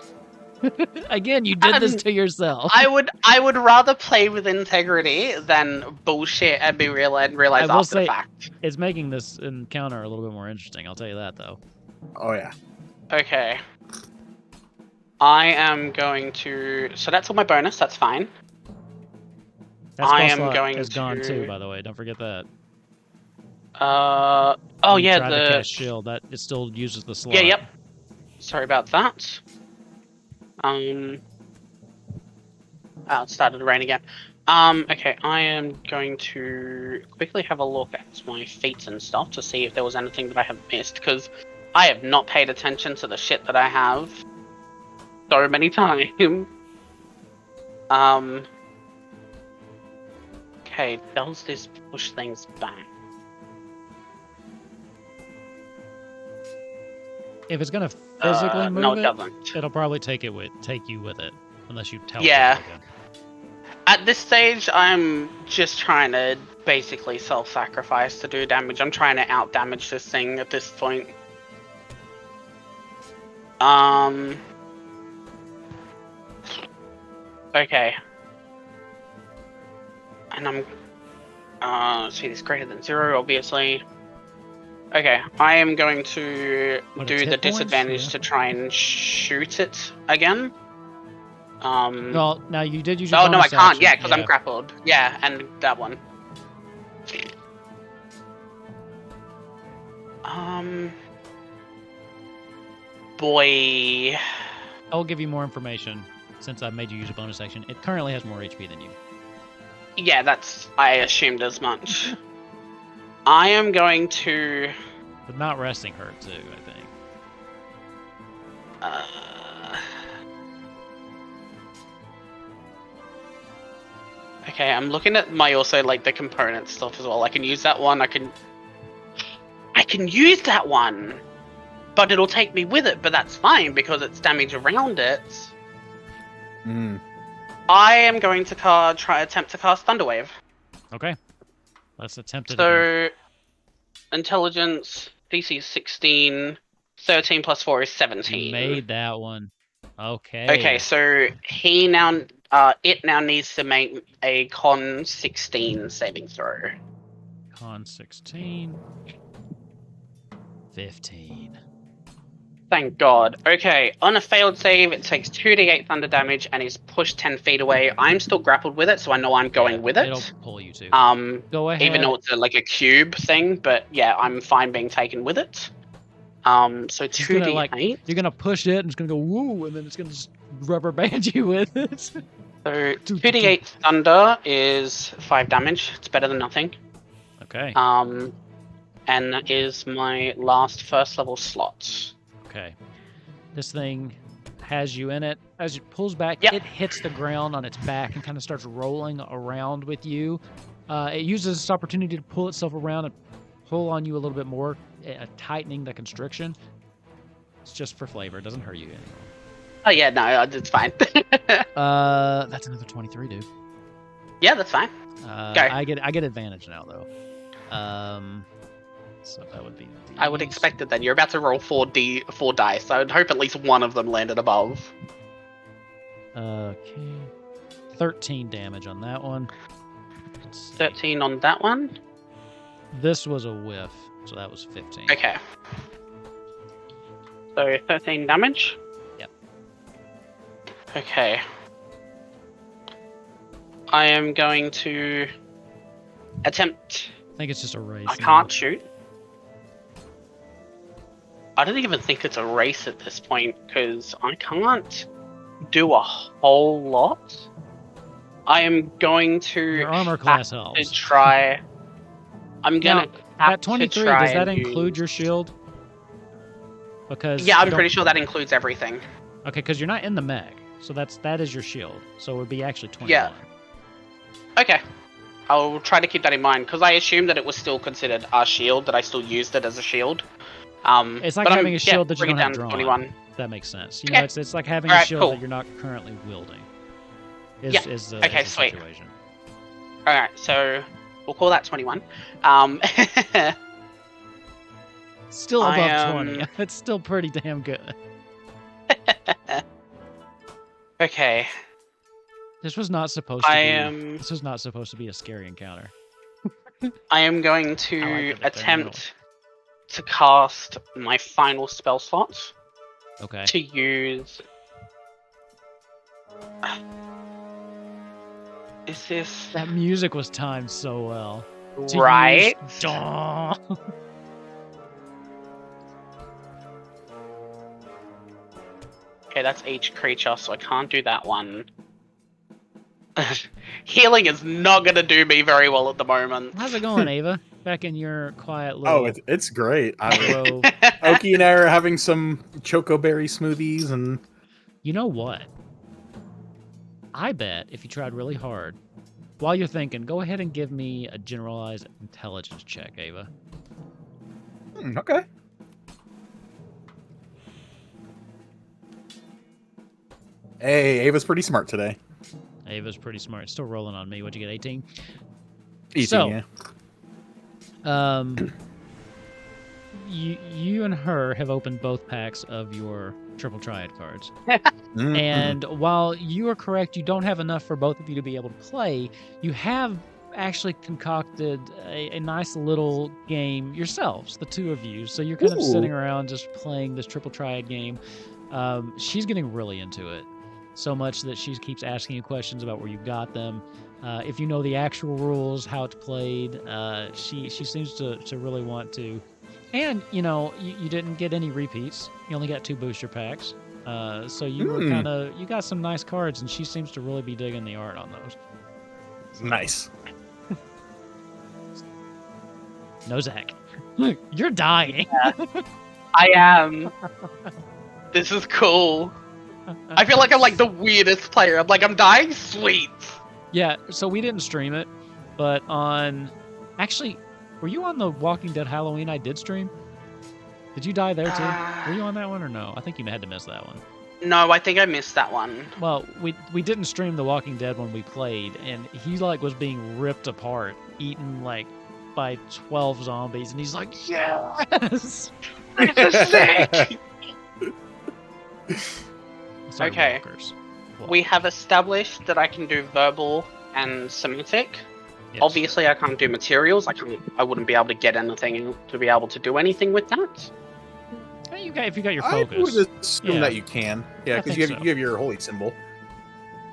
Speaker 1: Again, you did this to yourself.
Speaker 3: I would rather play with integrity than bullshit and realize
Speaker 1: I will
Speaker 3: after the
Speaker 1: say-
Speaker 3: fact.
Speaker 1: It's making this encounter a little bit more interesting. I'll tell you that, though.
Speaker 2: Oh yeah.
Speaker 3: Okay. I am going to. So that's all my bonus. That's fine.
Speaker 1: That
Speaker 3: I
Speaker 1: spell
Speaker 3: am
Speaker 1: slot
Speaker 3: going
Speaker 1: is gone too,
Speaker 3: to-
Speaker 1: by the way. Don't forget that.
Speaker 3: Oh
Speaker 1: You
Speaker 3: yeah,
Speaker 1: tried to cast shield. That it still uses the slot.
Speaker 3: Yeah, yep. Sorry about that. Oh, it started to rain again. Okay, I am going to quickly have a look at my feats and stuff to see if there was anything that I have missed, because I have not paid attention to the shit that I have so many times. Okay, does this push things back?
Speaker 1: If it's gonna physically move
Speaker 3: no, it
Speaker 1: it,
Speaker 3: doesn't.
Speaker 1: it'll probably take you with it, unless you teleport.
Speaker 3: Yeah.
Speaker 1: again.
Speaker 3: At this stage, I'm just trying to basically self-sacrifice to do damage. I'm trying to out-damage this thing at this point. Okay. And I'm... see, this greater than 0, obviously. Okay, I am going to
Speaker 1: What,
Speaker 3: do
Speaker 1: it's
Speaker 3: the
Speaker 1: hit points?
Speaker 3: disadvantage
Speaker 1: Yeah.
Speaker 3: to try and shoot it again.
Speaker 1: Well, now you did use your
Speaker 3: Oh no, I
Speaker 1: bonus
Speaker 3: can't.
Speaker 1: action.
Speaker 3: Yeah, because I'm grappled. Yeah, and that one. Boy.
Speaker 1: I'll give you more information since I made you use a bonus action. It currently has more HP than you.
Speaker 3: Yeah, I assumed as much. I am going to.
Speaker 1: But not resting hurt too, I think.
Speaker 3: Okay, I'm looking at my also like the component stuff as well. I can use that one. I can use that one, but it'll take me with it. But that's fine because it's damage around it. I am going to attempt to cast Thunderwave.
Speaker 1: Okay. Let's attempt it again.
Speaker 3: So, intelligence, DC 16, 13 plus 4 is 17.
Speaker 1: You made that one. Okay.
Speaker 3: Okay, so it now needs to make a con 16 saving throw.
Speaker 1: Con 16. 15.
Speaker 3: Thank God. Okay, on a failed save, it takes 2d8 thunder damage and is pushed 10 feet away. I'm still grappled with it, so I know I'm going with it.
Speaker 1: It'll pull you too.
Speaker 3: Go
Speaker 1: ahead.
Speaker 3: Even though it's like a cube thing, but yeah, I'm fine being taken with it. So 2d8.
Speaker 1: You're gonna push it and it's gonna go woo, and then it's gonna just rubber band you with it.
Speaker 3: So 2d8 thunder is 5 damage. It's better than nothing.
Speaker 1: Okay.
Speaker 3: And that is my last first level slot.
Speaker 1: Okay. This thing has you in it. As it pulls back,
Speaker 3: Yep.
Speaker 1: it hits the ground on its back and kind of starts rolling around with you. It uses this opportunity to pull itself around and pull on you a little bit more, tightening the constriction. It's just for flavor. It doesn't hurt you anymore.
Speaker 3: Oh yeah, no, it's fine.
Speaker 1: That's another 23, dude.
Speaker 3: Yeah, that's fine. Go.
Speaker 1: I get advantage now though. So that would be.
Speaker 3: I would expect it then. You're about to roll 4 dice. So I would hope at least one of them landed above.
Speaker 1: Okay. 13 damage on that one.
Speaker 3: 13 on that one.
Speaker 1: This was a whiff, so that was 15.
Speaker 3: Okay. So 13 damage?
Speaker 1: Yep.
Speaker 3: Okay. I am going to attempt...
Speaker 1: I think it's just a race.
Speaker 3: I can't shoot. I don't even think it's a race at this point, because I can't do a whole lot. I am going to
Speaker 1: Your armor class
Speaker 3: have
Speaker 1: helps.
Speaker 3: to try... I'm gonna have
Speaker 1: At 23,
Speaker 3: to try
Speaker 1: does that
Speaker 3: and
Speaker 1: include your shield? Because
Speaker 3: Yeah, I'm pretty sure that includes everything.
Speaker 1: Okay, because you're not in the mech, so that is your shield. So it would be actually 21.
Speaker 3: Yeah. Okay. I'll try to keep that in mind, because I assumed that it was still considered a shield, that I still used it as a shield.
Speaker 1: It's like
Speaker 3: but
Speaker 1: having a shield that you
Speaker 3: bring
Speaker 1: don't
Speaker 3: it
Speaker 1: have
Speaker 3: down to
Speaker 1: drawn.
Speaker 3: 21.
Speaker 1: That makes sense.
Speaker 3: Okay.
Speaker 1: It's like having a
Speaker 3: Alright,
Speaker 1: shield
Speaker 3: cool.
Speaker 1: that you're not currently wielding.
Speaker 3: Okay,
Speaker 1: is the
Speaker 3: sweet.
Speaker 1: situation.
Speaker 3: Alright, so we'll call that 21.
Speaker 1: Still above 20. It's still pretty damn good.
Speaker 3: Okay.
Speaker 1: This was not supposed to
Speaker 3: am-
Speaker 1: This was not supposed to be a scary encounter.
Speaker 3: I am going
Speaker 1: I like
Speaker 3: to
Speaker 1: it at the
Speaker 3: attempt to cast my final spell slot
Speaker 1: Okay.
Speaker 3: to use... Is this...
Speaker 1: That music was timed so well. To
Speaker 3: right?
Speaker 1: use- Daw.
Speaker 3: Okay, that's each creature, so I can't do that one. Healing is not going to do me very well at the moment.
Speaker 1: How's it going, Ava? Back in your quiet little...
Speaker 2: Oh, it's great.
Speaker 1: row.
Speaker 2: Oki and I are having some chocoberry smoothies, and
Speaker 1: You know what? I bet if you tried really hard, while you're thinking, go ahead and give me a generalized intelligence check, Ava.
Speaker 2: Okay. Hey, Ava's pretty smart today.
Speaker 1: Ava's pretty smart. Still rolling on me. What'd you get, 18?
Speaker 2: Easy,
Speaker 1: So,
Speaker 2: yeah.
Speaker 1: You and her have opened both packs of your triple triad cards.
Speaker 2: Mhm.
Speaker 1: And while you are correct, you don't have enough for both of you to be able to play, you have actually concocted a nice little game yourselves, the two of you. So you're kind of
Speaker 2: Ooh.
Speaker 1: sitting around just playing this triple triad game. She's getting really into it. So much that she keeps asking you questions about where you got them. If you know the actual rules, how it's played, she seems to really want to. And, you know, you didn't get any repeats. You only got 2 booster packs. So you were you got some nice cards, and she seems to really be digging the art on those.
Speaker 2: Nice.
Speaker 1: Nozak, look, you're dying.
Speaker 3: I am. This is cool. I feel like I'm like the weirdest player. I'm like, I'm dying? Sweet.
Speaker 1: Yeah, so we didn't stream it, but actually, were you on the Walking Dead Halloween I did stream? Did you die there too? Were you on that one or no? I think you had to miss that one.
Speaker 3: No, I think I missed that one.
Speaker 1: Well, we didn't stream The Walking Dead when we played, and he like was being ripped apart, eaten like by 12 zombies, and he's like, yes!
Speaker 3: Sick!
Speaker 1: Sorry,
Speaker 3: Okay.
Speaker 1: walkers.
Speaker 3: We have established that I can do verbal and somatic.
Speaker 1: Yes.
Speaker 3: Obviously, I can't do materials. I wouldn't be able to get anything to be able to do anything with that.
Speaker 1: If you got your
Speaker 2: I
Speaker 1: focus.
Speaker 2: would assume
Speaker 1: Yeah.
Speaker 2: that you can. Yeah,
Speaker 1: I
Speaker 2: because
Speaker 1: think
Speaker 2: you
Speaker 1: so.
Speaker 2: have your holy symbol.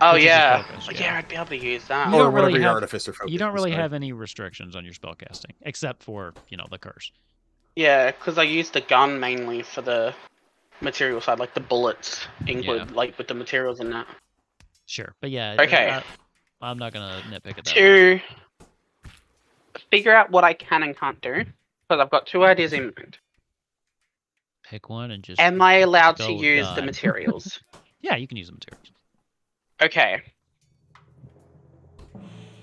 Speaker 3: Oh
Speaker 1: Which is your
Speaker 3: yeah.
Speaker 1: focus,
Speaker 3: yeah,
Speaker 1: yeah.
Speaker 3: I'd be able to use that.
Speaker 1: You
Speaker 2: Or
Speaker 1: don't
Speaker 2: whatever
Speaker 1: really
Speaker 2: your
Speaker 1: have-
Speaker 2: artificer focus
Speaker 1: You don't really
Speaker 2: is,
Speaker 1: have any restrictions on your spellcasting, except for, the curse.
Speaker 3: Yeah, because I use the gun mainly for the material side, like the bullets include, like with the materials and that.
Speaker 1: Sure. But yeah,
Speaker 3: Okay.
Speaker 1: I'm not going to nitpick at that.
Speaker 3: To figure out what I can and can't do, because I've got two ideas in mind.
Speaker 1: Pick one and just...
Speaker 3: Am I allowed to
Speaker 1: go with
Speaker 3: use the
Speaker 1: God.
Speaker 3: materials?
Speaker 1: Yeah, you can use the materials.
Speaker 3: Okay.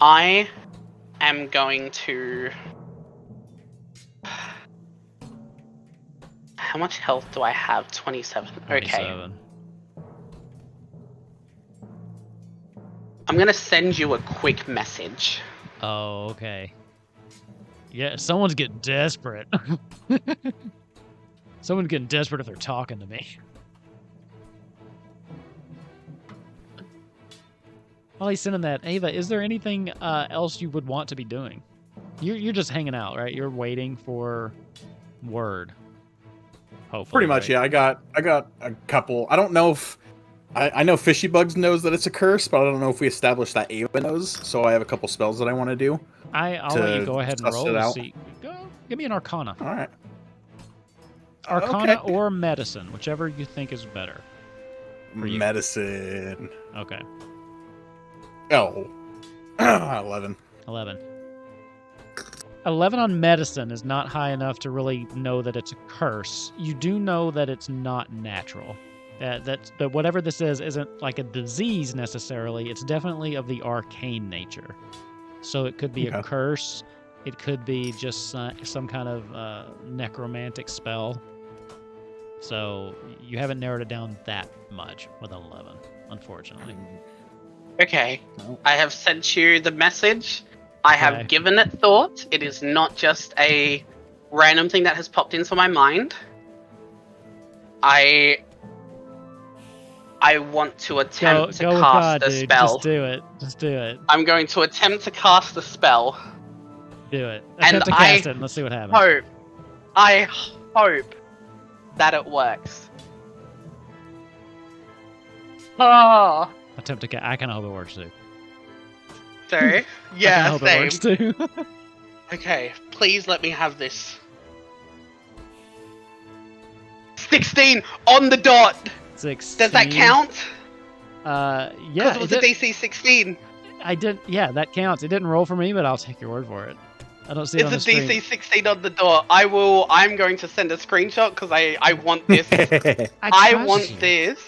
Speaker 3: I am going to... How much health do I have? 27. Okay.
Speaker 1: 27.
Speaker 3: I'm going to send you a quick message.
Speaker 1: Oh, okay. Yeah, someone's getting desperate. Someone's getting desperate if they're talking to me. While he's sending that, Ava, is there anything else you would want to be doing? You're just hanging out, right? You're waiting for word. Hopefully,
Speaker 2: Pretty much,
Speaker 1: right?
Speaker 2: yeah. I got a couple. I don't know if I know Fishy Bugs knows that it's a curse, but I don't know if we established that Ava knows. So I have a couple spells that I want to do.
Speaker 1: I'll let you
Speaker 2: to
Speaker 1: go ahead and
Speaker 2: suss
Speaker 1: roll
Speaker 2: it
Speaker 1: to
Speaker 2: out.
Speaker 1: see. Go, give me an Arcana.
Speaker 2: All right.
Speaker 1: Arcana
Speaker 2: Okay.
Speaker 1: or Medicine, whichever you think is better. For you.
Speaker 2: Medicine.
Speaker 1: Okay,
Speaker 2: Oh. 11.
Speaker 1: 11. 11 on Medicine is not high enough to really know that it's a curse. You do know that it's not natural. But whatever this is isn't like a disease necessarily. It's definitely of the arcane nature. So it could be a
Speaker 2: Okay.
Speaker 1: curse. It could be just some kind of necromantic spell. So you haven't narrowed it down that much with 11, unfortunately.
Speaker 3: Okay.
Speaker 2: Oh.
Speaker 3: I have sent you the message. I have
Speaker 1: Okay.
Speaker 3: given it thought. It is not just a random thing that has popped into my mind. I want to attempt to
Speaker 1: Go with
Speaker 3: cast
Speaker 1: God,
Speaker 3: a
Speaker 1: dude.
Speaker 3: spell.
Speaker 1: Just do it. Just do it.
Speaker 3: I'm going to attempt to cast a spell.
Speaker 1: Do it.
Speaker 3: And
Speaker 1: Attempt to cast it and let's see what happens.
Speaker 3: I hope that it works. Oh,
Speaker 1: Attempt to cast. I kind of hope it works too.
Speaker 3: so
Speaker 1: I
Speaker 3: yeah,
Speaker 1: hope it works
Speaker 3: same.
Speaker 1: too.
Speaker 3: Okay, please let me have this. 16 on the dot.
Speaker 1: 16.
Speaker 3: Does that count?
Speaker 1: Yeah.
Speaker 3: Because it was a DC 16.
Speaker 1: I did. Yeah, that counts. It didn't roll for me, but I'll take your word for it. I don't see it
Speaker 3: It's
Speaker 1: on
Speaker 3: a
Speaker 1: the screen.
Speaker 3: DC 16 on the dot. I'm going to send a screenshot because I want this. I
Speaker 1: trust
Speaker 3: want
Speaker 1: you.
Speaker 3: this.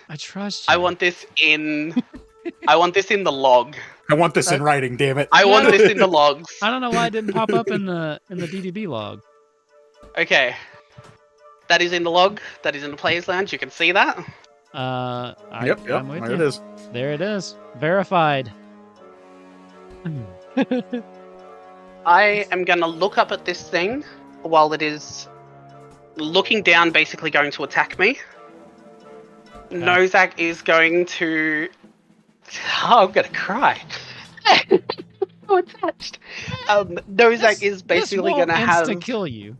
Speaker 1: I trust you.
Speaker 3: I want this in. I want this in the log.
Speaker 2: I want this in writing, damn it.
Speaker 3: I want this in the logs.
Speaker 1: I don't know why it didn't pop up in the DDB log.
Speaker 3: Okay. That is in the log. That is in the player's lounge. You can see that.
Speaker 2: Yep,
Speaker 1: I'm with
Speaker 2: there
Speaker 1: you.
Speaker 2: it is.
Speaker 1: There it is. Verified.
Speaker 3: I am going to look up at this thing while it is looking down, basically going to attack me. Nozak is going to... Oh, I'm going to cry. So attached. Nozak is basically going to have...
Speaker 1: to kill you.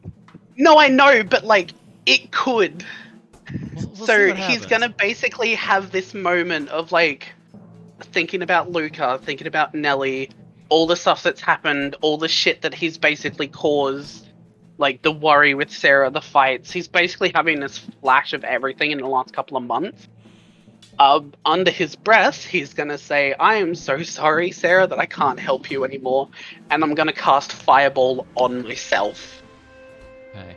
Speaker 3: No, I know, but like, it could.
Speaker 1: We'll see
Speaker 3: So
Speaker 1: what
Speaker 3: he's
Speaker 1: happens.
Speaker 3: going to basically have this moment of like, thinking about Luca, thinking about Nelly, all the stuff that's happened, all the shit that he's basically caused, like the worry with Sara, the fights. He's basically having this flash of everything in the last couple of months. Under his breath, he's gonna say, "I am so sorry, Sara, that I can't help you anymore," and I'm gonna cast Fireball on myself.
Speaker 1: Okay.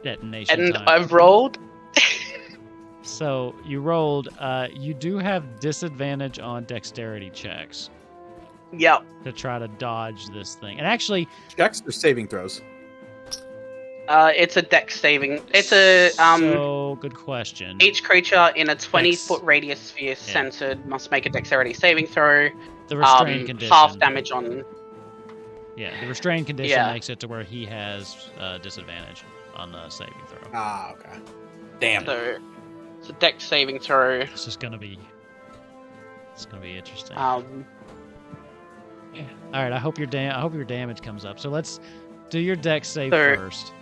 Speaker 1: Detonation
Speaker 3: And
Speaker 1: time.
Speaker 3: I've rolled.
Speaker 1: So you rolled. You do have disadvantage on dexterity checks.
Speaker 3: Yep.
Speaker 1: to try to dodge this thing. And actually,
Speaker 2: Checks or saving throws?
Speaker 3: It's a dex saving. It's a
Speaker 1: So good question.
Speaker 3: Each creature in a 20-foot
Speaker 1: Dex.
Speaker 3: radius sphere centered must make a dexterity saving throw.
Speaker 1: The restrained condition.
Speaker 3: Half damage on.
Speaker 1: Yeah, the restrained condition
Speaker 3: Yeah.
Speaker 1: makes it to where he has disadvantage on the saving throw.
Speaker 2: Ah, okay. Damn.
Speaker 3: So it's a dex saving throw.
Speaker 1: It's just gonna be. It's gonna be interesting.
Speaker 3: Um,
Speaker 1: Yeah. All right. I hope your damage comes up. So let's do your dex save
Speaker 3: So-
Speaker 1: first.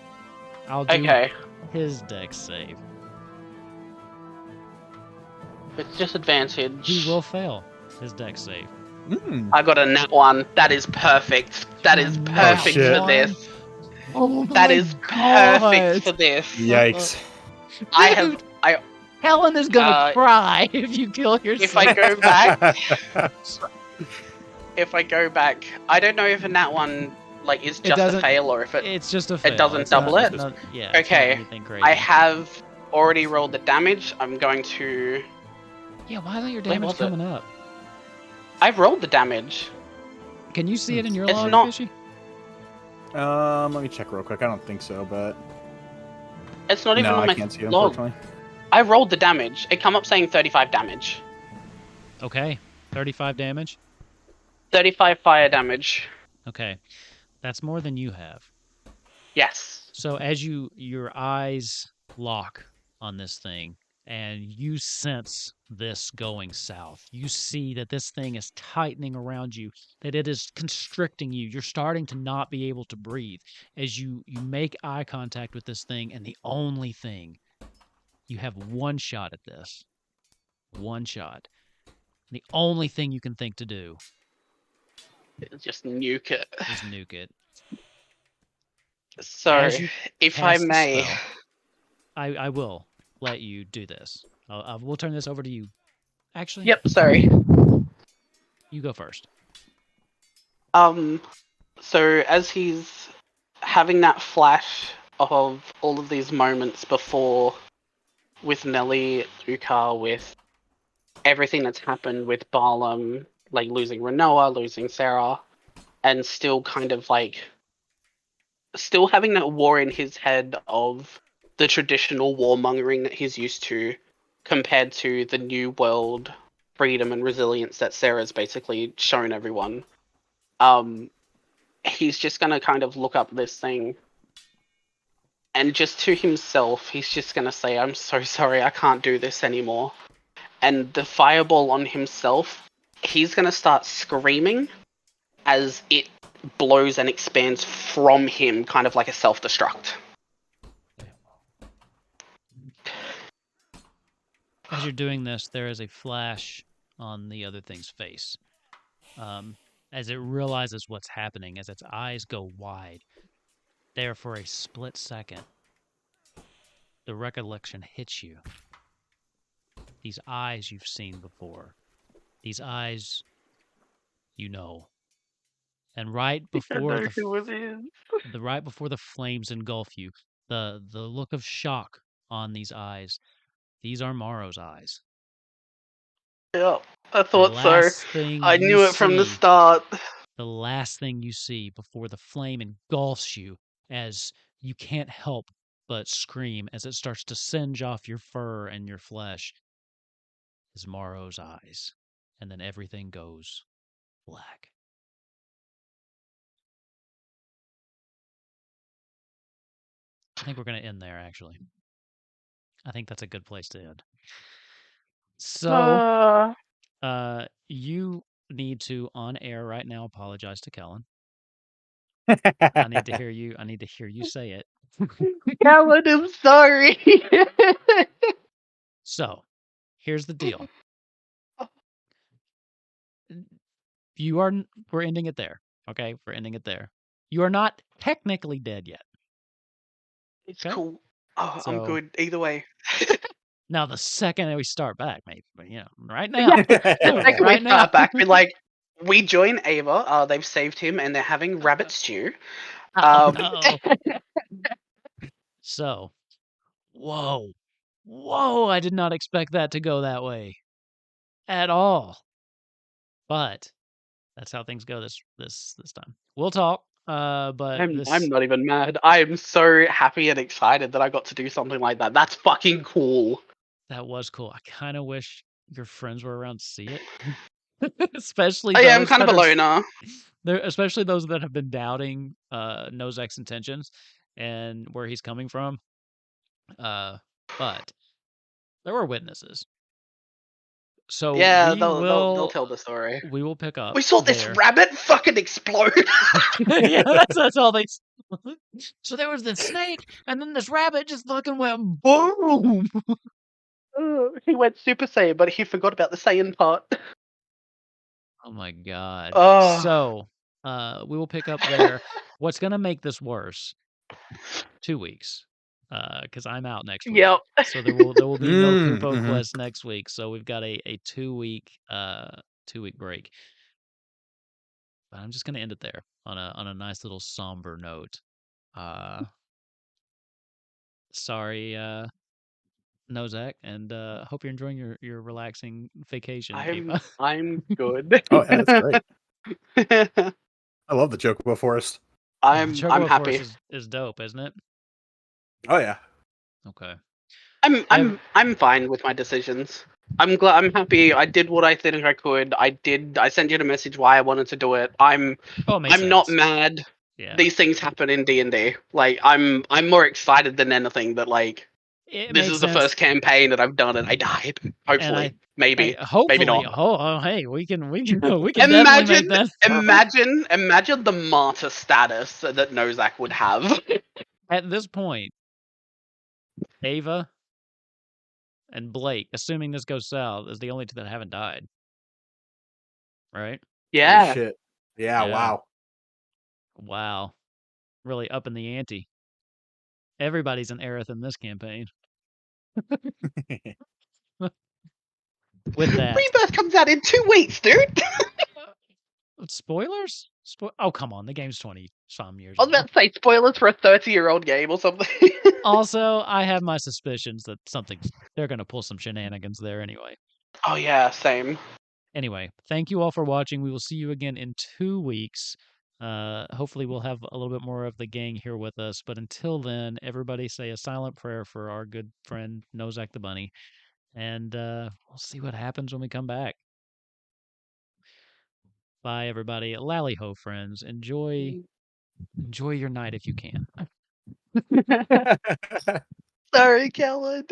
Speaker 1: I'll do
Speaker 3: okay.
Speaker 1: his dex save.
Speaker 3: It's disadvantage.
Speaker 1: He will fail his dex save.
Speaker 2: Mm.
Speaker 3: I got a nat 1. That is perfect. That is perfect
Speaker 2: shit.
Speaker 3: for this.
Speaker 1: Oh
Speaker 3: That is perfect for this.
Speaker 2: Yikes.
Speaker 3: I have.
Speaker 1: Helen is gonna
Speaker 3: Uh,
Speaker 1: cry if you kill yourself.
Speaker 3: If I go back, I don't know if a nat 1 like is just a
Speaker 1: doesn't-
Speaker 3: fail or if it.
Speaker 1: It's just a fail.
Speaker 3: doesn't
Speaker 1: It's not-
Speaker 3: double it?
Speaker 1: not- yeah. it's not
Speaker 3: Okay,
Speaker 1: anything crazy.
Speaker 3: I have already rolled the damage. I'm going to.
Speaker 1: Yeah. Why isn't your
Speaker 3: Wait,
Speaker 1: damage
Speaker 3: was it?
Speaker 1: coming up?
Speaker 3: I've rolled the damage.
Speaker 1: Can you see it in your
Speaker 3: It's
Speaker 1: log,
Speaker 3: not-
Speaker 1: Fishy?
Speaker 2: Let me check real quick. I don't think so, but
Speaker 3: It's not even
Speaker 2: no,
Speaker 3: on
Speaker 2: I
Speaker 3: my
Speaker 2: can't see it,
Speaker 3: log.
Speaker 2: unfortunately.
Speaker 3: I rolled the damage. It come up saying 35 damage.
Speaker 1: Okay. 35 damage.
Speaker 3: 35 fire damage.
Speaker 1: Okay. That's more than you have.
Speaker 3: Yes.
Speaker 1: So as your eyes lock on this thing and you sense this going south, you see that this thing is tightening around you, that it is constricting you. You're starting to not be able to breathe as you make eye contact with this thing, and the only thing, you have one shot at this. One shot. The only thing you can think to do
Speaker 3: Just nuke it.
Speaker 1: is nuke it.
Speaker 3: So,
Speaker 1: As you
Speaker 3: if I
Speaker 1: cast the
Speaker 3: may.
Speaker 1: spell, I will let you do this. We'll turn this over to you. Actually,
Speaker 3: Yep, sorry.
Speaker 1: you go first.
Speaker 3: So as he's having that flash of all of these moments before with Nelly, Luca, with everything that's happened with Barlam, like losing Renoa, losing Sara, and still kind of like still having that war in his head of the traditional warmongering that he's used to compared to the new world freedom and resilience that Sarah's basically shown everyone. He's just gonna kind of look up this thing and just to himself, he's just gonna say, I'm so sorry, I can't do this anymore. And the fireball on himself, he's gonna start screaming as it blows and expands from him, kind of like a self-destruct.
Speaker 1: As you're doing this, there is a flash on the other thing's face. As it realizes what's happening, as its eyes go wide, there for a split second, the recollection hits you. These eyes you've seen before. These eyes you know. And right before right before the flames engulf you, the look of shock on these eyes, these are Morrow's eyes.
Speaker 3: Yeah, I
Speaker 1: The
Speaker 3: thought so.
Speaker 1: last thing
Speaker 3: I
Speaker 1: you
Speaker 3: knew it from the
Speaker 1: see-
Speaker 3: start.
Speaker 1: The last thing you see before the flame engulfs you, as you can't help but scream as it starts to singe off your fur and your flesh, is Morrow's eyes. And then everything goes black. I think we're going to end there, actually. I think that's a good place to end. So, you need to, on air right now, apologize to Kellen. I need to hear you say it.
Speaker 3: Helen, I'm sorry.
Speaker 1: So, here's the deal. We're ending it there. Okay? We're ending it there. You are not technically dead yet.
Speaker 3: It's
Speaker 1: Okay.
Speaker 3: cool. Oh,
Speaker 1: So-
Speaker 3: I'm good either way.
Speaker 1: Now, the second that we start back, maybe, but right now.
Speaker 3: The second
Speaker 1: Right
Speaker 3: we
Speaker 1: now.
Speaker 3: start back, we're like, we join Ava. They've saved him, and they're having rabbit stew.
Speaker 1: Oh, no. So, whoa. I did not expect that to go that way at all. But that's how things go this time. We'll talk. But
Speaker 3: I'm not even mad. I am so happy and excited that I got to do something like that. That's fucking cool.
Speaker 1: that was cool. I kind of wish your friends were around to see it, especially
Speaker 3: I am
Speaker 1: those
Speaker 3: kind of
Speaker 1: that
Speaker 3: a
Speaker 1: are
Speaker 3: loner.
Speaker 1: especially those that have been doubting Nozak's intentions and where he's coming from. But there were witnesses, so
Speaker 3: Yeah, they'll tell the story.
Speaker 1: we will pick up
Speaker 3: We saw this
Speaker 1: there.
Speaker 3: rabbit fucking explode.
Speaker 1: Yeah, that's all they. So there was this snake, and then this rabbit just fucking went boom.
Speaker 3: He went Super Saiyan, but he forgot about the Saiyan part.
Speaker 1: Oh my god.
Speaker 3: Oh.
Speaker 1: So, we will pick up there. What's gonna make this worse? 2 weeks, because I'm out next week.
Speaker 3: Yep.
Speaker 1: So there will be no Kupo
Speaker 2: Mm-hmm.
Speaker 1: quest next week. So we've got a 2-week 2-week break. But I'm just gonna end it there on a nice little somber note. Sorry, Nozak, and hope you're enjoying your relaxing vacation, Ava.
Speaker 3: I'm good.
Speaker 2: Oh yeah, that's great. I love the Chocobo Forest.
Speaker 3: I'm
Speaker 1: Chocobo
Speaker 3: happy.
Speaker 1: Forest is dope, isn't it?
Speaker 2: Oh yeah.
Speaker 1: Okay.
Speaker 3: I'm fine with my decisions. I'm glad. I'm happy. I did what I think I could. I sent you a message why I wanted to do it.
Speaker 1: Oh, it makes
Speaker 3: I'm not
Speaker 1: sense.
Speaker 3: mad.
Speaker 1: Yeah.
Speaker 3: These things happen in D&D. Like I'm more excited than anything that like
Speaker 1: It
Speaker 3: this
Speaker 1: makes
Speaker 3: is the
Speaker 1: sense.
Speaker 3: first campaign that I've done and I died. Hopefully, maybe,
Speaker 1: hopefully,
Speaker 3: maybe not.
Speaker 1: oh, hey, we can definitely make that.
Speaker 3: Imagine the martyr status that Nozak would have.
Speaker 1: At this point, Ava and Blake, assuming this goes south, is the only two that haven't died. Right?
Speaker 2: Holy
Speaker 3: Yeah.
Speaker 2: shit. Yeah.
Speaker 1: Yeah.
Speaker 2: Wow.
Speaker 1: Wow. Really upping the ante. Everybody's an Aerith in this campaign. With that.
Speaker 3: Rebirth comes out in 2 weeks, dude.
Speaker 1: Spoilers? Oh, come on. The game's 20-some years
Speaker 3: I was
Speaker 1: old.
Speaker 3: about to say spoilers for a 30-year-old game or something.
Speaker 1: Also, I have my suspicions that they're going to pull some shenanigans there anyway.
Speaker 3: Oh yeah, same.
Speaker 1: Anyway, thank you all for watching. We will see you again in 2 weeks. Hopefully we'll have a little bit more of the gang here with us. But until then, everybody say a silent prayer for our good friend Nozak the Bunny. And we'll see what happens when we come back. Bye, everybody. Lally ho, friends. Enjoy your night if you can.
Speaker 3: Sorry, Kellen.